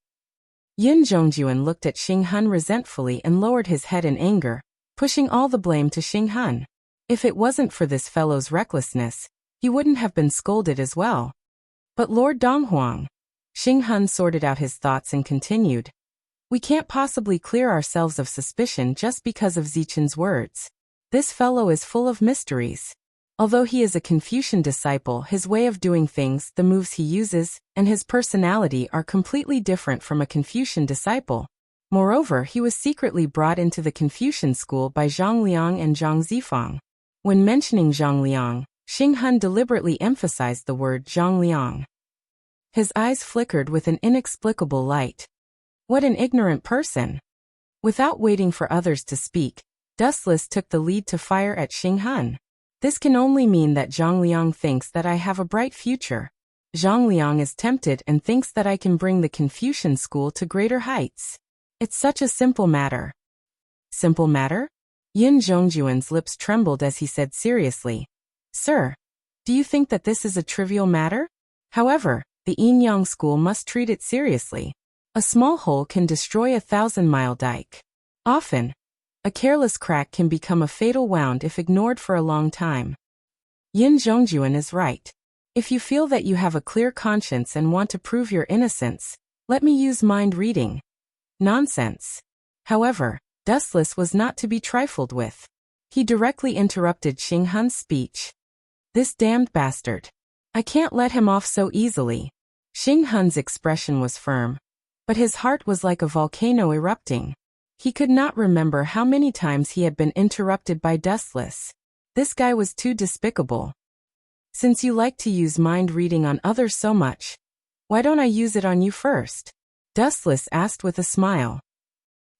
Yin Zhongjuan looked at Xing Hun resentfully and lowered his head in anger, pushing all the blame to Xing Hun. If it wasn't for this fellow's recklessness, he wouldn't have been scolded as well. But Lord Donghuang, Xing Hun sorted out his thoughts and continued. We can't possibly clear ourselves of suspicion just because of Zichen's words. This fellow is full of mysteries. Although he is a Confucian disciple, his way of doing things, the moves he uses, and his personality are completely different from a Confucian disciple. Moreover, he was secretly brought into the Confucian school by Zhang Liang and Zhang Zifang. When mentioning Zhang Liang, Xing Hun deliberately emphasized the word Zhang Liang. His eyes flickered with an inexplicable light. What an ignorant person! Without waiting for others to speak, Dustless took the lead to fire at Xinghan. This can only mean that Zhongliang thinks that I have a bright future. Zhongliang is tempted and thinks that I can bring the Confucian school to greater heights. It's such a simple matter. Simple matter? Yin Zhongjuan's lips trembled as he said seriously, "Sir, do you think that this is a trivial matter? However, the Enyang school must treat it seriously. A small hole can destroy a 1,000-mile dike. Often, a careless crack can become a fatal wound if ignored for a long time." Yin Zhongjuan is right. If you feel that you have a clear conscience and want to prove your innocence, let me use mind reading. Nonsense. However, Dustless was not to be trifled with. He directly interrupted Xinghan's speech. "This damned bastard. I can't let him off so easily." Xinghan's expression was firm, but his heart was like a volcano erupting. He could not remember how many times he had been interrupted by Dustless. This guy was too despicable. "Since you like to use mind reading on others so much, why don't I use it on you first?" Dustless asked with a smile.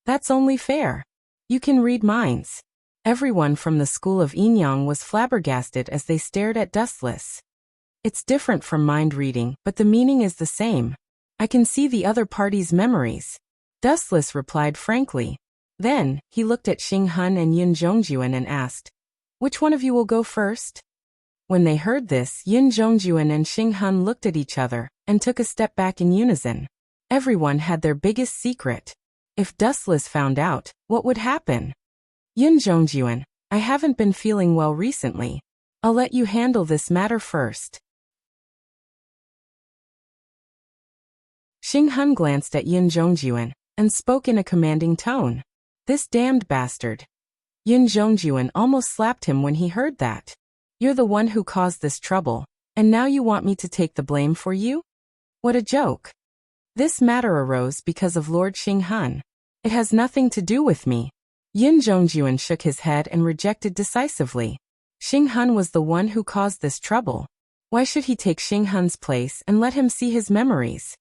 "That's only fair. You can read minds." Everyone from the school of Enyang was flabbergasted as they stared at Dustless. "It's different from mind reading, but the meaning is the same. I can see the other party's memories," Dustless replied frankly. Then, he looked at Xinghan and Yin Zhongjuan and asked, "Which one of you will go first?" When they heard this, Yin Zhongjuan and Xinghan looked at each other and took a step back in unison. Everyone had their biggest secret. If Dustless found out, what would happen? "Yin Zhongjuan, I haven't been feeling well recently. I'll let you handle this matter first." Xinghan glanced at Yin Zhongjuan and spoke in a commanding tone. "This damned bastard." Yin Zhongjuan almost slapped him when he heard that. "You're the one who caused this trouble, and now you want me to take the blame for you? What a joke. This matter arose because of Lord Xinghan. It has nothing to do with me." Yin Zhongjuan shook his head and rejected decisively. Xinghan was the one who caused this trouble. Why should he take Xinghan's place and let him see his memories?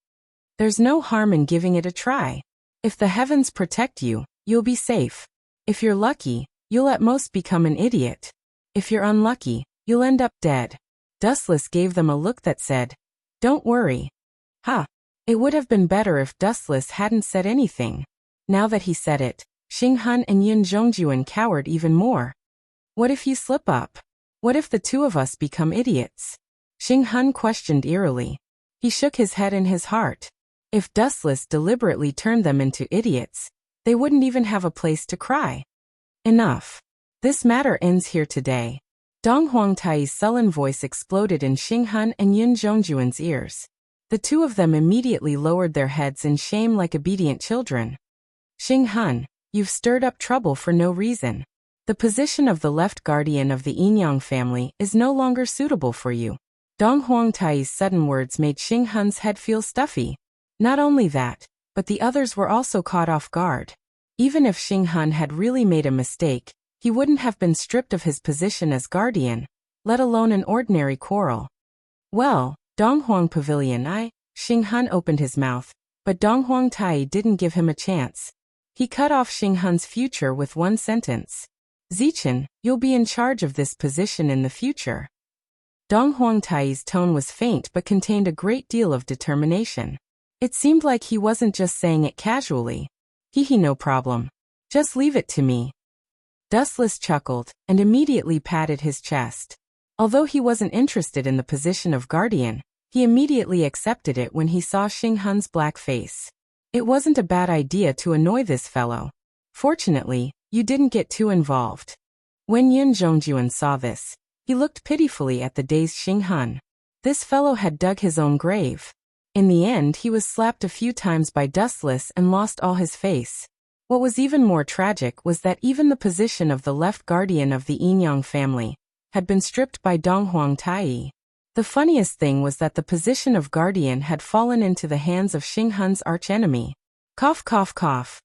There's no harm in giving it a try. If the heavens protect you, you'll be safe. If you're lucky, you'll at most become an idiot. If you're unlucky, you'll end up dead. Dustless gave them a look that said, "Don't worry." It would have been better if Dustless hadn't said anything. Now that he said it, Xinghan and Yin Zhongjuan cowered even more. "What if you slip up? What if the two of us become idiots?" Xinghan questioned eerily. He shook his head in his heart. If Dustless deliberately turned them into idiots, they wouldn't even have a place to cry. "Enough. This matter ends here today." Dong Huangtai's sullen voice exploded in Xinghan and Yin Zhongjuan's ears. The two of them immediately lowered their heads in shame like obedient children. "Xinghan, you've stirred up trouble for no reason. The position of the left guardian of the Enyang family is no longer suitable for you." Dong Huangtai's sudden words made Xinghan's head feel stuffy. Not only that, but the others were also caught off guard. Even if Xinghan had really made a mistake, he wouldn't have been stripped of his position as guardian, let alone an ordinary quarrel. "Well, Donghuang Pavilion Xinghan opened his mouth, but Dong Huangtai didn't give him a chance. He cut off Xinghan's future with one sentence. "Zichen, you'll be in charge of this position in the future." Dong Huangtai's tone was faint but contained a great deal of determination. It seemed like he wasn't just saying it casually. No problem. Just leave it to me." Dustless chuckled and immediately patted his chest. Although he wasn't interested in the position of guardian, he immediately accepted it when he saw Xinghan's black face. It wasn't a bad idea to annoy this fellow. Fortunately, you didn't get too involved. When Yin Zhongjuan saw this, he looked pitifully at the dazed Xinghan. This fellow had dug his own grave. In the end, he was slapped a few times by Dustless and lost all his face. What was even more tragic was that even the position of the left guardian of the Enyang family had been stripped by Dong Huangtai. The funniest thing was that the position of guardian had fallen into the hands of Xinghan's archenemy. Cough, cough, cough.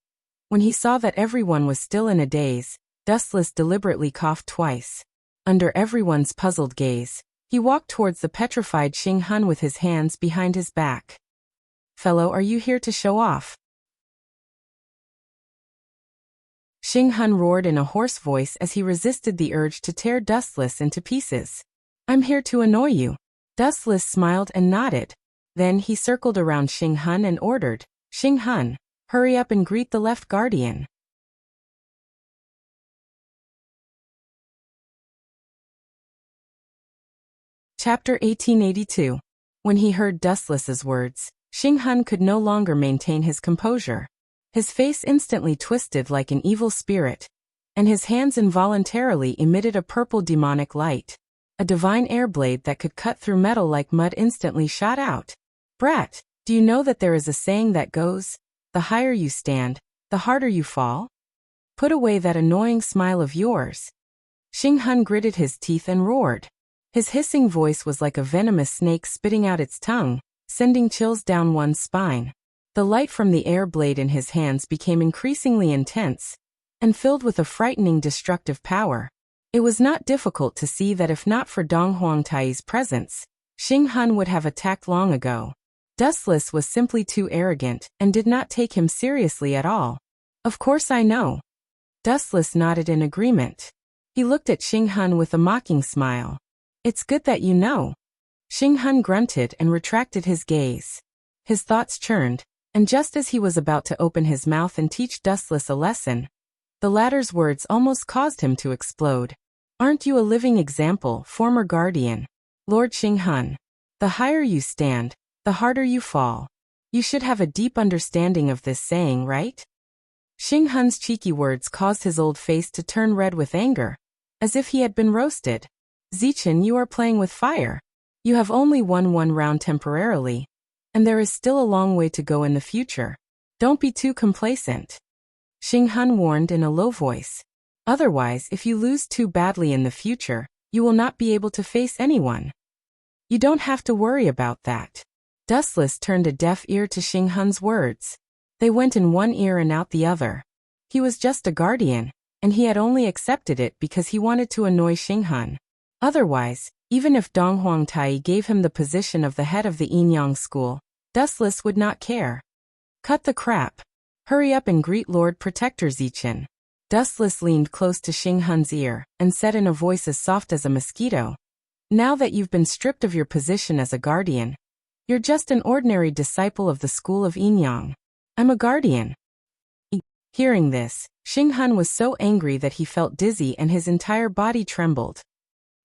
When he saw that everyone was still in a daze, Dustless deliberately coughed twice. Under everyone's puzzled gaze, He walked towards the petrified Xing Han with his hands behind his back. "Fellow, are you here to show off?" Xing Han roared in a hoarse voice as he resisted the urge to tear Dustless into pieces. "I'm here to annoy you." Dustless smiled and nodded. Then he circled around Xing Han and ordered, "Xing Han, hurry up and greet the left guardian." Chapter 1882. When he heard Dustless's words, Xing Han could no longer maintain his composure. His face instantly twisted like an evil spirit, and his hands involuntarily emitted a purple demonic light. A divine air blade that could cut through metal like mud instantly shot out. "Brat, do you know that there is a saying that goes, 'The higher you stand, the harder you fall'? Put away that annoying smile of yours." Xing Han gritted his teeth and roared. His hissing voice was like a venomous snake spitting out its tongue, sending chills down one's spine. The light from the air blade in his hands became increasingly intense and filled with a frightening destructive power. It was not difficult to see that if not for Dong Huangtai's presence, Xing Han would have attacked long ago. Dustless was simply too arrogant and did not take him seriously at all. "Of course I know." Dustless nodded in agreement. He looked at Xing Han with a mocking smile. "It's good that you know." Xing Han grunted and retracted his gaze. His thoughts churned, and just as he was about to open his mouth and teach Dustless a lesson, the latter's words almost caused him to explode. "Aren't you a living example, former guardian? Lord Xing Han. The higher you stand, the harder you fall. You should have a deep understanding of this saying, right?" Xing Han's cheeky words caused his old face to turn red with anger, as if he had been roasted. "Zichen, you are playing with fire. You have only won one round temporarily, and there is still a long way to go in the future. Don't be too complacent," Xing Han warned in a low voice. "Otherwise, if you lose too badly in the future, you will not be able to face anyone. You don't have to worry about that." Dustless turned a deaf ear to Xing Han's words. They went in one ear and out the other. He was just a guardian, and he had only accepted it because he wanted to annoy Xing Han. Otherwise, even if Dong Huangtai gave him the position of the head of the Yinyang school, Dustless would not care. "Cut the crap. Hurry up and greet Lord Protector Zichen." Dustless leaned close to Xing Han's ear and said in a voice as soft as a mosquito, "Now that you've been stripped of your position as a guardian, you're just an ordinary disciple of the school of Yinyang. I'm a guardian." Hearing this, Xing Han was so angry that he felt dizzy and his entire body trembled.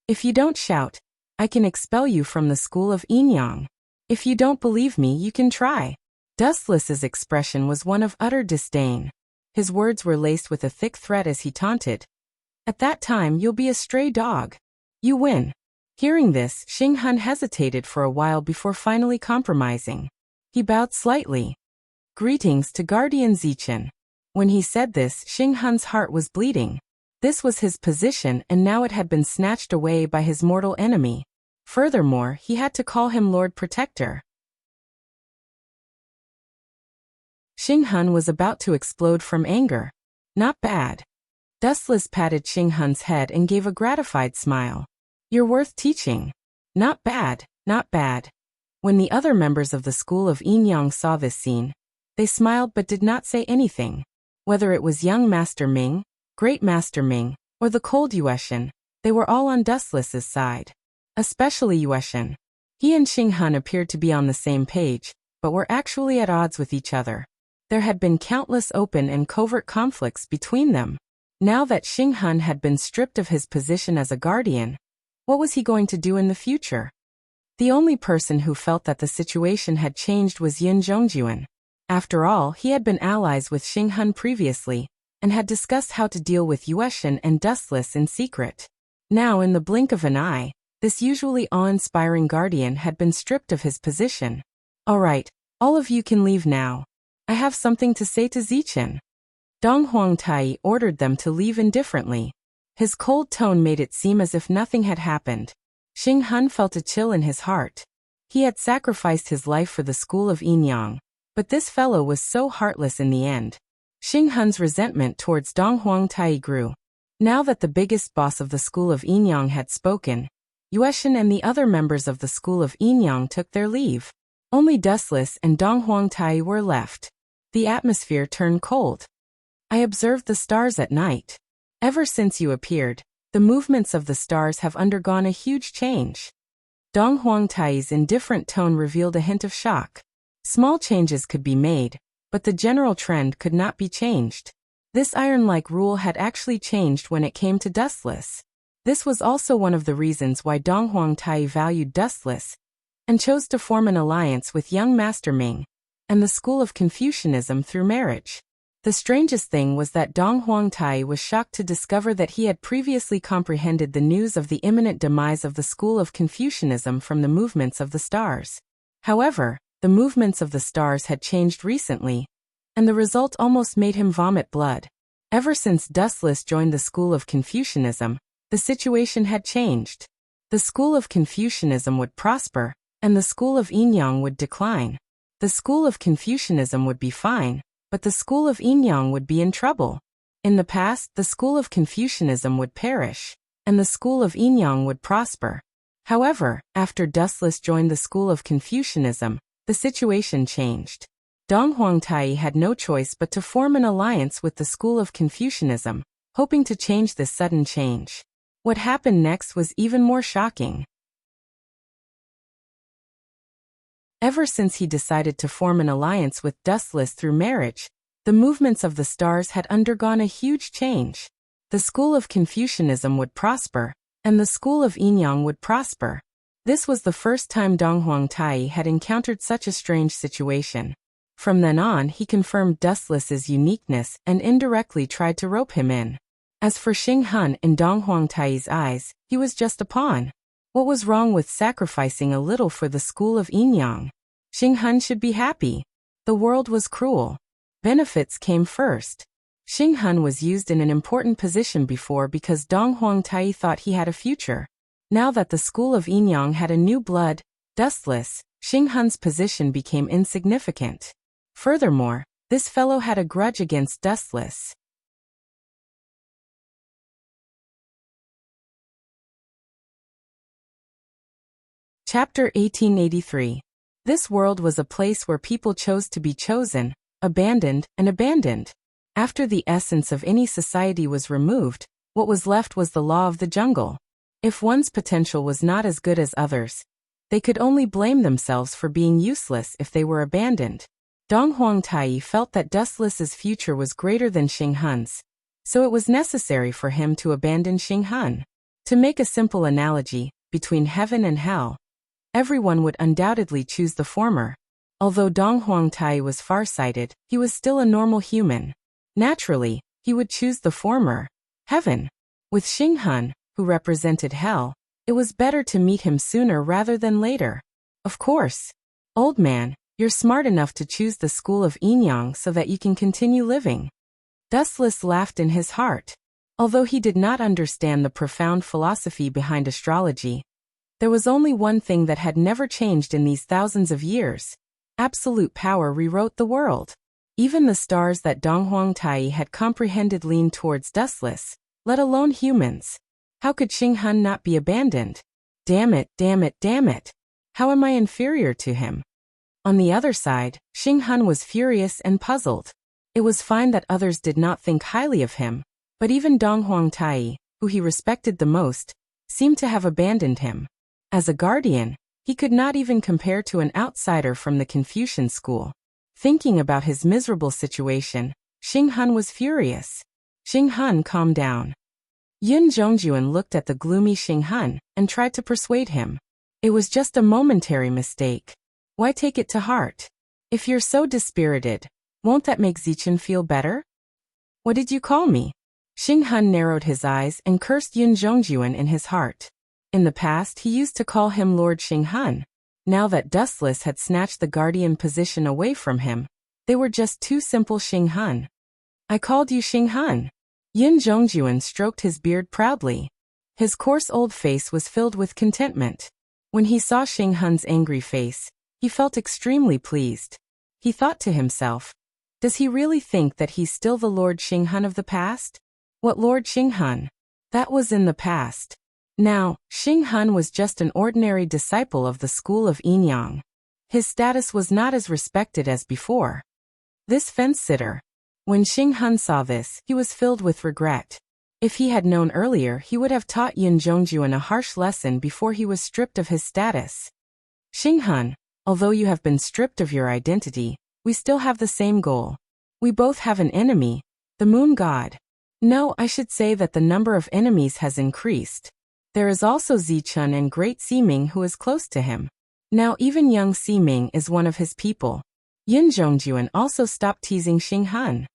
"If you don't shout, I can expel you from the school of Yinyang. If you don't believe me, you can try." Dustless's expression was one of utter disdain. His words were laced with a thick threat as he taunted, "At that time you'll be a stray dog. You win." Hearing this, Xing Han hesitated for a while before finally compromising. He bowed slightly. "Greetings to Guardian Zichen." When he said this, Xing Han's heart was bleeding. This was his position and now it had been snatched away by his mortal enemy. Furthermore, he had to call him Lord Protector. Xing Han was about to explode from anger. "Not bad." Dustless patted Xing Han's head and gave a gratified smile. "You're worth teaching." "Not bad, not bad." When the other members of the school of Yinyang saw this scene, they smiled but did not say anything. Whether it was young Master Ming, Great Master Ming, or the cold Yueshan, they were all on Dustless's side. Especially Yueshan. He and Xing Han appeared to be on the same page, but were actually at odds with each other. There had been countless open and covert conflicts between them. Now that Xing Han had been stripped of his position as a guardian, what was he going to do in the future? The only person who felt that the situation had changed was Yin Zhongjuan. After all, he had been allies with Xing Han previously, and had discussed how to deal with Yueshan and Dustless in secret. Now, in the blink of an eye, this usually awe-inspiring guardian had been stripped of his position. "All right, all of you can leave now. I have something to say to Zichen." Dong Huangtai ordered them to leave indifferently. His cold tone made it seem as if nothing had happened. Xing Han felt a chill in his heart. He had sacrificed his life for the school of Yinyang, but this fellow was so heartless in the end. Xing Han's resentment towards Dong Huangtai grew. Now that the biggest boss of the school of Yinyang had spoken, Yueshan and the other members of the school of Yinyang took their leave. Only Dustless and Dong Huangtai were left. The atmosphere turned cold. I observed the stars at night. Ever since you appeared, the movements of the stars have undergone a huge change. Dong Huangtai's indifferent tone revealed a hint of shock. Small changes could be made, but the general trend could not be changed. This iron-like rule had actually changed when it came to Dustless. This was also one of the reasons why Dong Huangtai valued Dustless and chose to form an alliance with young Master Ming and the school of Confucianism through marriage. The strangest thing was that Dong Huangtai was shocked to discover that he had previously comprehended the news of the imminent demise of the school of Confucianism from the movements of the stars. However, the movements of the stars had changed recently, and the result almost made him vomit blood. Ever since Dustless joined the school of Confucianism, the situation had changed. The school of Confucianism would prosper, and the school of Yinyang would decline. The school of Confucianism would be fine, but the school of Yinyang would be in trouble. In the past, the school of Confucianism would perish, and the school of Yinyang would prosper. However, after Dustless joined the school of Confucianism, the situation changed. Dong Huangtai had no choice but to form an alliance with the school of Confucianism, hoping to change this sudden change. What happened next was even more shocking. Ever since he decided to form an alliance with Dustless through marriage, the movements of the stars had undergone a huge change. The school of Confucianism would prosper, and the school of Yinyang would prosper. This was the first time Dong Huangtai had encountered such a strange situation. From then on, he confirmed Dustless's uniqueness and indirectly tried to rope him in. As for Xing Han in Dong Huangtai's eyes, he was just a pawn. What was wrong with sacrificing a little for the school of Yinyang? Xing Han should be happy. The world was cruel. Benefits came first. Xing Han was used in an important position before because Dong Huangtai thought he had a future. Now that the school of Yinyang had a new blood, Dustless, Xing Han's position became insignificant. Furthermore, this fellow had a grudge against Dustless. Chapter 1883. This world was a place where people chose to be chosen, abandoned, and abandoned. After the essence of any society was removed, what was left was the law of the jungle. If one's potential was not as good as others, they could only blame themselves for being useless if they were abandoned. Dong Huangtai felt that Dustless's future was greater than Xing Han's, so it was necessary for him to abandon Xing Han. To make a simple analogy, between heaven and hell, everyone would undoubtedly choose the former. Although Dong Huangtai was farsighted, he was still a normal human. Naturally, he would choose the former, heaven. With Xing Han, who represented hell, it was better to meet him sooner rather than later. Of course. Old man, you're smart enough to choose the school of Yinyang so that you can continue living. Dustless laughed in his heart. Although he did not understand the profound philosophy behind astrology, there was only one thing that had never changed in these thousands of years. Absolute power rewrote the world. Even the stars that Dong Huangtai had comprehended leaned towards Dustless, let alone humans. How could Xing Han not be abandoned? Damn it, damn it, damn it. How am I inferior to him? On the other side, Xing Han was furious and puzzled. It was fine that others did not think highly of him, but even Dong Huangtai, who he respected the most, seemed to have abandoned him. As a guardian, he could not even compare to an outsider from the Confucian school. Thinking about his miserable situation, Xing Han was furious. Xing Han calmed down. Yun Zhongjuan looked at the gloomy Xing Han and tried to persuade him. It was just a momentary mistake. Why take it to heart? If you're so dispirited, won't that make Zichen feel better? What did you call me? Xing Han narrowed his eyes and cursed Yun Zhongjuan in his heart. In the past, he used to call him Lord Xing Han. Now that Dustless had snatched the guardian position away from him, they were just two simple Xing Han. I called you Xing Han. Yun Zhongjuan stroked his beard proudly. His coarse old face was filled with contentment. When he saw Xing Han's angry face, he felt extremely pleased. He thought to himself, does he really think that he's still the Lord Xing Han of the past? What Lord Xing Han? That was in the past. Now, Xing Hun was just an ordinary disciple of the school of Enyang. His status was not as respected as before. This fence-sitter. When Xing Hun saw this, he was filled with regret. If he had known earlier, he would have taught Yin Zhongjuan a harsh lesson before he was stripped of his status. Xing Hun, although you have been stripped of your identity, we still have the same goal. We both have an enemy, the moon god. No, I should say that the number of enemies has increased. There is also Zichun and Great Siming who is close to him. Now even young Siming is one of his people. Yin Zhongjuan also stopped teasing Xing Hun.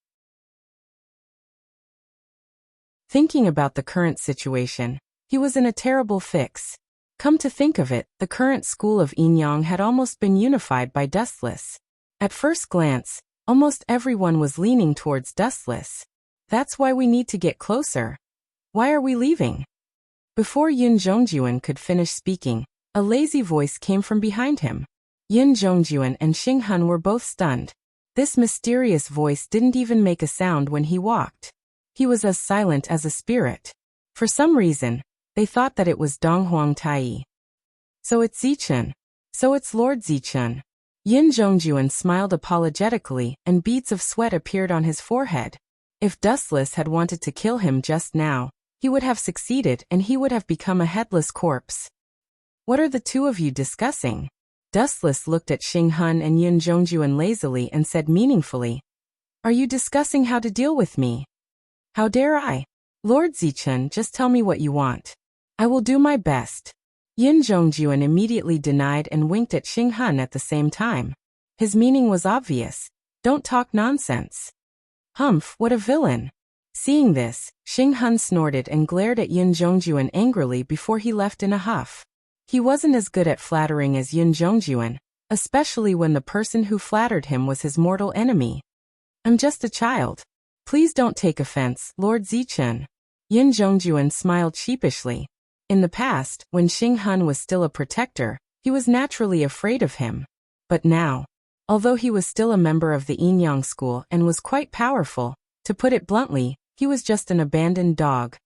Thinking about the current situation, he was in a terrible fix. Come to think of it, the current school of Enyang had almost been unified by Dustless. At first glance, almost everyone was leaning towards Dustless. That's why we need to get closer. Why are we leaving? Before Yin Zhongjuan could finish speaking, a lazy voice came from behind him. Yin Zhongjuan and Xing Hun were both stunned. This mysterious voice didn't even make a sound when he walked. He was as silent as a spirit. For some reason, they thought that it was Donghuang Tai. So it's Zichun. So it's Lord Zichun. Yin Zhongjuan smiled apologetically, and beads of sweat appeared on his forehead. If Dustless had wanted to kill him just now, he would have succeeded and he would have become a headless corpse. What are the two of you discussing? Dustless looked at Xing Hun and Yin Zhongjuan lazily and said meaningfully, Are you discussing how to deal with me? How dare I? Lord Zichun, just tell me what you want. I will do my best. Yin Zhongjuan immediately denied and winked at Xing Hun at the same time. His meaning was obvious. Don't talk nonsense. Humph, what a villain. Seeing this, Xing Hun snorted and glared at Yin Zhongjuan angrily before he left in a huff. He wasn't as good at flattering as Yin Zhongjuan, especially when the person who flattered him was his mortal enemy. I'm just a child. Please don't take offense, Lord Zichun. Yin Zhongjuan smiled sheepishly. In the past, when Xing Hun was still a protector, he was naturally afraid of him. But now, although he was still a member of the Enyang school and was quite powerful, to put it bluntly, he was just an abandoned dog.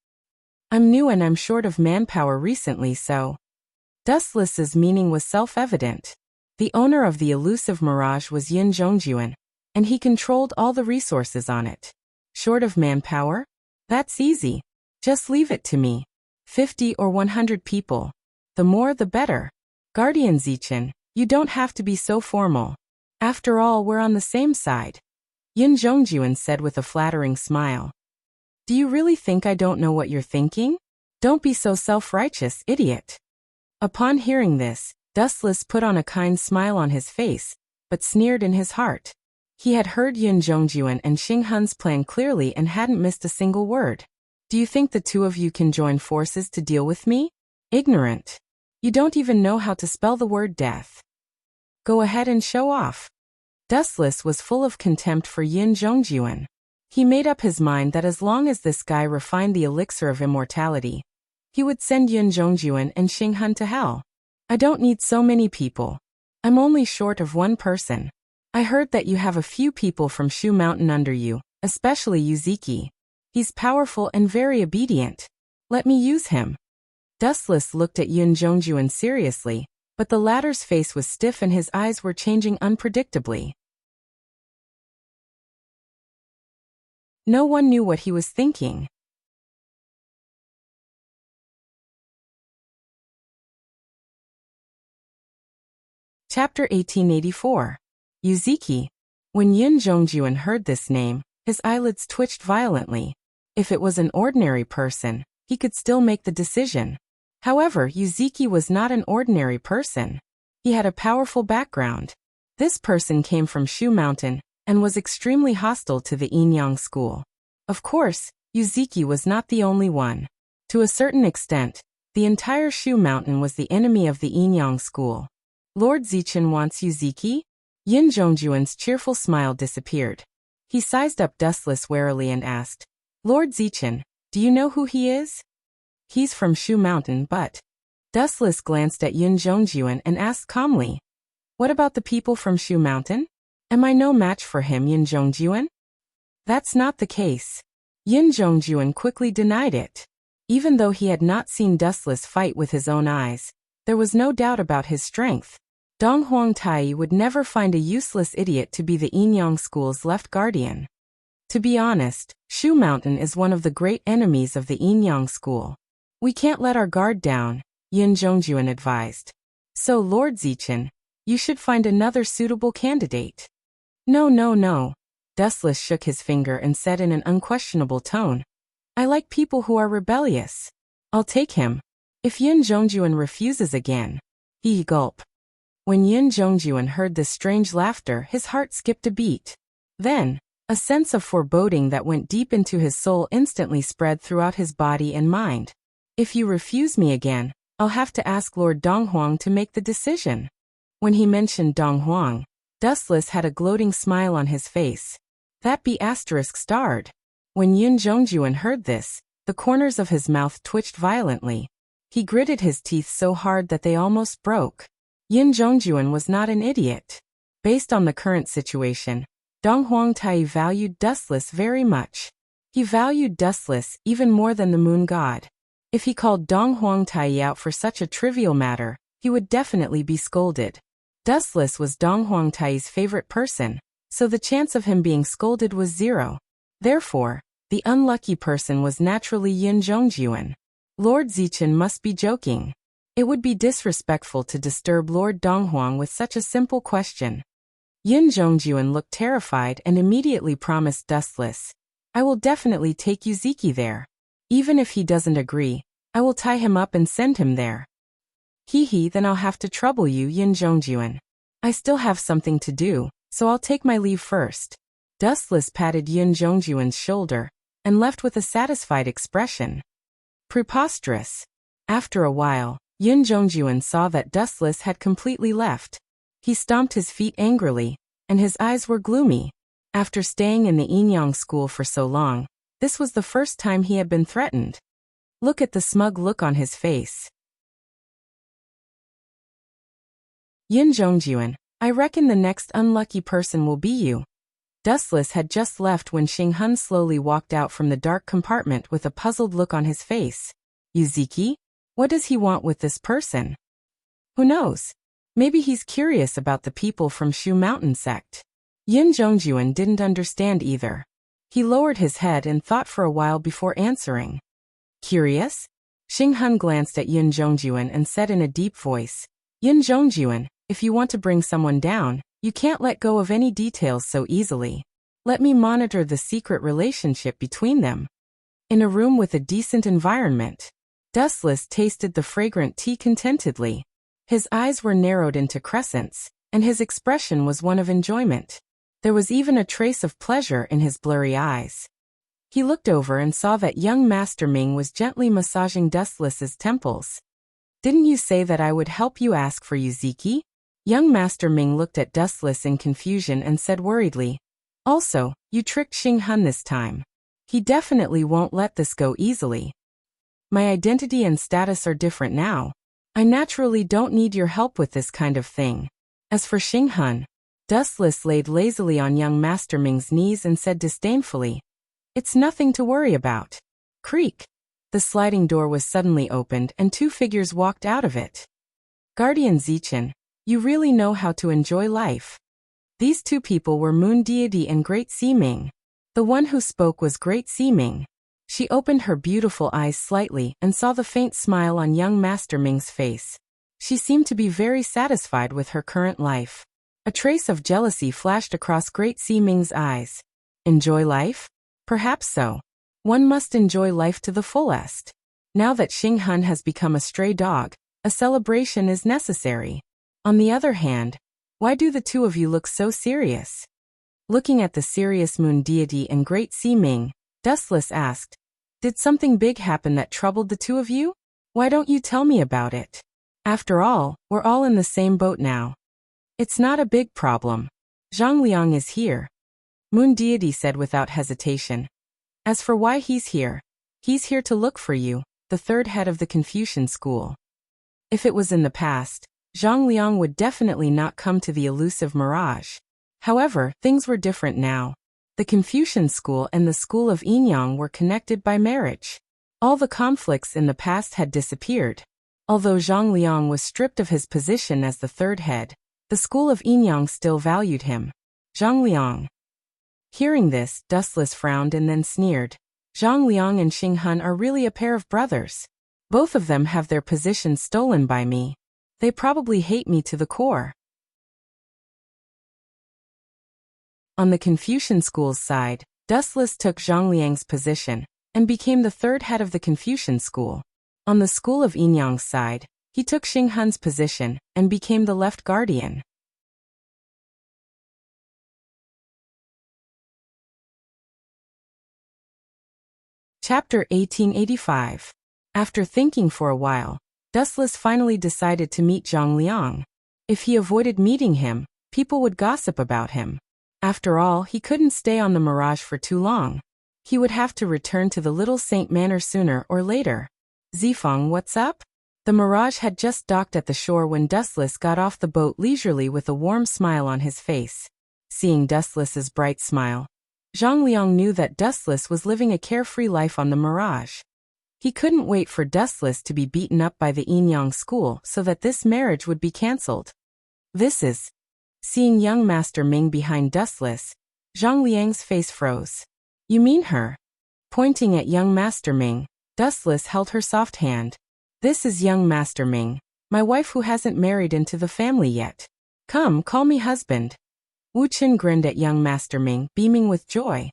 I'm new and I'm short of manpower recently, so. Dustless's meaning was self-evident. The owner of the elusive mirage was Yin Zhongjuan, and he controlled all the resources on it. Short of manpower? That's easy. Just leave it to me. 50 or 100 people. The more the better. Guardian Zichun, you don't have to be so formal. After all, we're on the same side. Yin Zhongjuan said with a flattering smile. Do you really think I don't know what you're thinking? Don't be so self-righteous, idiot. Upon hearing this, Dustless put on a kind smile on his face, but sneered in his heart. He had heard Yin Zhongjuan and Xing Hun's plan clearly and hadn't missed a single word. Do you think the two of you can join forces to deal with me? Ignorant. You don't even know how to spell the word death. Go ahead and show off. Dustless was full of contempt for Yin Zhongjuan. He made up his mind that as long as this guy refined the elixir of immortality, he would send Yin Zhongjuan and Xing Hun to hell. I don't need so many people. I'm only short of one person. I heard that you have a few people from Shu Mountain under you, especially Yuziki. He's powerful and very obedient. Let me use him. Dustless looked at Yin Zhongjuan seriously, but the latter's face was stiff and his eyes were changing unpredictably. No one knew what he was thinking. Chapter 1884. Yuziki. When Yin Zhongjuan heard this name, his eyelids twitched violently. If it was an ordinary person, he could still make the decision. However, Yuziki was not an ordinary person. He had a powerful background. This person came from Shu Mountain and was extremely hostile to the Enyang school. Of course, Yuziki was not the only one. To a certain extent, the entire Shu Mountain was the enemy of the Enyang school. Lord Zichun wants Yuziki? Yin Zhongjuan's cheerful smile disappeared. He sized up Dustless warily and asked, Lord Zichun, do you know who he is? He's from Shu Mountain, but. Dustless glanced at Yin Zhongjuan and asked calmly, What about the people from Shu Mountain? Am I no match for him, Yin Zhongjuan? That's not the case. Yin Zhongjuan quickly denied it. Even though he had not seen Dustless fight with his own eyes, there was no doubt about his strength. Dong Huang Tai would never find a useless idiot to be the Enyang school's left guardian. To be honest, Shu Mountain is one of the great enemies of the Enyang school. We can't let our guard down, Yin Zhongjuan advised. So Lord Zichen, you should find another suitable candidate. No. Dustless shook his finger and said in an unquestionable tone, I like people who are rebellious. I'll take him. If Yin Zhongjuan refuses again. He gulped. When Yin Zhongjuan heard this strange laughter, his heart skipped a beat. Then, a sense of foreboding that went deep into his soul instantly spread throughout his body and mind. If you refuse me again, I'll have to ask Lord Donghuang to make the decision. When he mentioned Donghuang, Dustless had a gloating smile on his face. That be asterisk starred. When Yin Zhongjuan heard this, the corners of his mouth twitched violently. He gritted his teeth so hard that they almost broke. Yin Zhongjuan was not an idiot. Based on the current situation, Dong Huang Tai valued Dustless very much. He valued Dustless even more than the moon god. If he called Dong Huang Tai out for such a trivial matter, he would definitely be scolded. Dustless was Dong Huang Tai's favorite person, so the chance of him being scolded was zero. Therefore, the unlucky person was naturally Yin Zhongjuan. Lord Zichen must be joking. It would be disrespectful to disturb Lord Donghuang with such a simple question. Yin Zhongjuan looked terrified and immediately promised Dustless, I will definitely take Yuziki there. Even if he doesn't agree, I will tie him up and send him there. Then I'll have to trouble you, Yin Zhongjuan. I still have something to do, so I'll take my leave first. Dustless patted Yin Zhongjuan's shoulder and left with a satisfied expression. Preposterous. After a while, Yin Zhongjuan saw that Dustless had completely left. He stomped his feet angrily, and his eyes were gloomy. After staying in the Enyang school for so long, this was the first time he had been threatened. Look at the smug look on his face. Yin Zhongjuan, I reckon the next unlucky person will be you. Dustless had just left when Xing Hun slowly walked out from the dark compartment with a puzzled look on his face. Yuziki? What does he want with this person? Who knows? Maybe he's curious about the people from Shu Mountain sect. Yin Zhongjuan didn't understand either. He lowered his head and thought for a while before answering. Curious? Xing Hun glanced at Yin Zhongjuan and said in a deep voice, Yin Zhongjuan, if you want to bring someone down, you can't let go of any details so easily. Let me monitor the secret relationship between them. In a room with a decent environment, Dustless tasted the fragrant tea contentedly. His eyes were narrowed into crescents, and his expression was one of enjoyment. There was even a trace of pleasure in his blurry eyes. He looked over and saw that young Master Ming was gently massaging Dustless's temples. Didn't you say that I would help you ask for Yuziki? Young Master Ming looked at Dustless in confusion and said worriedly, Also, you tricked Xing Hun this time. He definitely won't let this go easily. My identity and status are different now. I naturally don't need your help with this kind of thing. As for Xing Hun, Dustless laid lazily on young Master Ming's knees and said disdainfully, It's nothing to worry about. Creak. The sliding door was suddenly opened and two figures walked out of it. Guardian Zichen, you really know how to enjoy life. These two people were Moon Deity and Great Sea Ming. The one who spoke was Great Sea Ming. She opened her beautiful eyes slightly and saw the faint smile on young Master Ming's face. She seemed to be very satisfied with her current life. A trace of jealousy flashed across Great Sea Ming's eyes. Enjoy life? Perhaps so. One must enjoy life to the fullest. Now that Xing Hun has become a stray dog, a celebration is necessary. On the other hand, why do the two of you look so serious? Looking at the serious Moon Deity and Great Sea Ming, Dustless asked, Did something big happen that troubled the two of you? Why don't you tell me about it? After all, we're all in the same boat now. It's not a big problem. Zhang Liang is here. Moon Deity said without hesitation. As for why he's here to look for you, the third head of the Confucian school. If it was in the past, Zhang Liang would definitely not come to the elusive mirage. However, things were different now. The Confucian school and the school of Enyang were connected by marriage. All the conflicts in the past had disappeared. Although Zhang Liang was stripped of his position as the third head, the school of Enyang still valued him. Zhang Liang. Hearing this, Dustless frowned and then sneered. Zhang Liang and Xing Han are really a pair of brothers. Both of them have their positions stolen by me. They probably hate me to the core. On the Confucian school's side, Dustless took Zhang Liang's position and became the third head of the Confucian school. On the school of Enyang's side, he took Xing Han's position and became the left guardian. Chapter 1885. After thinking for a while, Dustless finally decided to meet Zhang Liang. If he avoided meeting him, people would gossip about him. After all, he couldn't stay on the Mirage for too long. He would have to return to the Little Saint Manor sooner or later. Zifeng, what's up? The Mirage had just docked at the shore when Dustless got off the boat leisurely with a warm smile on his face. Seeing Dustless's bright smile, Zhang Liang knew that Dustless was living a carefree life on the Mirage. He couldn't wait for Dustless to be beaten up by the Enyang school so that this marriage would be cancelled. This is... Seeing young Master Ming behind Dustless, Zhang Liang's face froze. You mean her? Pointing at young Master Ming, Dustless held her soft hand. This is young Master Ming, my wife who hasn't married into the family yet. Come, call me husband. Wu Qin grinned at young Master Ming, beaming with joy.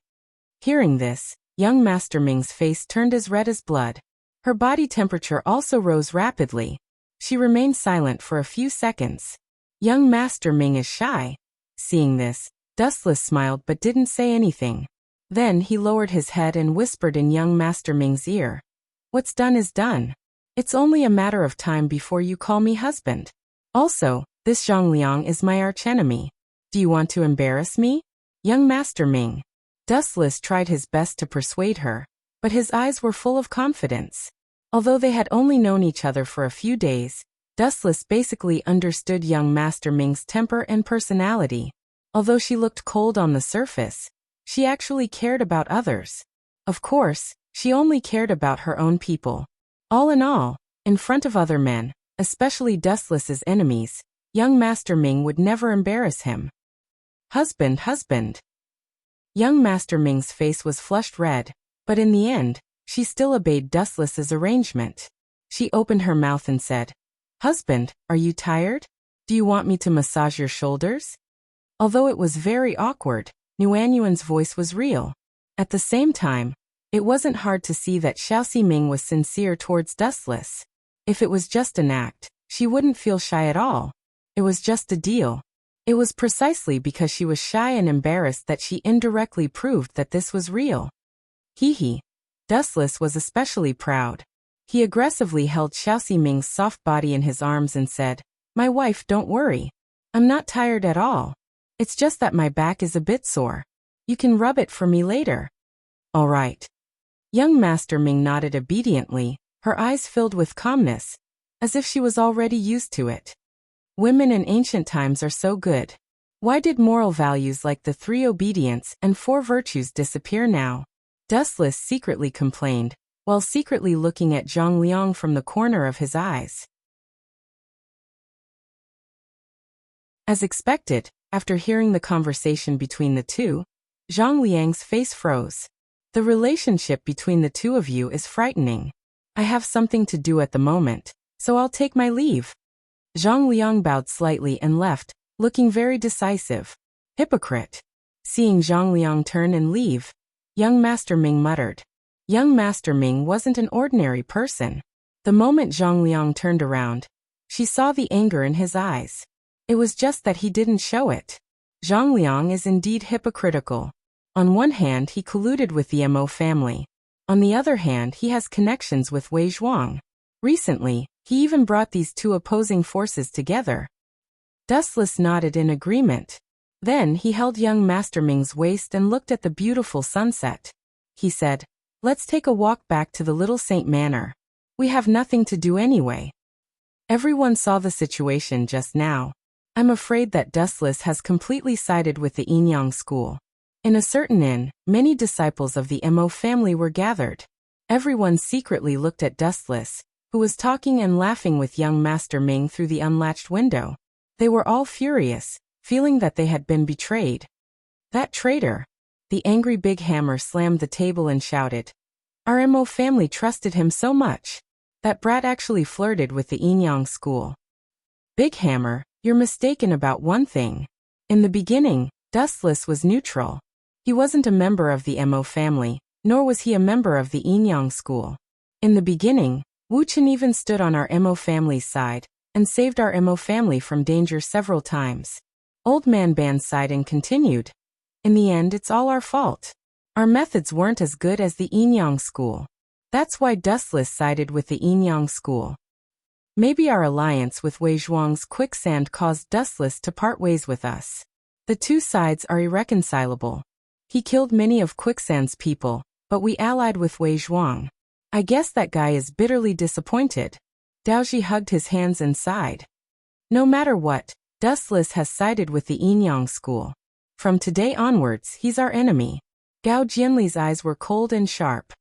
Hearing this, young Master Ming's face turned as red as blood. Her body temperature also rose rapidly. She remained silent for a few seconds. Young Master Ming is shy. Seeing this, Dustless smiled but didn't say anything. Then he lowered his head and whispered in young Master Ming's ear. What's done is done. It's only a matter of time before you call me husband. Also, this Zhang Liang is my archenemy. Do you want to embarrass me? Young Master Ming. Dustless tried his best to persuade her, but his eyes were full of confidence. Although they had only known each other for a few days, Dustless basically understood young Master Ming's temper and personality. Although she looked cold on the surface, she actually cared about others. Of course, she only cared about her own people. All in all, in front of other men, especially Dustless's enemies, young Master Ming would never embarrass him. Husband, husband. Young Master Ming's face was flushed red, but in the end, she still obeyed Dustless's arrangement. She opened her mouth and said, Husband, are you tired? Do you want me to massage your shoulders? Although it was very awkward, Nuanyuan's voice was real. At the same time, it wasn't hard to see that Xiao Ximing was sincere towards Dustless. If it was just an act, she wouldn't feel shy at all. It was just a deal. It was precisely because she was shy and embarrassed that she indirectly proved that this was real. Hee. Dustless was especially proud. He aggressively held Xiao Ximing's soft body in his arms and said, My wife, don't worry. I'm not tired at all. It's just that my back is a bit sore. You can rub it for me later. All right. Young Master Ming nodded obediently, her eyes filled with calmness, as if she was already used to it. Women in ancient times are so good. Why did moral values like the 3 obedience and 4 virtues disappear now? Dustless secretly complained, while secretly looking at Zhang Liang from the corner of his eyes. As expected, after hearing the conversation between the two, Zhang Liang's face froze. The relationship between the two of you is frightening. I have something to do at the moment, so I'll take my leave. Zhang Liang bowed slightly and left, looking very decisive. Hypocrite. Seeing Zhang Liang turn and leave, young Master Ming muttered. Young Master Ming wasn't an ordinary person. The moment Zhang Liang turned around, she saw the anger in his eyes. It was just that he didn't show it. Zhang Liang is indeed hypocritical. On one hand, he colluded with the Mo family. On the other hand, he has connections with Wei Zhuang. Recently, he even brought these two opposing forces together. Dustless nodded in agreement. Then he held young Master Ming's waist and looked at the beautiful sunset. He said, Let's take a walk back to the Little Saint Manor. We have nothing to do anyway. Everyone saw the situation just now. I'm afraid that Dustless has completely sided with the Enyang school. In a certain inn, many disciples of the Mo family were gathered. Everyone secretly looked at Dustless, who was talking and laughing with young Master Ming through the unlatched window. They were all furious, feeling that they had been betrayed. That traitor! The angry Big Hammer slammed the table and shouted. Our Mo family trusted him so much. That brat actually flirted with the Enyang school. Big Hammer, you're mistaken about one thing. In the beginning, Dustless was neutral. He wasn't a member of the Mo family, nor was he a member of the Enyang school. In the beginning, Wu Chen even stood on our Mo family's side, and saved our Mo family from danger several times. Old Man Ban sighed and continued. In the end, it's all our fault. Our methods weren't as good as the Enyang school. That's why Dustless sided with the Enyang school. Maybe our alliance with Wei Zhuang's quicksand caused Dustless to part ways with us. The two sides are irreconcilable. He killed many of Quicksand's people, but we allied with Wei Zhuang. I guess that guy is bitterly disappointed. Daoji hugged his hands and sighed. No matter what, Dustless has sided with the Enyang school. From today onwards, he's our enemy. Gao Jianli's eyes were cold and sharp.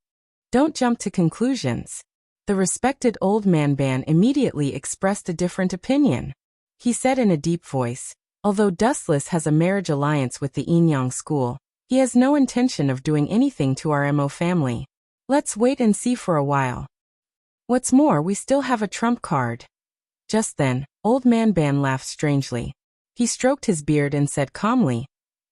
Don't jump to conclusions. The respected old man Ban immediately expressed a different opinion. He said in a deep voice, although Dustless has a marriage alliance with the Enyang school, he has no intention of doing anything to our Mo family. Let's wait and see for a while. What's more, we still have a trump card. Just then, old man Ban laughed strangely. He stroked his beard and said calmly,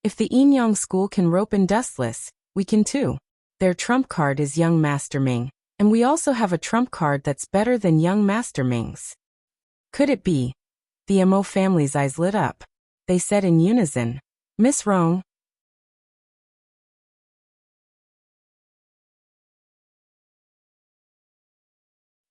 if the Enyang school can rope in Dustless, we can too. Their trump card is young Master Ming, and we also have a trump card that's better than young Master Ming's. Could it be? The Mo family's eyes lit up. They said in unison, Miss Rong.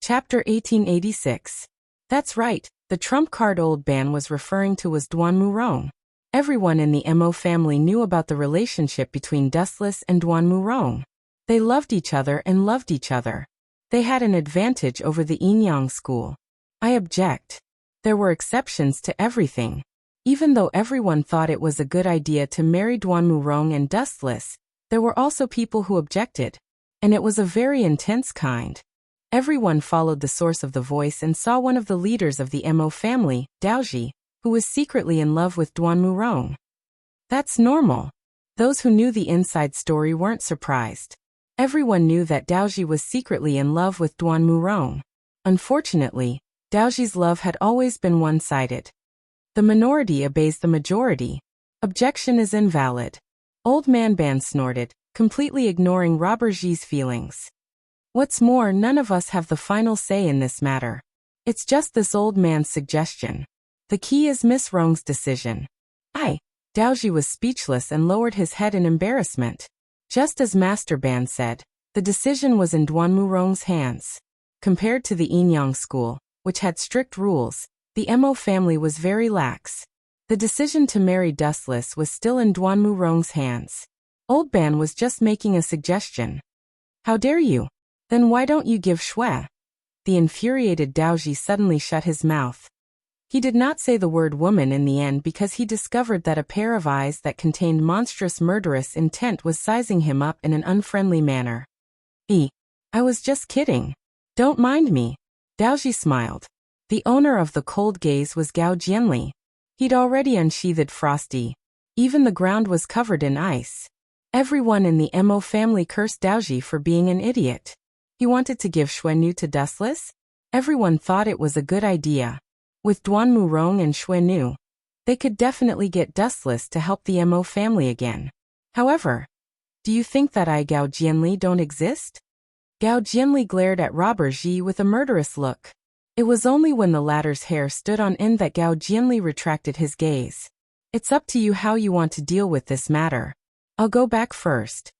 Chapter 1886. That's right, the trump card old Ban was referring to was Duan Murong. Everyone in the Mo family knew about the relationship between Dustless and Duan Murong. They loved each other and loved each other. They had an advantage over the Enyang school. I object. There were exceptions to everything. Even though everyone thought it was a good idea to marry Duan Murong and Dustless, there were also people who objected. And it was a very intense kind. Everyone followed the source of the voice and saw one of the leaders of the Mo family, Daoji, who was secretly in love with Duan Murong. That's normal. Those who knew the inside story weren't surprised. Everyone knew that Daoji was secretly in love with Duan Murong. Unfortunately, Daoji's love had always been one-sided. The minority obeys the majority. Objection is invalid. Old man Ban snorted, completely ignoring Robber Ji's feelings. What's more, none of us have the final say in this matter. It's just this old man's suggestion. The key is Miss Rong's decision. Daoji was speechless and lowered his head in embarrassment. Just as Master Ban said, the decision was in Duan Murong's hands. Compared to the Enyang school, which had strict rules, the Mo family was very lax. The decision to marry Dustless was still in Duan Murong's hands. Old Ban was just making a suggestion. How dare you? Then why don't you give Shui? The infuriated Daoji suddenly shut his mouth. He did not say the word woman in the end because he discovered that a pair of eyes that contained monstrous murderous intent was sizing him up in an unfriendly manner. I was just kidding. Don't mind me. Daoji smiled. The owner of the cold gaze was Gao Jianli. He'd already unsheathed Frosty. Even the ground was covered in ice. Everyone in the Mo family cursed Daoji for being an idiot. He wanted to give Xuenu to Dustless? Everyone thought it was a good idea. With Duan Murong and Xuenu, they could definitely get Dustless to help the Mo family again. However, do you think that I Gao Jianli don't exist? Gao Jianli glared at Robber Ji with a murderous look. It was only when the latter's hair stood on end that Gao Jianli retracted his gaze. It's up to you how you want to deal with this matter. I'll go back first.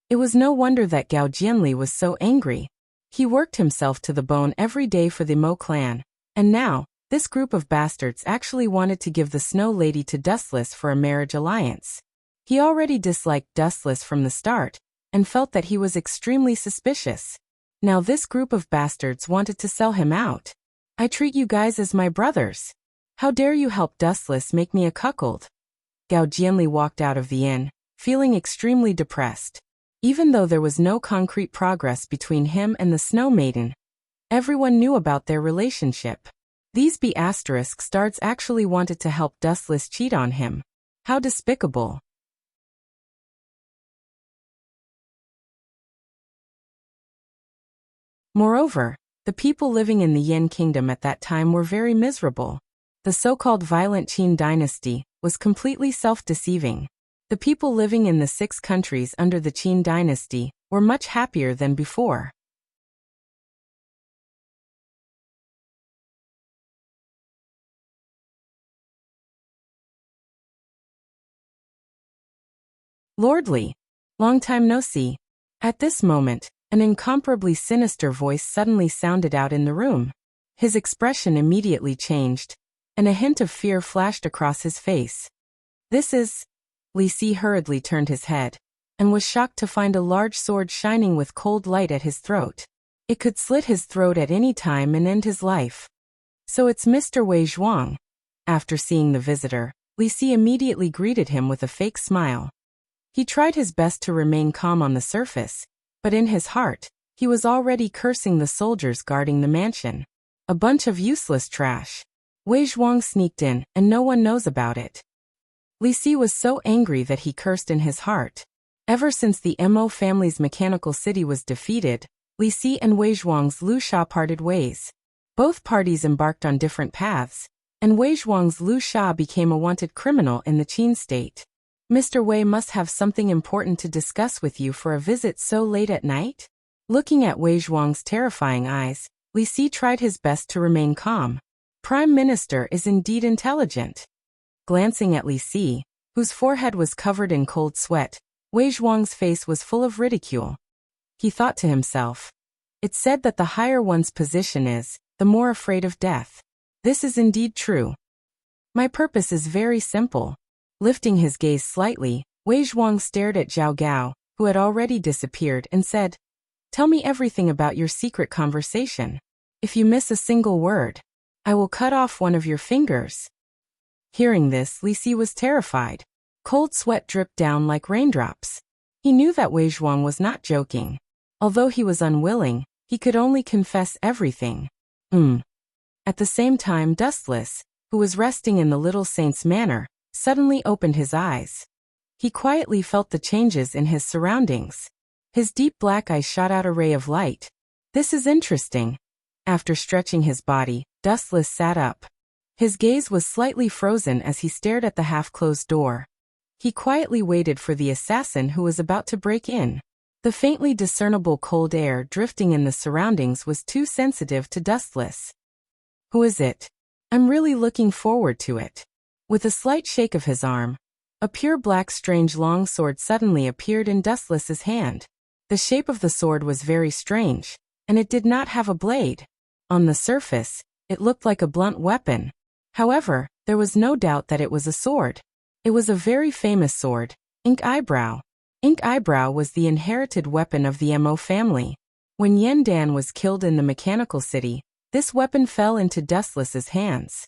It was no wonder that Gao Jianli was so angry. He worked himself to the bone every day for the Mo clan, and now, this group of bastards actually wanted to give the Snow Lady to Dustless for a marriage alliance. He already disliked Dustless from the start, and felt that he was extremely suspicious. Now this group of bastards wanted to sell him out. I treat you guys as my brothers. How dare you help Dustless make me a cuckold? Gao Jianli walked out of the inn, feeling extremely depressed. Even though there was no concrete progress between him and the Snow Maiden, everyone knew about their relationship. These B***stards actually wanted to help Dustless cheat on him. How despicable. Moreover, the people living in the Yin Kingdom at that time were very miserable. The so-called violent Qin dynasty was completely self-deceiving. The people living in the 6 countries under the Qin dynasty were much happier than before. Lordly, long time no see. At this moment, an incomparably sinister voice suddenly sounded out in the room. His expression immediately changed, and a hint of fear flashed across his face. This is... Li Si hurriedly turned his head, and was shocked to find a large sword shining with cold light at his throat. It could slit his throat at any time and end his life. So it's Mr. Wei Zhuang. After seeing the visitor, Li Si immediately greeted him with a fake smile. He tried his best to remain calm on the surface, but in his heart, he was already cursing the soldiers guarding the mansion. A bunch of useless trash. Wei Zhuang sneaked in, and no one knows about it. Li Si was so angry that he cursed in his heart. Ever since the Mo family's mechanical city was defeated, Li Si and Wei Zhuang's Lu Sha parted ways. Both parties embarked on different paths, and Wei Zhuang's Lu Sha became a wanted criminal in the Qin state. Mr. Wei must have something important to discuss with you for a visit so late at night? Looking at Wei Zhuang's terrifying eyes, Li Si tried his best to remain calm. Prime Minister is indeed intelligent. Glancing at Li Si, whose forehead was covered in cold sweat, Wei Zhuang's face was full of ridicule. He thought to himself, "It's said that the higher one's position is, the more afraid of death. This is indeed true. My purpose is very simple." Lifting his gaze slightly, Wei Zhuang stared at Zhao Gao, who had already disappeared, and said, "Tell me everything about your secret conversation. If you miss a single word, I will cut off one of your fingers." Hearing this, Li Si was terrified. Cold sweat dripped down like raindrops. He knew that Wei Zhuang was not joking. Although he was unwilling, he could only confess everything. At the same time, Dustless, who was resting in the little saint's manor, suddenly opened his eyes. He quietly felt the changes in his surroundings. His deep black eyes shot out a ray of light. This is interesting. After stretching his body, Dustless sat up. His gaze was slightly frozen as he stared at the half-closed door. He quietly waited for the assassin who was about to break in. The faintly discernible cold air drifting in the surroundings was too sensitive to Dustless. "Who is it? I'm really looking forward to it." With a slight shake of his arm, a pure black strange long sword suddenly appeared in Dustless's hand. The shape of the sword was very strange, and it did not have a blade. On the surface, it looked like a blunt weapon. However, there was no doubt that it was a sword. It was a very famous sword, Ink Eyebrow. Ink Eyebrow was the inherited weapon of the Mo family. When Yen Dan was killed in the mechanical city, this weapon fell into Dustless's hands.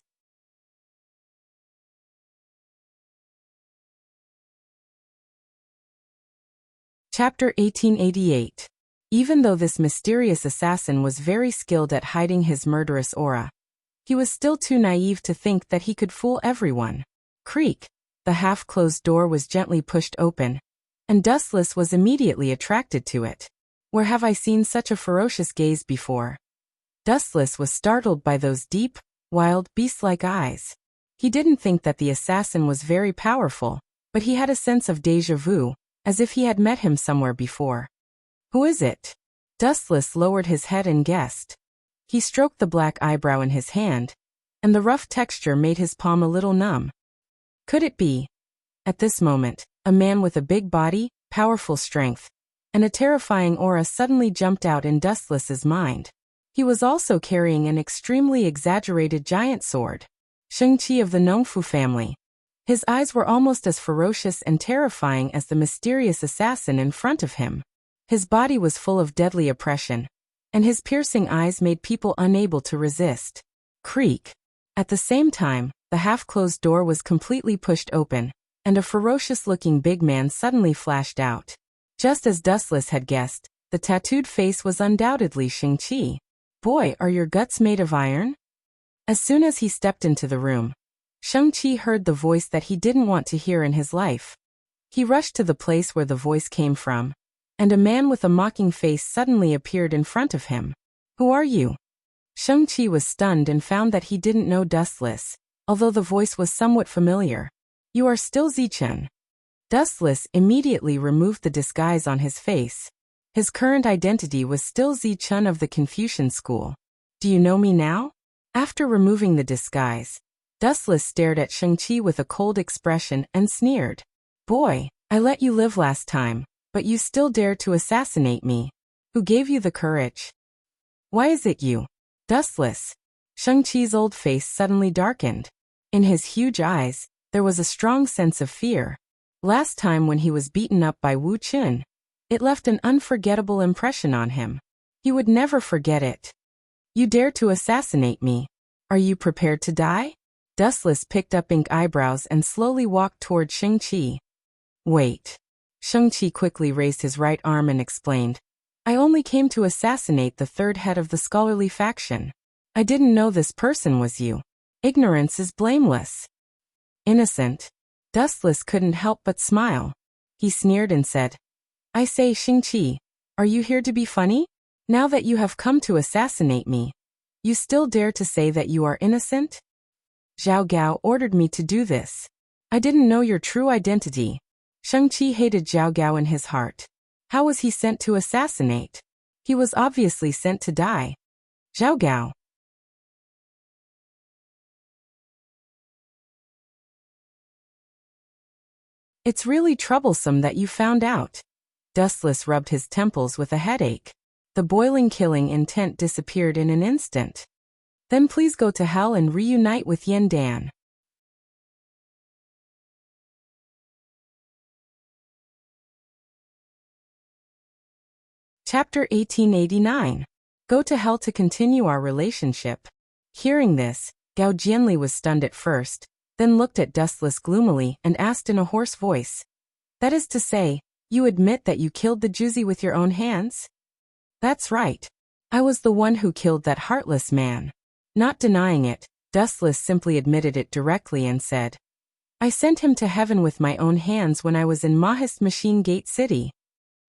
Chapter 1888. Even though this mysterious assassin was very skilled at hiding his murderous aura, he was still too naive to think that he could fool everyone. Creak! The half-closed door was gently pushed open, and Dustless was immediately attracted to it. Where have I seen such a ferocious gaze before? Dustless was startled by those deep, wild, beast-like eyes. He didn't think that the assassin was very powerful, but he had a sense of déjà vu, as if he had met him somewhere before. "Who is it?" Dustless lowered his head and guessed. He stroked the black eyebrow in his hand, and the rough texture made his palm a little numb. Could it be? At this moment, a man with a big body, powerful strength, and a terrifying aura suddenly jumped out in Dustless's mind. He was also carrying an extremely exaggerated giant sword. Shengqi of the Nongfu family. His eyes were almost as ferocious and terrifying as the mysterious assassin in front of him. His body was full of deadly oppression, and his piercing eyes made people unable to resist. Creak! At the same time, the half-closed door was completely pushed open, and a ferocious-looking big man suddenly flashed out. Just as Dustless had guessed, the tattooed face was undoubtedly Shang-Chi. Boy, are your guts made of iron? As soon as he stepped into the room, Shang-Chi heard the voice that he didn't want to hear in his life. He rushed to the place where the voice came from, and a man with a mocking face suddenly appeared in front of him. Who are you? Shang-Chi was stunned and found that he didn't know Dustless, although the voice was somewhat familiar. You are still Zichen. Dustless immediately removed the disguise on his face. His current identity was still Zichen of the Confucian school. Do you know me now? After removing the disguise, Dustless stared at Shang-Chi with a cold expression and sneered. Boy, I let you live last time, but you still dare to assassinate me. Who gave you the courage? Why is it you? Dustless. Shang-Chi's old face suddenly darkened. In his huge eyes, there was a strong sense of fear. Last time when he was beaten up by Wu Qun, it left an unforgettable impression on him. He would never forget it. You dare to assassinate me. Are you prepared to die? Dustless picked up ink eyebrows and slowly walked toward Shang-Chi. Wait. Shang-Chi quickly raised his right arm and explained. I only came to assassinate the third head of the scholarly faction. I didn't know this person was you. Ignorance is blameless. Innocent. Dustless couldn't help but smile. He sneered and said, I say, Shang-Chi, are you here to be funny? Now that you have come to assassinate me, you still dare to say that you are innocent? Zhao Gao ordered me to do this. I didn't know your true identity. Shang-Chi hated Zhao Gao in his heart. How was he sent to assassinate? He was obviously sent to die. Zhao Gao. It's really troublesome that you found out. Dustless rubbed his temples with a headache. The boiling killing intent disappeared in an instant. Then please go to hell and reunite with Yen Dan. Chapter 1889. Go to hell to continue our relationship. Hearing this, Gao Jianli was stunned at first, then looked at Dustless gloomily and asked in a hoarse voice. That is to say, you admit that you killed the Juzi with your own hands? That's right. I was the one who killed that heartless man. Not denying it, Dustless simply admitted it directly and said, I sent him to heaven with my own hands when I was in Mahist Machine Gate City.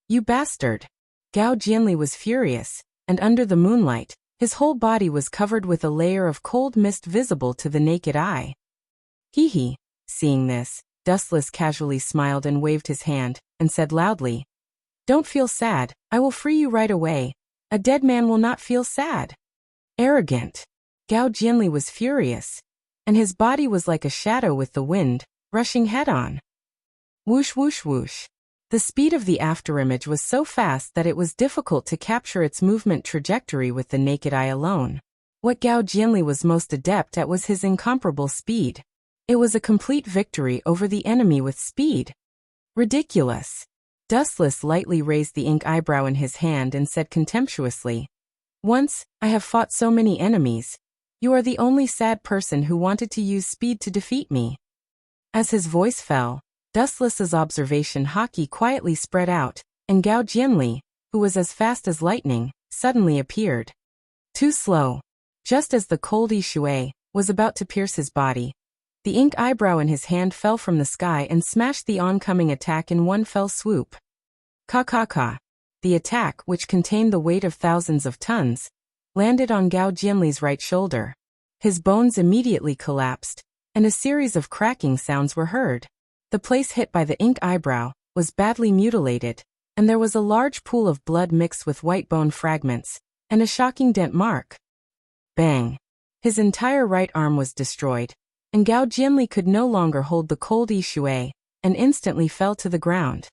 You bastard. Gao Jianli was furious, and under the moonlight, his whole body was covered with a layer of cold mist visible to the naked eye. Hee hee. Seeing this, Dustless casually smiled and waved his hand, and said loudly, Don't feel sad, I will free you right away. A dead man will not feel sad. Arrogant. Gao Jianli was furious, and his body was like a shadow with the wind, rushing head-on. Whoosh whoosh whoosh. The speed of the afterimage was so fast that it was difficult to capture its movement trajectory with the naked eye alone. What Gao Jianli was most adept at was his incomparable speed. It was a complete victory over the enemy with speed. Ridiculous. Dustless lightly raised the ink eyebrow in his hand and said contemptuously, Once, I have fought so many enemies. You are the only sad person who wanted to use speed to defeat me. As his voice fell, Dustless's observation haki quietly spread out, and Gao Jianli, who was as fast as lightning, suddenly appeared. Too slow. Just as the cold Shui was about to pierce his body, the ink eyebrow in his hand fell from the sky and smashed the oncoming attack in one fell swoop. Ka. The attack, which contained the weight of thousands of tons, landed on Gao Jianli's right shoulder. His bones immediately collapsed, and a series of cracking sounds were heard. The place hit by the ink eyebrow was badly mutilated, and there was a large pool of blood mixed with white bone fragments, and a shocking dent mark. Bang! His entire right arm was destroyed, and Gao Jianli could no longer hold the cold Shui, and instantly fell to the ground.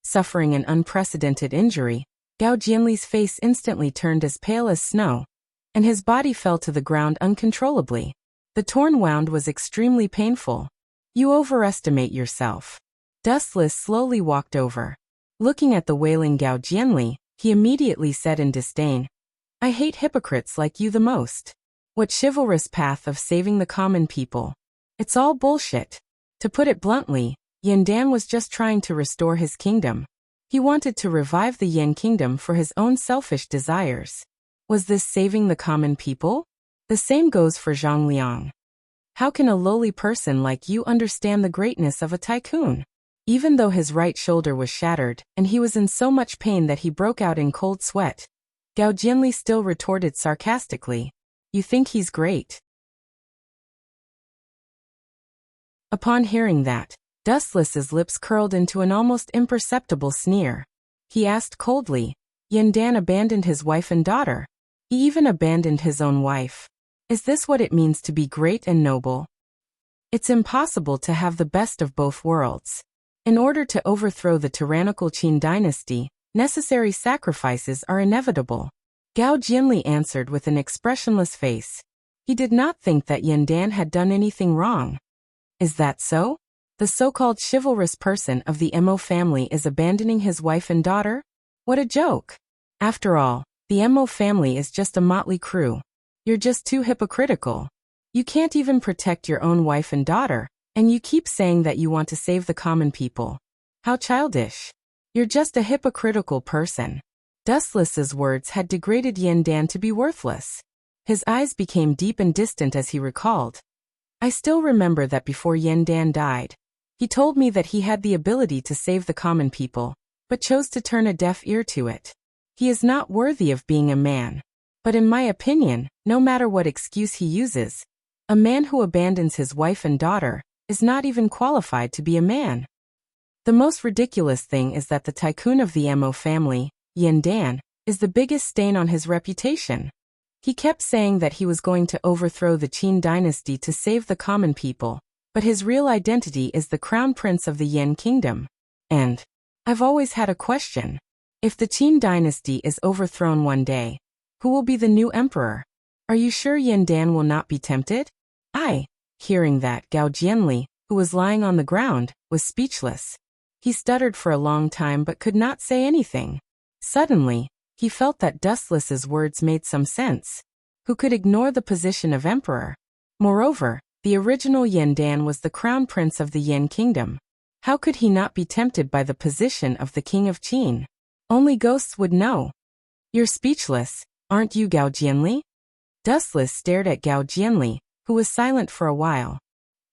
Suffering an unprecedented injury, Gao Jianli's face instantly turned as pale as snow, and his body fell to the ground uncontrollably. The torn wound was extremely painful. You overestimate yourself. Dustless slowly walked over. Looking at the wailing Gao Jianli, he immediately said in disdain, I hate hypocrites like you the most. What chivalrous path of saving the common people? It's all bullshit. To put it bluntly, Yen Dan was just trying to restore his kingdom. He wanted to revive the Yan kingdom for his own selfish desires. Was this saving the common people? The same goes for Zhang Liang. How can a lowly person like you understand the greatness of a tycoon? Even though his right shoulder was shattered, and he was in so much pain that he broke out in cold sweat, Gao Jianli still retorted sarcastically, "You think he's great?" Upon hearing that, Dustless's lips curled into an almost imperceptible sneer. He asked coldly, "Yan Dan abandoned his wife and daughter. He even abandoned his own wife. Is this what it means to be great and noble? It's impossible to have the best of both worlds. In order to overthrow the tyrannical Qin dynasty, necessary sacrifices are inevitable." Gao Jianli answered with an expressionless face. He did not think that Yan Dan had done anything wrong. Is that so? The so-called chivalrous person of the Mo family is abandoning his wife and daughter? What a joke! After all, the Mo family is just a motley crew. You're just too hypocritical. You can't even protect your own wife and daughter, and you keep saying that you want to save the common people. How childish. You're just a hypocritical person. Dustless's words had degraded Yan Dan to be worthless. His eyes became deep and distant as he recalled. I still remember that before Yan Dan died, he told me that he had the ability to save the common people, but chose to turn a deaf ear to it. He is not worthy of being a man. But in my opinion, no matter what excuse he uses, a man who abandons his wife and daughter is not even qualified to be a man. The most ridiculous thing is that the tycoon of the Mo family, Yan Dan, is the biggest stain on his reputation. He kept saying that he was going to overthrow the Qin dynasty to save the common people, but his real identity is the crown prince of the Yan kingdom. And I've always had a question. If the Qin dynasty is overthrown one day, who will be the new emperor? Are you sure Yan Dan will not be tempted? Hearing that, Gao Jianli, who was lying on the ground, was speechless. He stuttered for a long time but could not say anything. Suddenly, he felt that Dustless's words made some sense. Who could ignore the position of emperor? Moreover, the original Yan Dan was the crown prince of the Yan kingdom. How could he not be tempted by the position of the king of Qin? Only ghosts would know. You're speechless, aren't you, Gao Jianli? Dustless stared at Gao Jianli, who was silent for a while.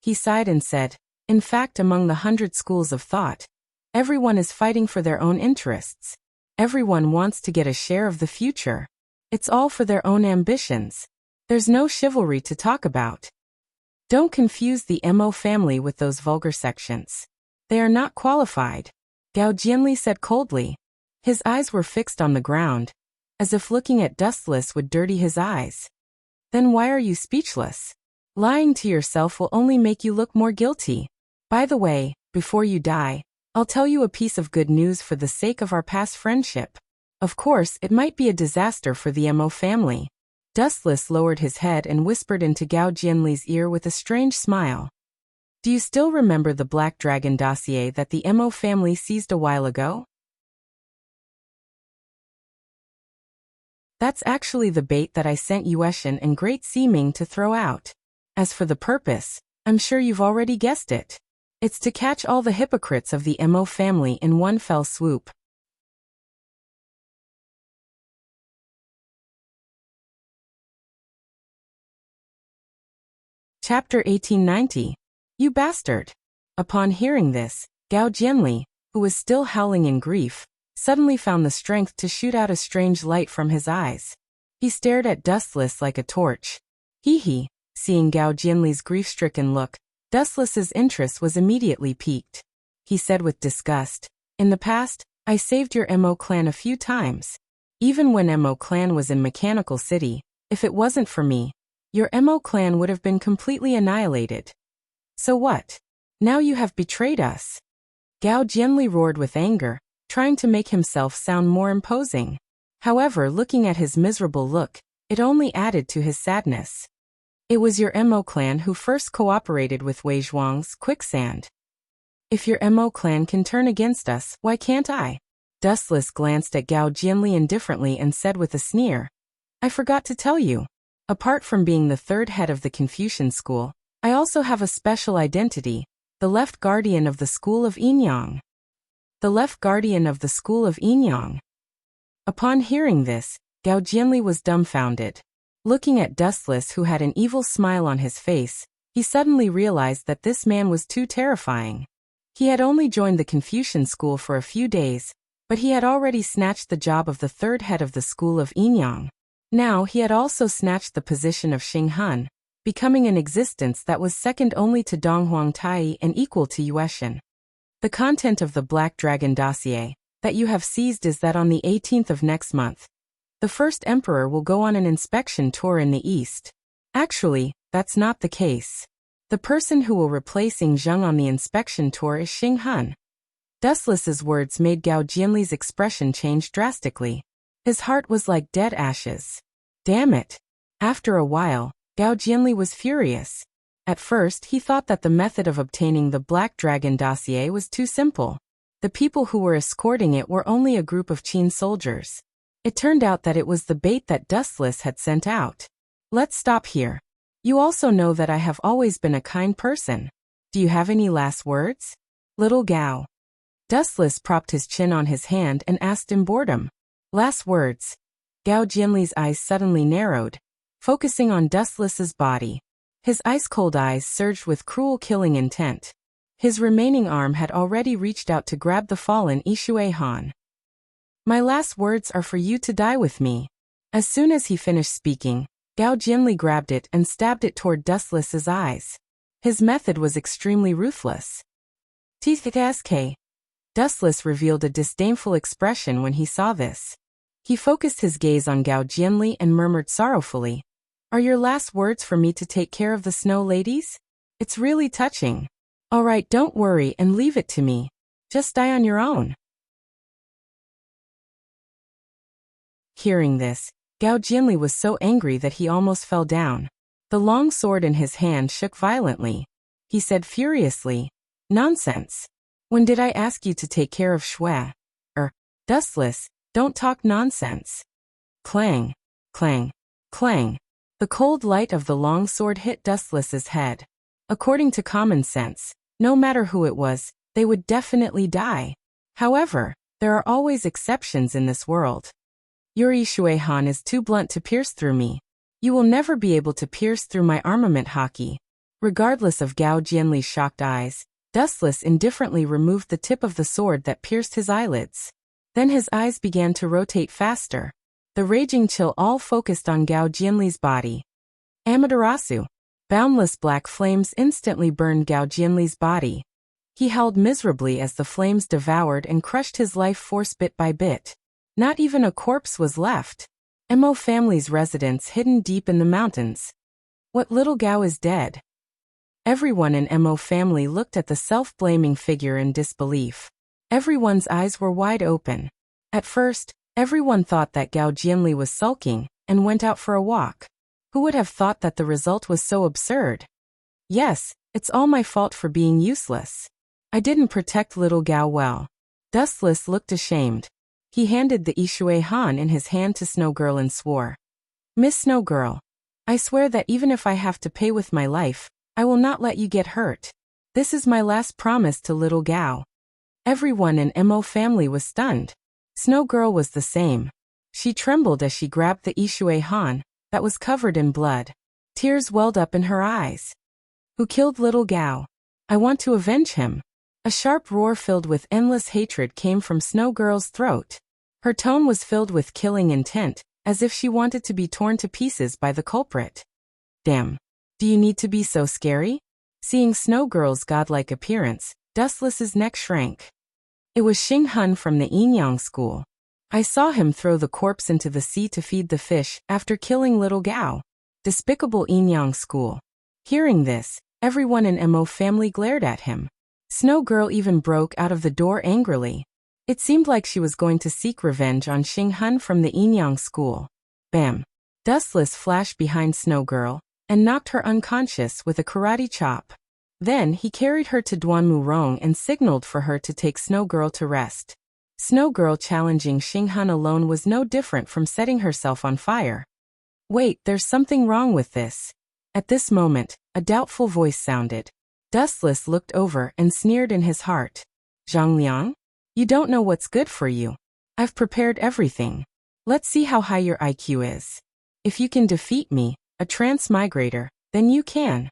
He sighed and said, "In fact, among the 100 schools of thought, everyone is fighting for their own interests. Everyone wants to get a share of the future. It's all for their own ambitions. There's no chivalry to talk about. Don't confuse the Mo family with those vulgar sections. They are not qualified," Gao Jianli said coldly. His eyes were fixed on the ground, as if looking at Dustless would dirty his eyes. Then why are you speechless? Lying to yourself will only make you look more guilty. By the way, before you die, I'll tell you a piece of good news for the sake of our past friendship. Of course, it might be a disaster for the Mo family. Dustless lowered his head and whispered into Gao Jianli's ear with a strange smile. Do you still remember the Black Dragon dossier that the Mo family seized a while ago? That's actually the bait that I sent Yueshan and Great Seeming to throw out. As for the purpose, I'm sure you've already guessed it. It's to catch all the hypocrites of the Mo family in one fell swoop. Chapter 1890. You bastard! Upon hearing this, Gao Jianli, who was still howling in grief, suddenly found the strength to shoot out a strange light from his eyes. He stared at Dustless like a torch. Hee. Seeing Gao Jianli's grief-stricken look, Dustless's interest was immediately piqued. He said with disgust, "In the past, I saved your Mo clan a few times. Even when Mo clan was in Mechanical City, if it wasn't for me, your Mo clan would have been completely annihilated. So what? Now you have betrayed us." Gao Jianli roared with anger, trying to make himself sound more imposing. However, looking at his miserable look, it only added to his sadness. It was your Mo clan who first cooperated with Wei Zhuang's quicksand. If your Mo clan can turn against us, why can't I? Dustless glanced at Gao Jianli indifferently and said with a sneer, "I forgot to tell you. Apart from being the third head of the Confucian school, I also have a special identity, the left guardian of the school of Yinyang." the left guardian of the school of Enyang. Upon hearing this, Gao Jianli was dumbfounded. Looking at Dustless, who had an evil smile on his face, he suddenly realized that this man was too terrifying. He had only joined the Confucian school for a few days, but he had already snatched the job of the third head of the school of Enyang. Now he had also snatched the position of Xinghan, becoming an existence that was second only to Donghuang Tai and equal to Yueshan. The content of the Black Dragon dossier that you have seized is that on the 18th of next month, the first emperor will go on an inspection tour in the east. Actually, that's not the case. The person who will replace Zheng on the inspection tour is Xinghan. Dustless's words made Gao Jianli's expression change drastically. His heart was like dead ashes. Damn it. After a while, Gao Jianli was furious. At first, he thought that the method of obtaining the Black Dragon dossier was too simple. The people who were escorting it were only a group of Qin soldiers. It turned out that it was the bait that Dustless had sent out. Let's stop here. You also know that I have always been a kind person. Do you have any last words? Little Gao. Dustless propped his chin on his hand and asked in boredom. Last words. Gao Jianli's eyes suddenly narrowed, focusing on Dustless's body. His ice-cold eyes surged with cruel killing intent. His remaining arm had already reached out to grab the fallen Yishui Han. My last words are for you to die with me. As soon as he finished speaking, Gao Jianli grabbed it and stabbed it toward Dustless's eyes. His method was extremely ruthless. TSK. Dustless revealed a disdainful expression when he saw this. He focused his gaze on Gao Jianli and murmured sorrowfully, "Are your last words for me to take care of the snow ladies? It's really touching. All right, don't worry and leave it to me. Just die on your own." Hearing this, Gao Jianli was so angry that he almost fell down. The long sword in his hand shook violently. He said furiously, "Nonsense. When did I ask you to take care of Shui? Dustless, don't talk nonsense." Clang, clang, clang. The cold light of the long sword hit Dustless's head. According to common sense, no matter who it was, they would definitely die. However, there are always exceptions in this world. Your Yishui Han is too blunt to pierce through me. You will never be able to pierce through my armament hockey. Regardless of Gao Jianli's shocked eyes, Dustless indifferently removed the tip of the sword that pierced his eyelids. Then his eyes began to rotate faster. The raging chill all focused on Gao Jianli's body. Amaterasu. Boundless black flames instantly burned Gao Jianli's body. He howled miserably as the flames devoured and crushed his life force bit by bit. Not even a corpse was left. Mo family's residence hidden deep in the mountains. What little Gao is dead. Everyone in Mo family looked at the self-blaming figure in disbelief. Everyone's eyes were wide open. At first, everyone thought that Gao Jianli was sulking and went out for a walk. Who would have thought that the result was so absurd? Yes, it's all my fault for being useless. I didn't protect little Gao well. Dustless looked ashamed. He handed the Yishui Han in his hand to Snow Girl and swore, "Miss Snow Girl, I swear that even if I have to pay with my life, I will not let you get hurt. This is my last promise to little Gao." Everyone in Mo family was stunned. Snow Girl was the same. She trembled as she grabbed the Yishui Han that was covered in blood. Tears welled up in her eyes. "Who killed little Gao? I want to avenge him." A sharp roar filled with endless hatred came from Snow Girl's throat. Her tone was filled with killing intent, as if she wanted to be torn to pieces by the culprit. Damn. Do you need to be so scary? Seeing Snow Girl's godlike appearance, Dustless's neck shrank. It was Xinghan from the Enyang school. I saw him throw the corpse into the sea to feed the fish after killing little Gao. Despicable Enyang school. Hearing this, everyone in Mo family glared at him. Snow Girl even broke out of the door angrily. It seemed like she was going to seek revenge on Xinghan from the Enyang school. Bam! Dustless flashed behind Snow Girl and knocked her unconscious with a karate chop. Then he carried her to Duanmu Rong and signaled for her to take Snow Girl to rest. Snow Girl challenging Xinghan alone was no different from setting herself on fire. Wait, there's something wrong with this. At this moment, a doubtful voice sounded. Dustless looked over and sneered in his heart. Zhang Liang? You don't know what's good for you. I've prepared everything. Let's see how high your IQ is. If you can defeat me, a transmigrator, then you can.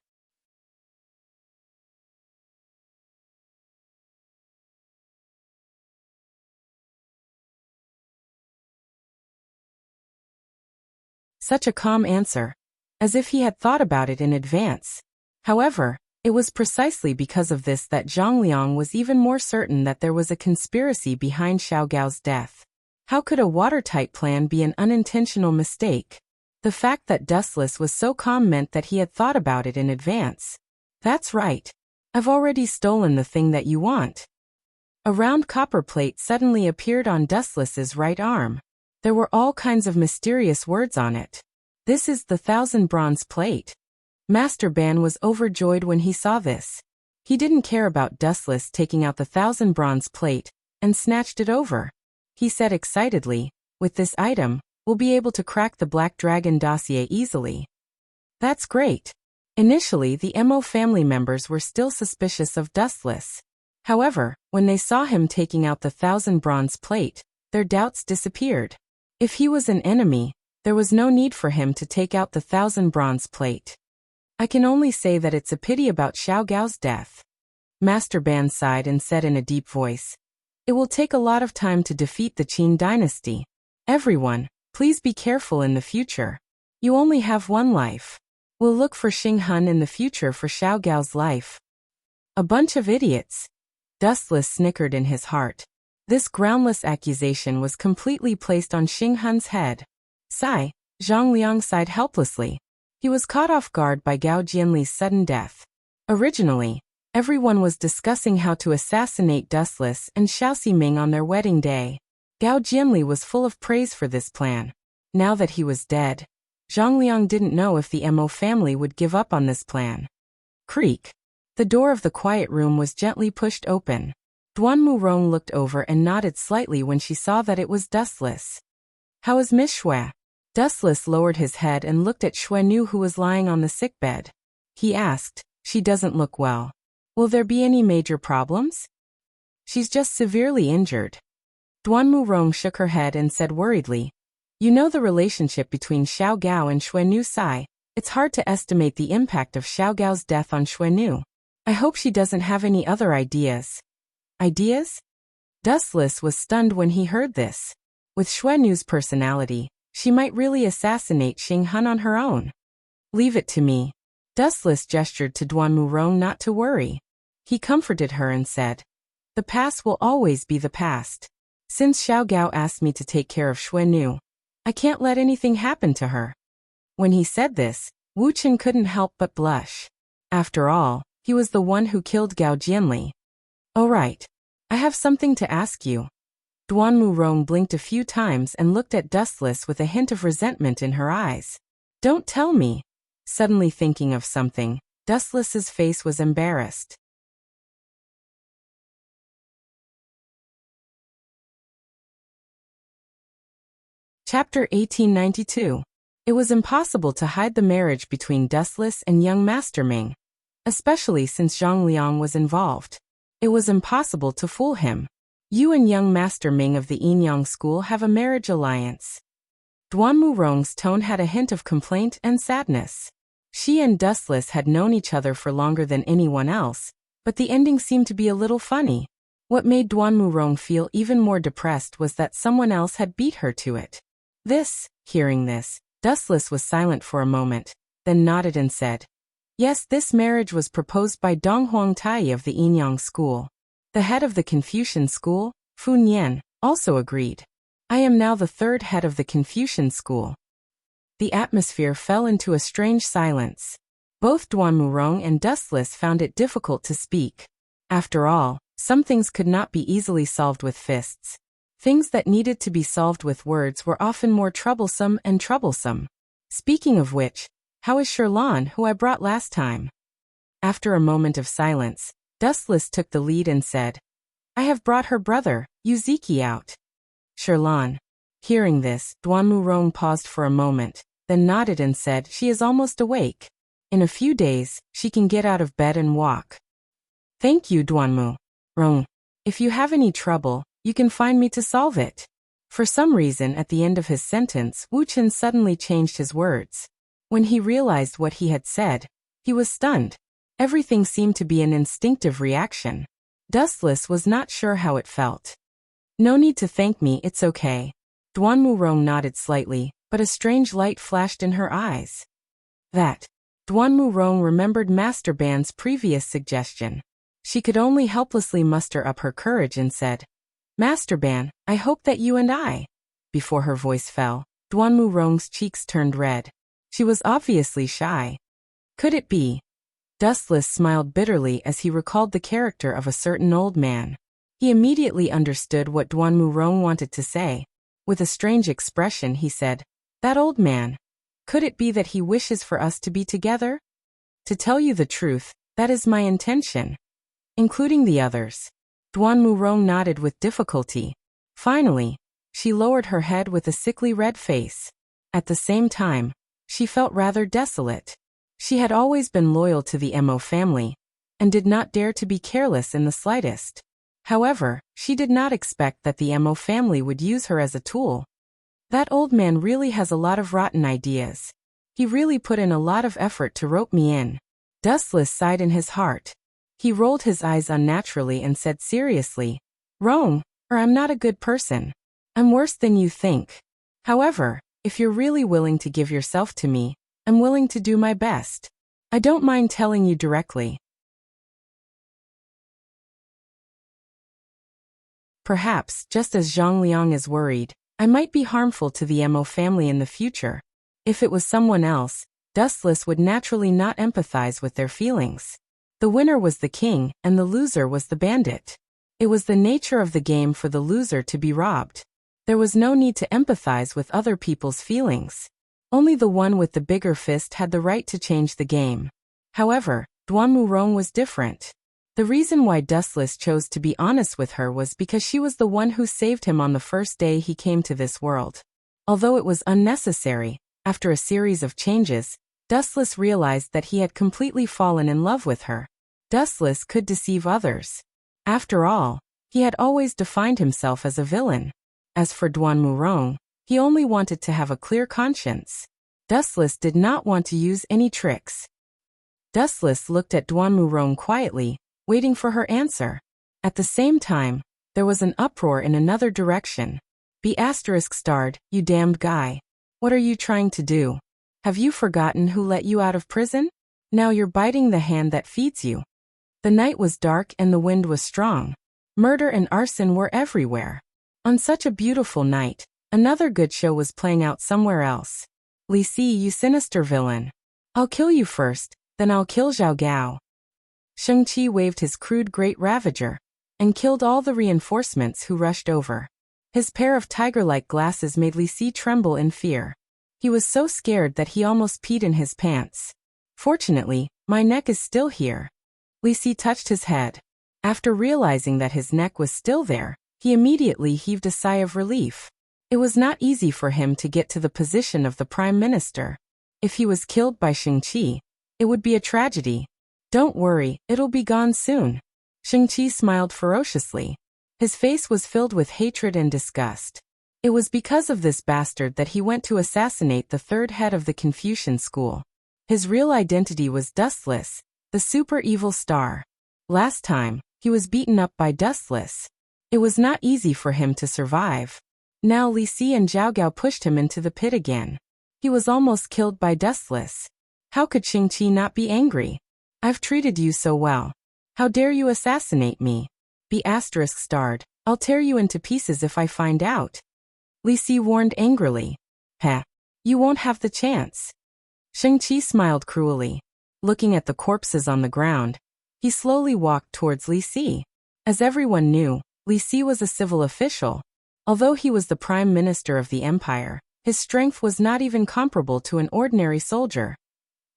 Such a calm answer. As if he had thought about it in advance. However, it was precisely because of this that Zhang Liang was even more certain that there was a conspiracy behind Xiao Gao's death. How could a watertight plan be an unintentional mistake? The fact that Dustless was so calm meant that he had thought about it in advance. That's right. I've already stolen the thing that you want. A round copper plate suddenly appeared on Dustless's right arm. There were all kinds of mysterious words on it. This is the 1,000 bronze plate. Master Ban was overjoyed when he saw this. He didn't care about Dustless taking out the 1,000 bronze plate and snatched it over. He said excitedly, with this item, we'll be able to crack the Black Dragon dossier easily. That's great. Initially, the MO family members were still suspicious of Dustless. However, when they saw him taking out the 1,000 bronze plate, their doubts disappeared. If he was an enemy, there was no need for him to take out the 1,000 bronze plate. I can only say that it's a pity about Xiao Gao's death. Master Ban sighed and said in a deep voice, it will take a lot of time to defeat the Qin dynasty. Everyone, please be careful in the future. You only have one life. We'll look for Xing Hun in the future for Xiao Gao's life. A bunch of idiots. Dustless snickered in his heart. This groundless accusation was completely placed on Xing Hun's head. Sigh, Zhang Liang sighed helplessly. He was caught off guard by Gao Jianli's sudden death. Originally, everyone was discussing how to assassinate Dustless and Xiao Ximing on their wedding day. Gao Jianli was full of praise for this plan. Now that he was dead, Zhang Liang didn't know if the Mo family would give up on this plan. Creak. The door of the quiet room was gently pushed open. Duan Murong looked over and nodded slightly when she saw that it was Dustless. How is Miss Xue? Dustless lowered his head and looked at Xuenu, who was lying on the sickbed. He asked, she doesn't look well. Will there be any major problems? She's just severely injured. Duan Murong shook her head and said worriedly, you know the relationship between Xiao Gao and Xuenu Sai. It's hard to estimate the impact of Xiao Gao's death on Xuenu. I hope she doesn't have any other ideas. Ideas? Dustless was stunned when he heard this. With Xuenu's personality, she might really assassinate Xing Hun on her own. Leave it to me. Dustless gestured to Duan Murong not to worry. He comforted her and said, the past will always be the past. Since Xiao Gao asked me to take care of Xuenu, I can't let anything happen to her. When he said this, Wu Qin couldn't help but blush. After all, he was the one who killed Gao Jianli. Oh right. I have something to ask you. Duan Murong blinked a few times and looked at Dustless with a hint of resentment in her eyes. Don't tell me. Suddenly thinking of something, Dustless's face was embarrassed. Chapter 1892. It was impossible to hide the marriage between Dustless and young Master Ming, especially since Zhang Liang was involved. It was impossible to fool him. You and young Master Ming of the Yinyang school have a marriage alliance. Duan Murong's tone had a hint of complaint and sadness. She and Dustless had known each other for longer than anyone else, but the ending seemed to be a little funny. What made Duan Murong feel even more depressed was that someone else had beat her to it. Hearing this, Dustless was silent for a moment, then nodded and said, yes, this marriage was proposed by Dong Huangtai of the Yinyang school. The head of the Confucian school, Fu Nian, also agreed. I am now the third head of the Confucian school. The atmosphere fell into a strange silence. Both Duan Murong and Dustless found it difficult to speak. After all, some things could not be easily solved with fists. Things that needed to be solved with words were often more troublesome and troublesome. Speaking of which, how is Sherlan, who I brought last time? After a moment of silence, Dustless took the lead and said, I have brought her brother, Yuziki, out. Sherlan. Hearing this, Duan Murong paused for a moment, then nodded and said she is almost awake. In a few days, she can get out of bed and walk. Thank you, Duan Murong. If you have any trouble, You can find me to solve it. For some reason at the end of his sentence, Wu Chen suddenly changed his words. When he realized what he had said, he was stunned. Everything seemed to be an instinctive reaction. Dustless was not sure how it felt. No need to thank me, it's okay. Duan Murong nodded slightly, but a strange light flashed in her eyes. That. Duan Murong remembered Master Ban's previous suggestion. She could only helplessly muster up her courage and said, Master Ban, I hope that you and I. Before her voice fell, Duan Murong's cheeks turned red. She was obviously shy. Could it be? Dustless smiled bitterly as he recalled the character of a certain old man. He immediately understood what Duan Murong wanted to say. With a strange expression he said, That old man. Could it be that he wishes for us to be together? To tell you the truth, that is my intention. Including the others. Duan Murong nodded with difficulty. Finally, she lowered her head with a sickly red face. At the same time, she felt rather desolate. She had always been loyal to the Mo family, and did not dare to be careless in the slightest. However, she did not expect that the Mo family would use her as a tool. That old man really has a lot of rotten ideas. He really put in a lot of effort to rope me in. Dustless sighed in his heart. He rolled his eyes unnaturally and said seriously, Rong, or I'm not a good person. I'm worse than you think. However, if you're really willing to give yourself to me, I'm willing to do my best. I don't mind telling you directly. Perhaps, just as Zhang Liang is worried, I might be harmful to the Mo family in the future. If it was someone else, Dustless would naturally not empathize with their feelings. The winner was the king, and the loser was the bandit. It was the nature of the game for the loser to be robbed. There was no need to empathize with other people's feelings. Only the one with the bigger fist had the right to change the game. However, Duan Murong was different. The reason why Dustless chose to be honest with her was because she was the one who saved him on the first day he came to this world. Although it was unnecessary, after a series of changes, Dustless realized that he had completely fallen in love with her. Dustless could deceive others. After all, he had always defined himself as a villain. As for Duan Murong, he only wanted to have a clear conscience. Dustless did not want to use any tricks. Dustless looked at Duan Murong quietly, waiting for her answer. At the same time, there was an uproar in another direction. B****, you damned guy. What are you trying to do? Have you forgotten who let you out of prison? Now you're biting the hand that feeds you. The night was dark and the wind was strong. Murder and arson were everywhere. On such a beautiful night, another good show was playing out somewhere else. Li Si, you sinister villain. I'll kill you first, then I'll kill Zhao Gao. Shang-Chi waved his crude great ravager, and killed all the reinforcements who rushed over. His pair of tiger-like glasses made Li Si tremble in fear. He was so scared that he almost peed in his pants. Fortunately, my neck is still here. Li Si touched his head. After realizing that his neck was still there, he immediately heaved a sigh of relief. It was not easy for him to get to the position of the Prime Minister. If he was killed by Shang-Chi, it would be a tragedy. Don't worry, it'll be gone soon. Shang-Chi smiled ferociously. His face was filled with hatred and disgust. It was because of this bastard that he went to assassinate the third head of the Confucian school. His real identity was Dustless, the super evil star. Last time, he was beaten up by Dustless. It was not easy for him to survive. Now Li Si and Zhao Gao pushed him into the pit again. He was almost killed by Dustless. How could Shang-Chi not be angry? I've treated you so well. How dare you assassinate me? B****, I'll tear you into pieces if I find out. Li Si warned angrily. Heh. You won't have the chance. Shang-Chi smiled cruelly. Looking at the corpses on the ground, he slowly walked towards Li Si. As everyone knew, Li Si was a civil official. Although he was the Prime Minister of the Empire, his strength was not even comparable to an ordinary soldier.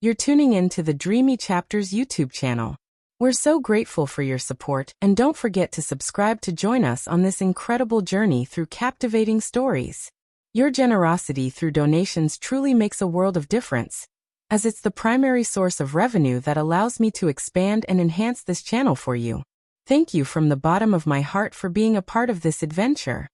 You're tuning in to the Dreamy Chapters YouTube channel. We're so grateful for your support, and don't forget to subscribe to join us on this incredible journey through captivating stories. Your generosity through donations truly makes a world of difference, as it's the primary source of revenue that allows me to expand and enhance this channel for you. Thank you from the bottom of my heart for being a part of this adventure.